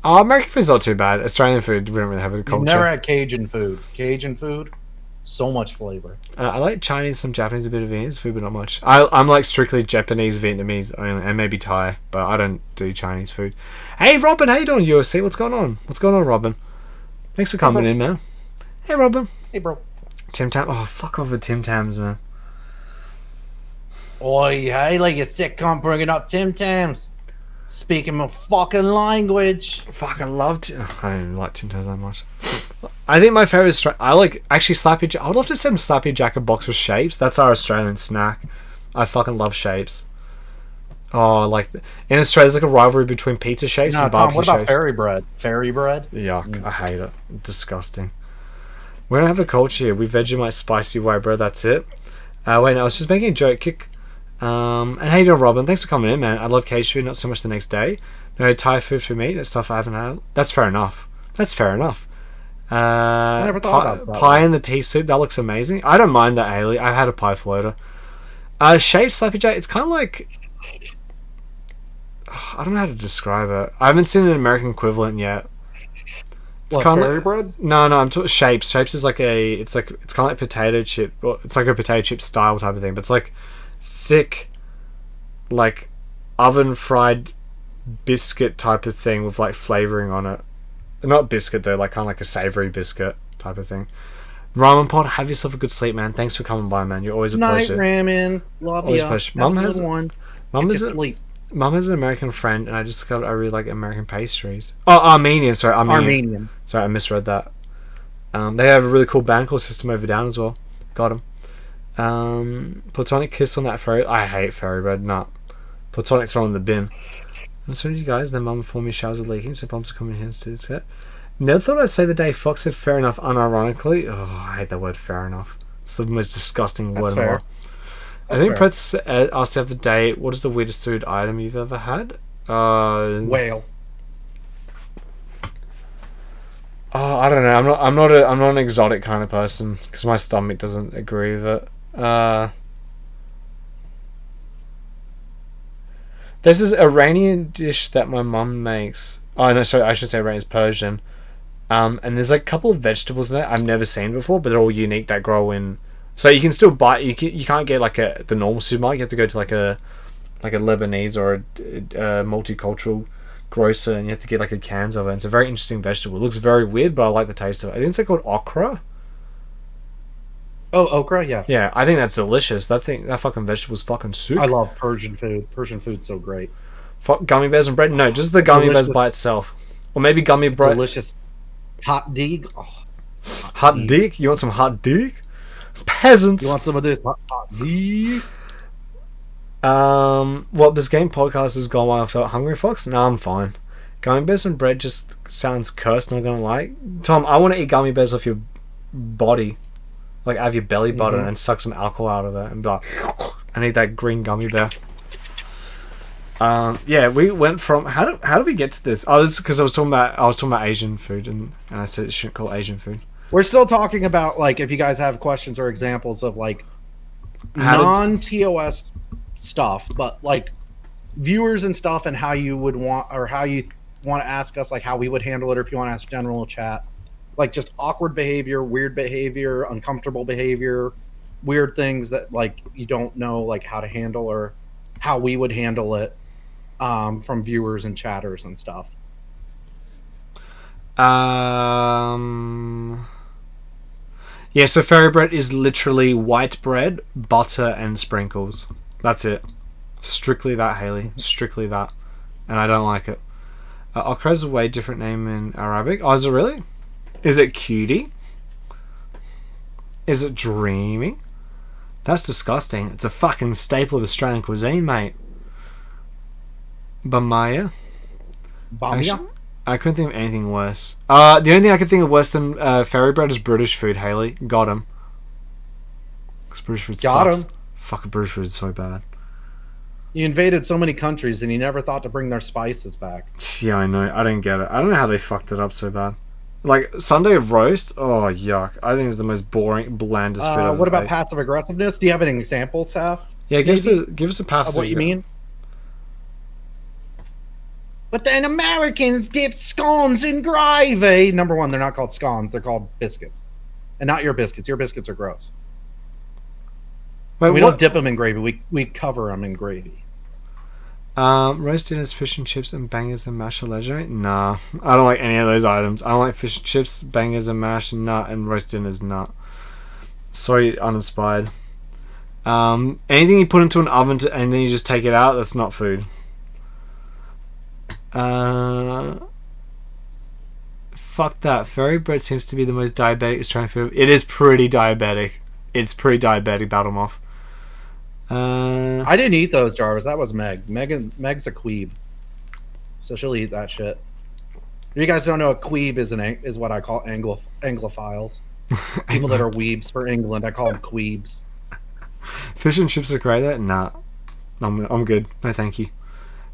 American food's not too bad. Australian food, we don't really have a culture. You've never had Cajun food. Cajun food, so much flavor. I like Chinese, some Japanese, a bit of Vietnamese food, but not much. I'm like strictly Japanese, Vietnamese, and maybe Thai, but I don't do Chinese food. Hey, Robin, how you doing, UFC? What's going on? What's going on, Robin? Thanks for coming in, man. Hey, Robin. Hey, bro. Tim Tam. Oh, fuck off with Tim Tams, man. Oi, hey, like a sitcom bringing up Tim Tams. Speaking my fucking language. Fucking love I don't like Tim Tams that much. I think my favourite is I like actually Slappy Jack. I would love to send Slappy Jack a box with shapes. That's our Australian snack. I fucking love shapes. Oh, like in Australia, there's like a rivalry between pizza shapes and barbecue shapes. What about fairy bread? Fairy bread? Yuck! I hate it. Disgusting. We don't have a culture here. We Vegemite spicy white bread. That's it. Wait, no, I was just making a joke. Kick. And how you doing, Robin? Thanks for coming in, man. I love cage food, not so much the next day. No Thai food for me. That's stuff I haven't had. That's fair enough. I never thought about that. Pie in the pea soup. That looks amazing. I don't mind that, Haley. I've had a pie floater. Shaved Slappy Jack. It's kind of like I don't know how to describe it. I haven't seen an American equivalent yet. It's kind of fairy bread? No, I'm talking shapes. Shapes is like it's kind of like potato chip. Well, it's like a potato chip style type of thing, but it's like thick, like oven fried biscuit type of thing with like flavoring on it. Not biscuit though, like kind of like a savory biscuit type of thing. Ramen Pod, have yourself a good sleep, man. Thanks for coming by, man. You're always a pleasure. Night ramen, love you. Mum has an American friend, and I just discovered I really like American pastries. Oh, Armenian. Sorry, Armenian. Sorry, I misread that. They have a really cool band called System Over Down as well. Got them. Platonic kiss on that fairy. I hate fairy bread. Nah. Platonic throw in the bin. I'm sorry, you guys. Their mum informed me showers are leaking, so bombs are coming here to this set. Never thought I'd say the day Fox said fair enough unironically. Oh, I hate that word fair enough. It's the most disgusting That's word fair. ever. I think Pretz asked the other day, what is the weirdest food item you've ever had? Whale. Oh, I don't know. I'm not an exotic kind of person because my stomach doesn't agree with it. There's this Iranian dish that my mum makes. Oh no, sorry, I should say Iranian, it's Persian. And there's like a couple of vegetables in there I've never seen before, but they're all unique that grow in. So you can still buy. You can't get like the normal supermarket. You have to go to like a Lebanese or a multicultural grocer, and you have to get like a cans of it. And it's a very interesting vegetable. It looks very weird, but I like the taste of it. I think it's called okra. Oh, okra, yeah. Yeah, I think that's delicious. That fucking vegetable's fucking sick. I love Persian food. Persian food's so great. Gummy bears and bread? No, just the gummy bears by itself. Or maybe gummy bread. Delicious hot dig. Oh, hot dig? You want some hot dig? Peasants! You want some of this hot dig? Well, this game podcast has gone while I felt hungry, Fox. No, I'm fine. Gummy bears and bread just sounds cursed, not gonna lie. Tom, I want to eat gummy bears off your body. Like, out of your belly button and suck some alcohol out of that and be like, I need that green gummy bear. Yeah, we went from how did we get to this? Oh, this is because I was talking about Asian food and I said it shouldn't call Asian food. We're still talking about like if you guys have questions or examples of like non-TOS stuff, but like viewers and stuff, and how you would want or how you want to ask us, like how we would handle it, or if you want to ask general chat, like just awkward behavior, weird behavior, uncomfortable behavior, weird things that like you don't know like how to handle or how we would handle it. From viewers and chatters and stuff. Yeah, so fairy bread is literally white bread, butter, and sprinkles. That's it. Strictly that, Haley. Strictly that. And I don't like it. Okra is a way different name in Arabic. Oh, is it really? Is it cutie? Is it dreamy? That's disgusting. It's a fucking staple of Australian cuisine, mate. Bamaya? Bamia? I couldn't think of anything worse. The only thing I could think of worse than fairy bread is British food, Haley. Got him. Because British food sucks. Fucking British food is so bad. You invaded so many countries and you never thought to bring their spices back. Yeah, I know. I don't get it. I don't know how they fucked it up so bad. Like, Sunday of roast? Oh, yuck. I think it's the most boring, blandest food I've What about passive aggressiveness? Do you have any examples, Saf? Yeah, give us a passive. Of what you mean? But then Americans dip scones in gravy. Number one, they're not called scones. They're called biscuits. And not your biscuits. Your biscuits are gross. Wait, we don't dip them in gravy. We cover them in gravy. Roast dinners, fish and chips, and bangers and mash are legendary? Nah. I don't like any of those items. I don't like fish and chips, bangers and mash, nut, and roast dinners, nut. Sorry, uninspired. Anything you put into an oven and then you just take it out, that's not food. Fuck that. Fairy bread seems to be the most diabetic Australian food. It is pretty diabetic. It's pretty diabetic, Battlemoth. I didn't eat those, Jarvis. That was Meg. Meg's a queeb, so she'll eat that shit. If you guys don't know, a queeb is what I call Anglophiles. People that are weebs for England, I call them queebs. Fish and chips are great. That nah, I'm good. No, thank you.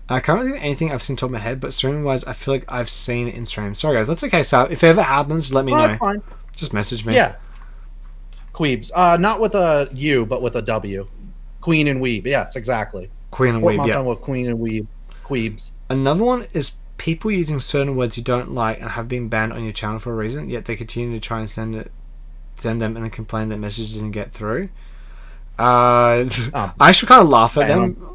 I can't really think of anything I've seen top of my head, but streaming-wise, I feel like I've seen it in stream. Sorry, guys. That's okay, so if it ever happens, let me know. That's fine. Just message me. Yeah. Queebs. Not with a U, but with a W. Queen and weeb. Yes, exactly. Queen and weeb, yeah. With Queen and weeb. Queebs. Another one is people using certain words you don't like and have been banned on your channel for a reason, yet they continue to try and send them and then complain that message didn't get through. I actually kind of laugh at them.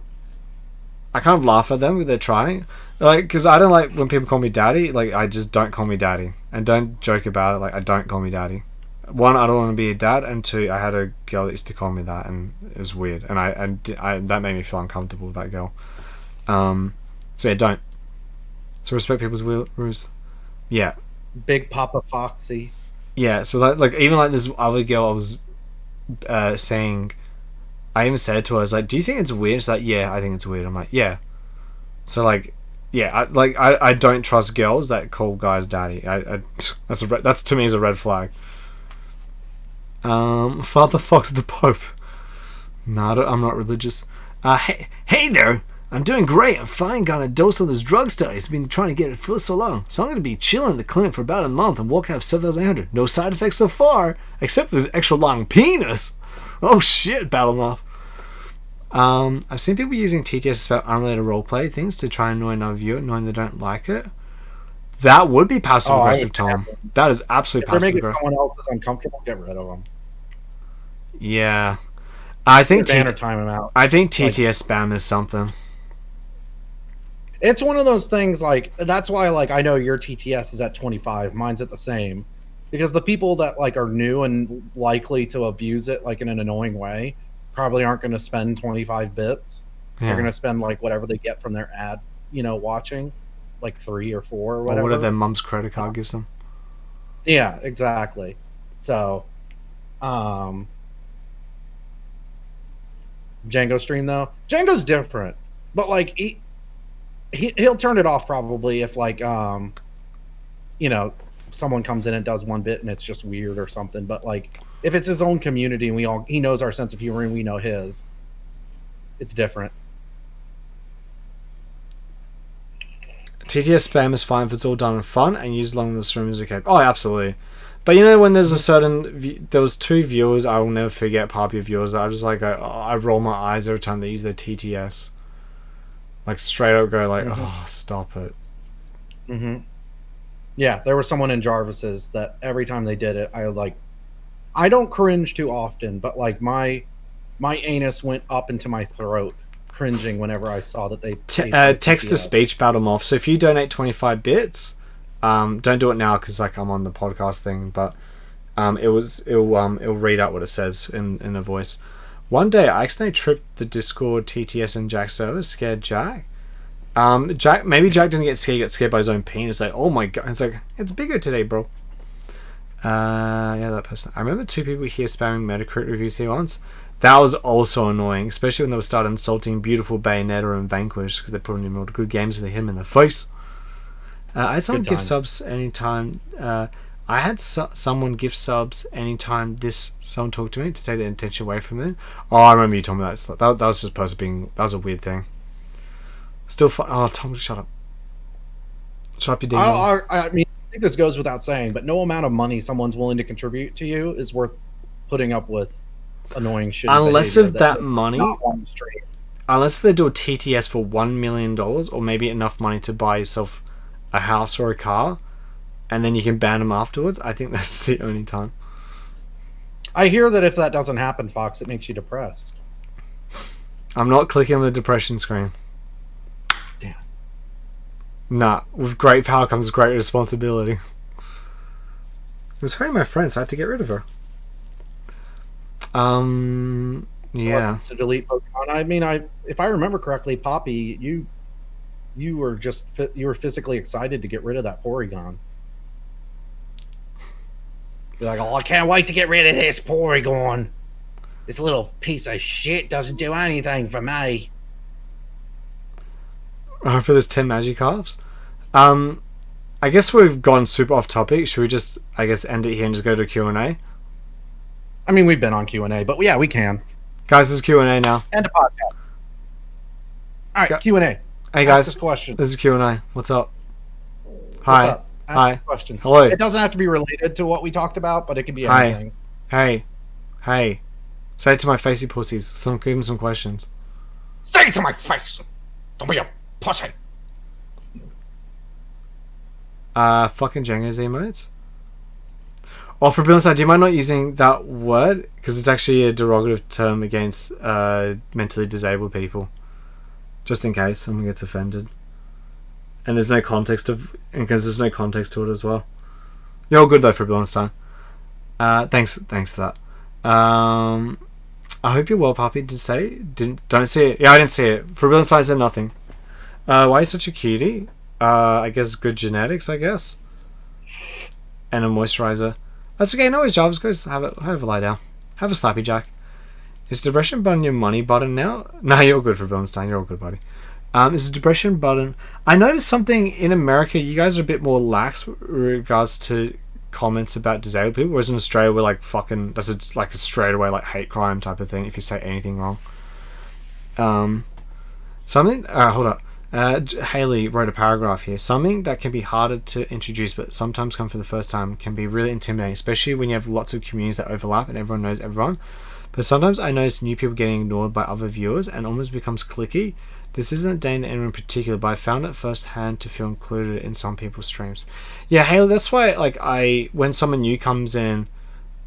I kind of laugh at them when they're trying, like, because I don't like when people call me daddy. Like, I just don't call me daddy, and don't joke about it. Like, I don't call me daddy. One, I don't want to be a dad, and two, I had a girl that used to call me that, and it was weird, and I that made me feel uncomfortable with that girl. So yeah, don't. So respect people's rules. Yeah. Big Papa Foxy. Yeah. So like even like this other girl I was saying. I even said to her, I was like, do you think it's weird? She's like, yeah, I think it's weird. I'm like, yeah. So, like, Yeah, I don't trust girls that call guys daddy. That's to me is a red flag. Father Fox the Pope. No, I'm not religious. Hey there. I'm doing great. I'm finally got a dose of this drug study. I've been trying to get it for so long. So I'm going to be chilling in the clinic for about a month and walk out of 7,800. No side effects so far, except this extra long penis. Oh shit, Battlemoth. I've seen people using TTS about unrelated roleplay things to try and annoy another viewer, knowing they don't like it. That would be passive aggressive, Tom. That is absolutely passive aggressive. If they're making someone else uncomfortable, get rid of them. Yeah. I think time them out. I think TTS spam is something. It's one of those things, like, that's why, like, I know your TTS is at 25, mine's at the same, because the people that, like, are new and likely to abuse it, like, in an annoying way, probably aren't going to spend 25 bits. Yeah. They're going to spend, like, whatever they get from their ad, watching, like 3 or 4 or whatever. Or whatever their mom's credit card gives them. Yeah, exactly. So, Django stream, though, Django's different, but, like, he'll turn it off probably if, like, someone comes in and does one bit and it's just weird or something. But, like, if it's his own community and he knows our sense of humor and we know his, it's different. TTS spam is fine if it's all done in fun and used along the stream is okay. Oh, absolutely. But when there's a certain... There was 2 viewers, I will never forget, Poppy viewers, that I just, like, I roll my eyes every time they use their TTS. Like, straight up go, like, oh, stop it. Mm-hmm. Yeah, there was someone in Jarvis's that every time they did it, I don't cringe too often, but, like, my anus went up into my throat cringing whenever I saw that they... Text-to-speech battle off. So if you donate 25 bits, don't do it now because, like, I'm on the podcast thing, but it'll read out what it says in a voice. One day, I accidentally tripped the Discord, TTS, and Jack server, scared Jack. Maybe Jack didn't get scared, he got scared by his own penis. Like, oh my god. It's like, it's bigger today, bro. Yeah, that person. I remember 2 people here spamming Metacritic reviews here once. That was also annoying, especially when they would start insulting Beautiful Bayonetta and Vanquish, because they put in all the good games and they hit him in the face. I had someone give subs anytime... I had someone gift subs anytime someone talked to me to take the intention away from them. Oh, I remember you told me that. That was just supposed to be... That was a weird thing. Still fun. Oh, Tom, shut up. Shut up, you demon. I mean, I think this goes without saying, but no amount of money someone's willing to contribute to you is worth putting up with annoying shit. Unless if that money... Unless they do a TTS for $1 million, or maybe enough money to buy yourself a house or a car, and then you can ban them afterwards. I think that's the only time. I hear that if that doesn't happen, Fox, it makes you depressed. I'm not clicking on the depression screen. Damn. Nah, with great power comes great responsibility. It was hurting my friend, so I had to get rid of her. Yeah. To delete Pokemon. I mean, if I remember correctly, Poppy, you were physically excited to get rid of that Porygon. You're like, oh, I can't wait to get rid of this Porygon. This little piece of shit doesn't do anything for me. For those 10 Magikarps. I guess we've gone super off topic. Should we just, end it here and just go to Q&A? I mean, we've been on Q&A, but yeah, we can. Guys, this is Q&A now. And a podcast. All right, Q&A. Hey, guys. Ask us questions. This is Q&A. What's up? Hi. What's up? Hi. Questions. Hello. It doesn't have to be related to what we talked about, but it can be anything. Hey. Say it to my facey pussies. Give them some questions. Say it to my face. Don't be a pussy. Fucking Jenga's emotes. Oh, for being honest, do you mind not using that word? Because it's actually a derogative term against mentally disabled people. Just in case someone gets offended. And there's no context to it as well. You're all good though for Blonstein. Thanks for that. I hope you're well, Puppy. Don't see it. Yeah, I didn't see it. For Blonstein said nothing. Why are you such a cutie? I guess good genetics, I guess. And a moisturizer. That's okay, no worries, Jarvis. Go have a lie down. Have a slappy jack. Is depression button your money button now? Nah, you're good for Blonstein. You're all good, buddy. Is a depression button. I noticed something in America. You guys are a bit more lax with regards to comments about disabled people, whereas in Australia we're like fucking. That's like a straight away like hate crime type of thing if you say anything wrong. Something. Hold up. Haley wrote a paragraph here. Something that can be harder to introduce, but sometimes come for the first time, can be really intimidating, especially when you have lots of communities that overlap and everyone knows everyone. But sometimes I notice new people getting ignored by other viewers and almost becomes cliquey. This isn't aimed at anyone in particular, but I found it firsthand to feel included in some people's streams. Yeah, Haley, that's why like when someone new comes in,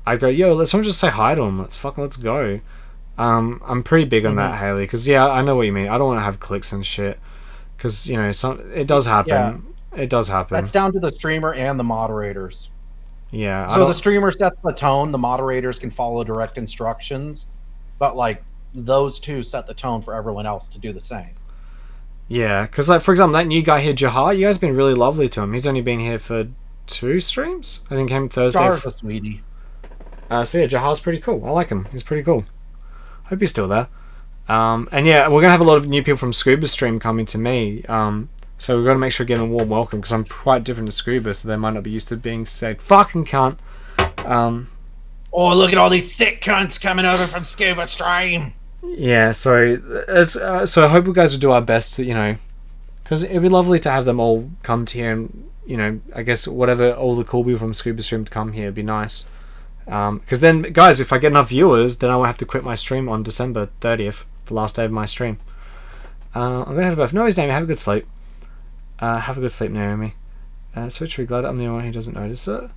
I go, yo, let's just say hi to them. Let's go. I'm pretty big on that, Haley, because yeah, I know what you mean. I don't want to have clicks and shit, because it does happen. Yeah. It does happen. That's down to the streamer and the moderators. Yeah. So the streamer sets the tone. The moderators can follow direct instructions, but like those two set the tone for everyone else to do the same. Yeah, because like for example, that new guy here, Jahar, you guys have been really lovely to him. He's only been here for 2 streams. I think came Thursday. Jahar's a sweetie. So yeah, Jahar's pretty cool. I like him. He's pretty cool. Hope he's still there. And yeah, we're gonna have a lot of new people from Scuba's stream coming to me. So we've got to make sure we give them a warm welcome, because I'm quite different to Scuba, so they might not be used to being said fucking cunt. Oh, look at all these sick cunts coming over from Scuba stream. Yeah, so it's so I hope you guys will do our best to, because it'd be lovely to have them all come to here, and I guess whatever, all the cool people from Scuba stream to come here would be nice. Because then, guys, if I get enough viewers, then I won't have to quit my stream on December 30th, the last day of my stream. I'm gonna head off. No, his name. Have a good sleep. Have a good sleep, Naomi. So truly glad I'm the only one who doesn't notice it.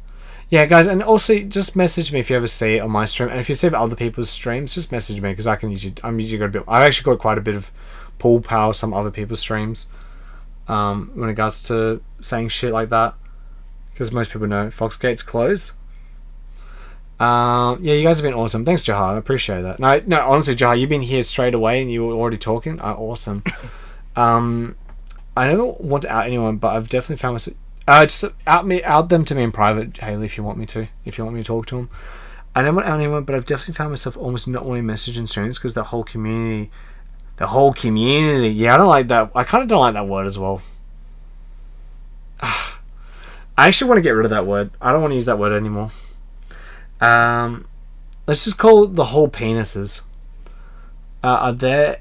Yeah, guys, and also just message me if you ever see it on my stream, and if you see it on other people's streams, just message me, because I'm usually got a bit. I've actually got quite a bit of pull power some other people's streams, when it regards to saying shit like that, because most people know Foxgate's closed. Yeah, you guys have been awesome. Thanks, Jahar. I appreciate that. No, honestly, Jahar, you've been here straight away, and you were already talking. Awesome. I never want to out anyone, but I've definitely found myself. Just out them to me in private, Haley, if you want me to. If you want me to talk to them. I never want to out anyone, but I've definitely found myself almost not wanting messaging streams, because the whole community. Yeah, I don't like that. I kind of don't like that word as well. I actually want to get rid of that word. I don't want to use that word anymore. Let's just call the whole penises. Are there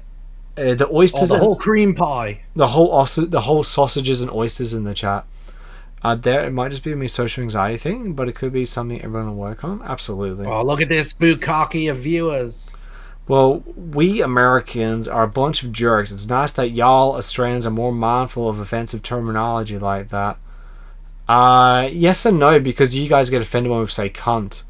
the oysters? The whole cream pie. The whole sausages and oysters in the chat. There, it might just be a me social anxiety thing, but it could be something everyone will work on. Absolutely. Oh, look at this bukkake of viewers. Well, we Americans are a bunch of jerks. It's nice that y'all Australians are more mindful of offensive terminology like that. Yes and no, because you guys get offended when we say cunt.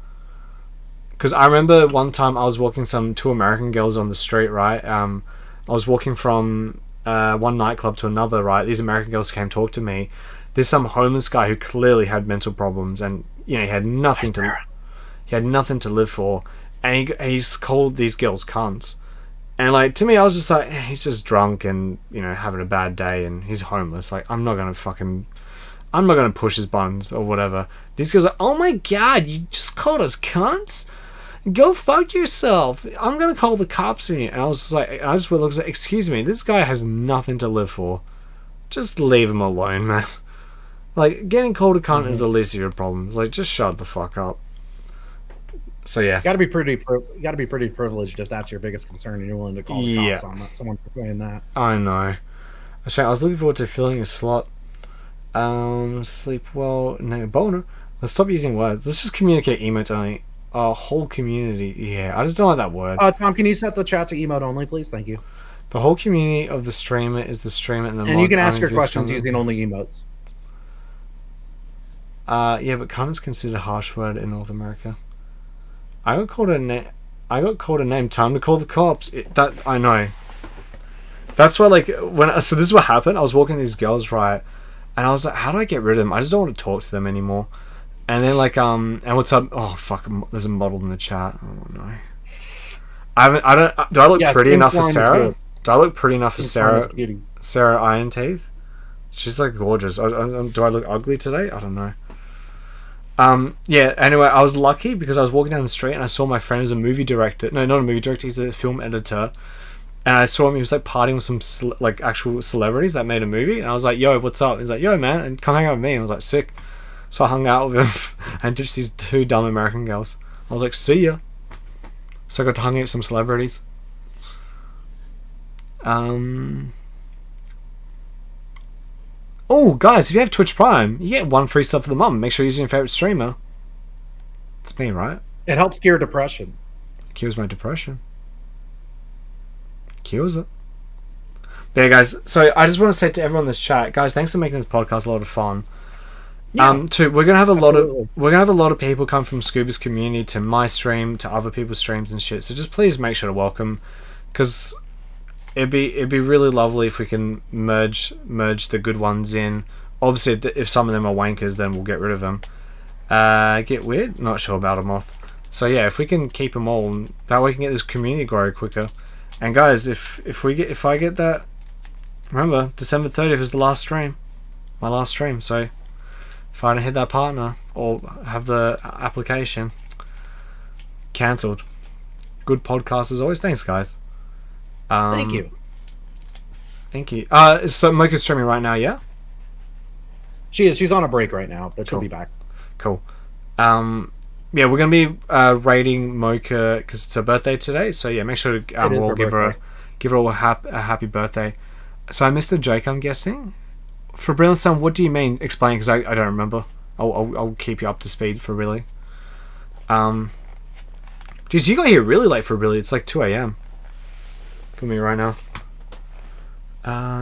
Because I remember one time I was walking two American girls on the street, right? I was walking from one nightclub to another, right? These American girls came talk to me. There's some homeless guy who clearly had mental problems, and he had nothing to live for, and he's called these girls cunts. And like, to me, I was just like, he's just drunk and having a bad day, and he's homeless. Like, I'm not gonna push his buttons or whatever. These girls are, oh my god, you just called us cunts? Go fuck yourself. I'm gonna call the cops on you. And I was like, I just looked like, excuse me, this guy has nothing to live for. Just leave him alone, man. Like, getting called a cunt is the least of your problems. Like, just shut the fuck up. So yeah, you gotta be pretty privileged if that's your biggest concern, and you're willing to call the cops on that. Someone for saying that. I know. I was looking forward to filling a slot. Sleep well. No boner. Let's stop using words. Let's just communicate emotes only. Our whole community. Yeah, I just don't like that word. Tom, can you set the chat to emote only, please? Thank you. The whole community of the streamer is the streamer, and you can ask your questions using only emotes. Yeah, but cunt is considered a harsh word in North America. I got called a name. Time to call the cops. That I know. That's why, like, so this is what happened. I was walking these girls, right, and I was like, how do I get rid of them? I just don't want to talk to them anymore. And then like and what's up? Oh fuck! There's a model in the chat. Oh no. Do I look pretty enough for Sarah? Do I look pretty enough for Sarah? Sarah Iron Teeth. She's like gorgeous. Do I look ugly today? I don't know. Yeah, anyway, I was lucky because I was walking down the street and I saw my friend who's a movie director. No, not a movie director, he's a film editor. And I saw him. He was like partying with some like actual celebrities that made a movie. And I was like, "Yo, what's up?" He's like, "Yo, man, and come hang out with me." And I was like, "Sick." So I hung out with him and ditched these two dumb American girls. I was like, "See ya." So I got to hang out with some celebrities. Oh, guys, if you have Twitch Prime, you get 1 free sub for the month. Make sure you're using your favorite streamer. It's me, right? It helps cure depression. Cures my depression. Cures it. But yeah, guys. So I just want to say to everyone in this chat, guys, thanks for making this podcast a lot of fun. Yeah, We're gonna have a absolutely. lot of people come from Scuba's community to my stream, to other people's streams and shit. So just please make sure to welcome, because it'd be really lovely if we can merge the good ones in. Obviously, if some of them are wankers, then we'll get rid of them. Get weird? Not sure about them off. So yeah, if we can keep them all, that way we can get this community grow quicker. And guys, if I get that, remember December 30th is the last stream, my last stream. So if I don't hit that partner or have the application cancelled, good podcast as always. Thanks, guys. Thank you. Thank you. So Mocha's streaming right now, yeah? She is. She's on a break right now, but she'll Cool. be back. Cool. Yeah, we're gonna be rating Mocha because it's her birthday today. So yeah, make sure to It is we'll her give her birthday. a happy birthday. So I missed the joke, I'm guessing. For Brilliant Sun, what do you mean? Explain, because I don't remember. I'll keep you up to speed for really. Geez, you got here really late for really. It's like 2 a.m. for me right now.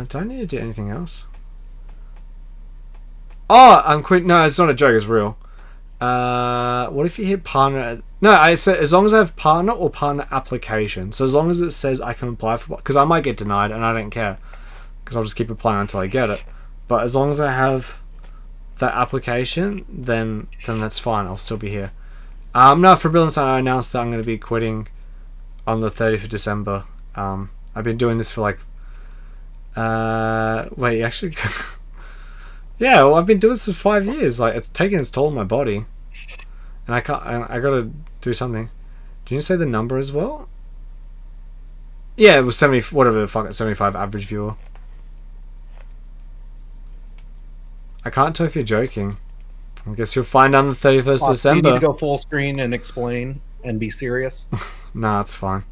Do I need to do anything else? Oh, I'm quit. No, it's not a joke. It's real. What if you hit partner? No, I said as long as I have partner or partner application. So as long as it says I can apply for, because I might get denied and I don't care, because I'll just keep applying until I get it. But as long as I have that application, then that's fine. I'll still be here. No, for Brilliant Sun, I announced that I'm going to be quitting on the 30th of December. I've been doing this for like, wait, actually, yeah, well, I've been doing this for 5 years. Like, it's taking its toll on my body, and I gotta do something. Do you say the number as well? Yeah, it was 70, whatever the fuck, 75 average viewer. I can't tell if you're joking. I guess you'll find out on the 31st Boss, do you December. need to go full screen and explain and be serious? Nah, it's fine.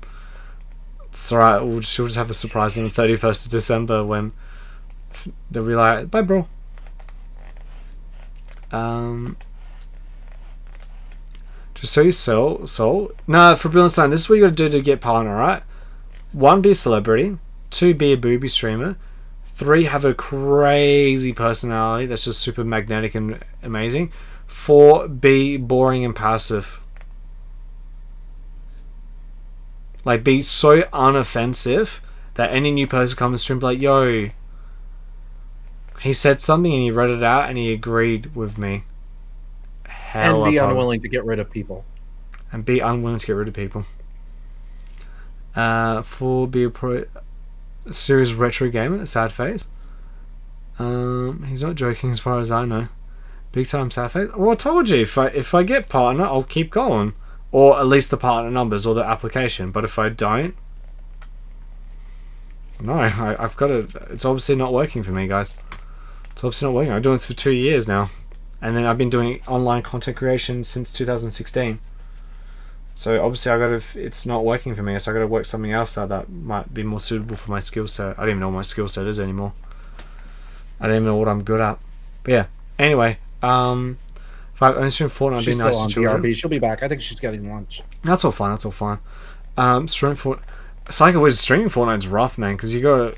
It's alright. She'll just have a surprise on the 31st of December when they'll be like, "Bye, bro." Just so you soul. No, for Brilliant Sun, this is what you gotta do to get partner, right? 1, be a celebrity. 2, be a booby streamer. 3, have a crazy personality that's just super magnetic and amazing. 4, be boring and passive. Like, be so unoffensive that any new person comes to stream and be like, "Yo, he said something and he read it out and he agreed with me." And be unwilling to get rid of people. And be unwilling to get rid of people. 4, be a serious retro gamer. Sad face. He's not joking as far as I know. Big time sad face. Well, I told you, if I get partner, I'll keep going. Or at least the partner numbers or the application. But if I don't, no, I've got to. It's obviously not working for me, guys. It's obviously not working. I've been doing this for 2 years now. And then I've been doing online content creation since 2016. So obviously it's not working for me, so I gotta work something else out that might be more suitable for my skill set. I don't even know what my skill set is anymore. I don't even know what I'm good at. But yeah. Anyway, if I only stream Fortnite, She's be nice still on to children. BRB. She'll be back. I think she's getting lunch. That's all fine. Stream Fortnite. Psycho Wiz streaming Fortnite's rough, man, because you gotta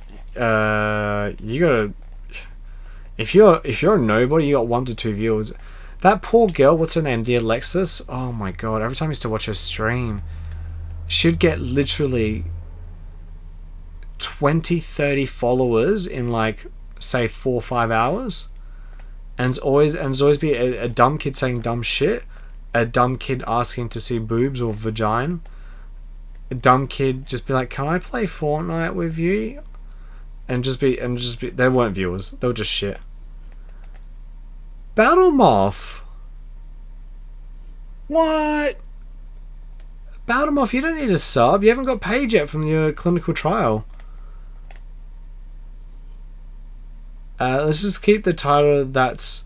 if you're a nobody, you got 1 to 2 viewers. That poor girl, what's her name? The Alexis? Oh my god, every time I used to watch her stream, she'd get literally 20, 30 followers in like, say, 4 or 5 hours. And there's always be a dumb kid saying dumb shit, a dumb kid asking to see boobs or vagina, a dumb kid just be like, "Can I play Fortnite with you?" And just be they weren't viewers, they were just shit. Battle Moth. What? Baldamoff, you don't need a sub. You haven't got paid yet from your clinical trial. Let's just keep the title that's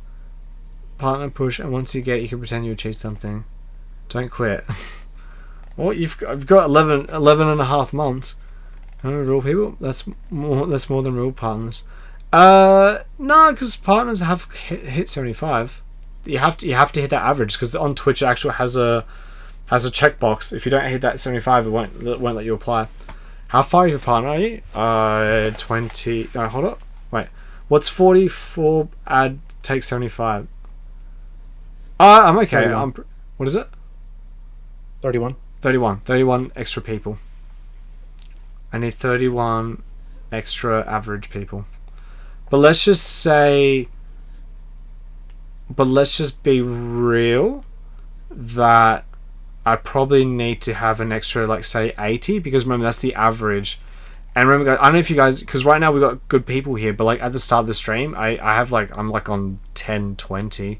partner push, and once you get it, you can pretend you achieved something. Don't quit. What? I've got 11 and a half months. Real people? That's more than real partners. No, because partners have hit 75. You have to hit that average, because on Twitch it actually has a checkbox. If you don't hit that 75, it won't let you apply. How far your partner are you? 20. No, hold up. Wait. What's 44 add take 75? I'm okay. 31. What is it? 31. 31 extra people. I need 31 extra average people. But let's just be real that I probably need to have an extra, like, say 80, because remember, that's the average. And remember, guys, I don't know if you guys, because right now we've got good people here, but like at the start of the stream, I have like, I'm like on 10, 20.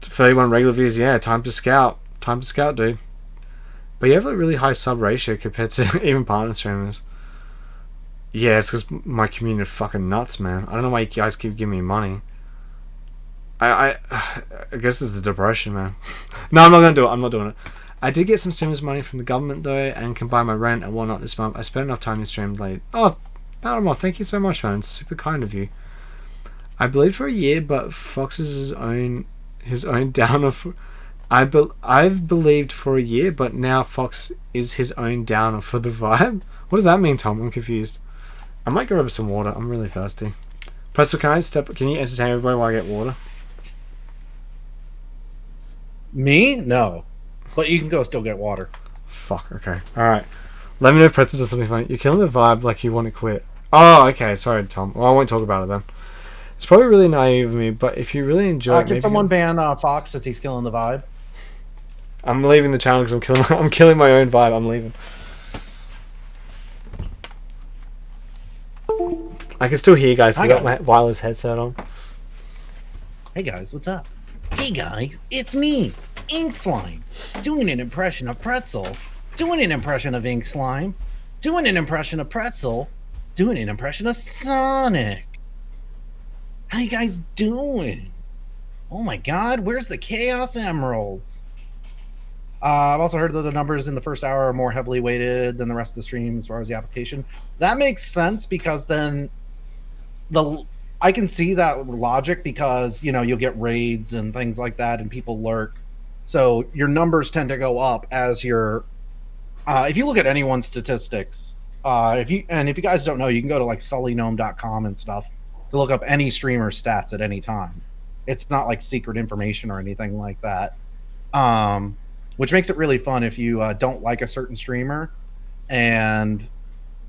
31 regular views, yeah, time to scout, dude. But you have like really high sub ratio compared to even partner streamers. Yeah, it's because my community are fucking nuts, man. I don't know why you guys keep giving me money. I guess it's the depression, man. No, I'm not gonna do it. I'm not doing it. I did get some streamers money from the government though, and can buy my rent and whatnot this month. I spent enough time in stream late. Oh, Baltimore, thank you so much, man. It's super kind of you. I believed for a year, but Fox is his own downer. I've believed for a year, but now Fox is his own downer for the vibe. What does that mean, Tom? I'm confused. I might go grab some water. I'm really thirsty. Pretzel, can you entertain everybody while I get water? Me? No. But you can go still get water. Fuck, okay. Alright. Let me know if Pretzel does something funny. You're killing the vibe like you want to quit. Oh, okay. Sorry, Tom. Well, I won't talk about it then. It's probably really naive of me, but if you really enjoy it... Can someone ban Fox since he's killing the vibe? I'm leaving the channel because I'm killing my own vibe. I'm leaving. I can still hear you guys. I got my wireless headset on. Hey guys, what's up? Hey guys, it's me, Ink Slime, doing an impression of Pretzel, doing an impression of Ink Slime, doing an impression of Pretzel, doing an impression of Sonic. How you guys doing? Oh my god, where's the Chaos Emeralds? I've also heard that the numbers in the first hour are more heavily weighted than the rest of the stream as far as the application. That makes sense because then I can see that logic because, you know, you'll get raids and things like that and people lurk. So your numbers tend to go up as your if you look at anyone's statistics, if you guys don't know, you can go to like sullygnome.com and stuff to look up any streamer stats at any time. It's not like secret information or anything like that. Which makes it really fun if you don't like a certain streamer and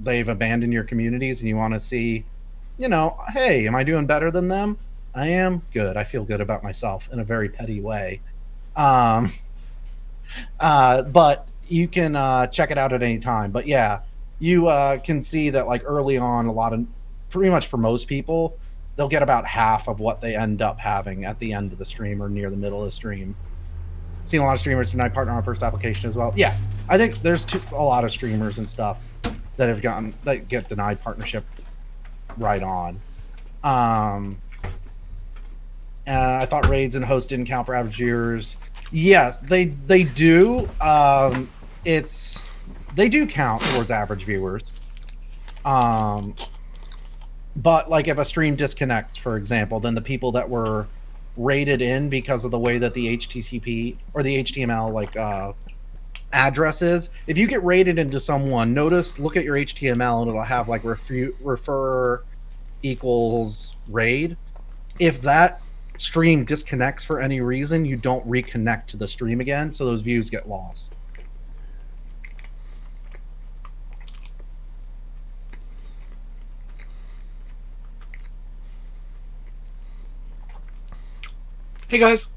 they've abandoned your communities and you want to see, you know, hey, am I doing better than them? I am. Good. I feel good about myself in a very petty way. But you can check it out at any time. But yeah, you can see that like early on, pretty much for most people, they'll get about half of what they end up having at the end of the stream or near the middle of the stream. Seen a lot of streamers deny partner on first application as well. Yeah, I think there's a lot of streamers and stuff that get denied partnership right on. I thought raids and hosts didn't count for average viewers. Yes, they do. They do count towards average viewers. But like if a stream disconnects, for example, then the people that were rated in because of the way that the HTTP or the HTML like address is. If you get rated into someone, look at your HTML and it'll have like refer equals raid. If that stream disconnects for any reason, you don't reconnect to the stream again, so those views get lost. Hey guys.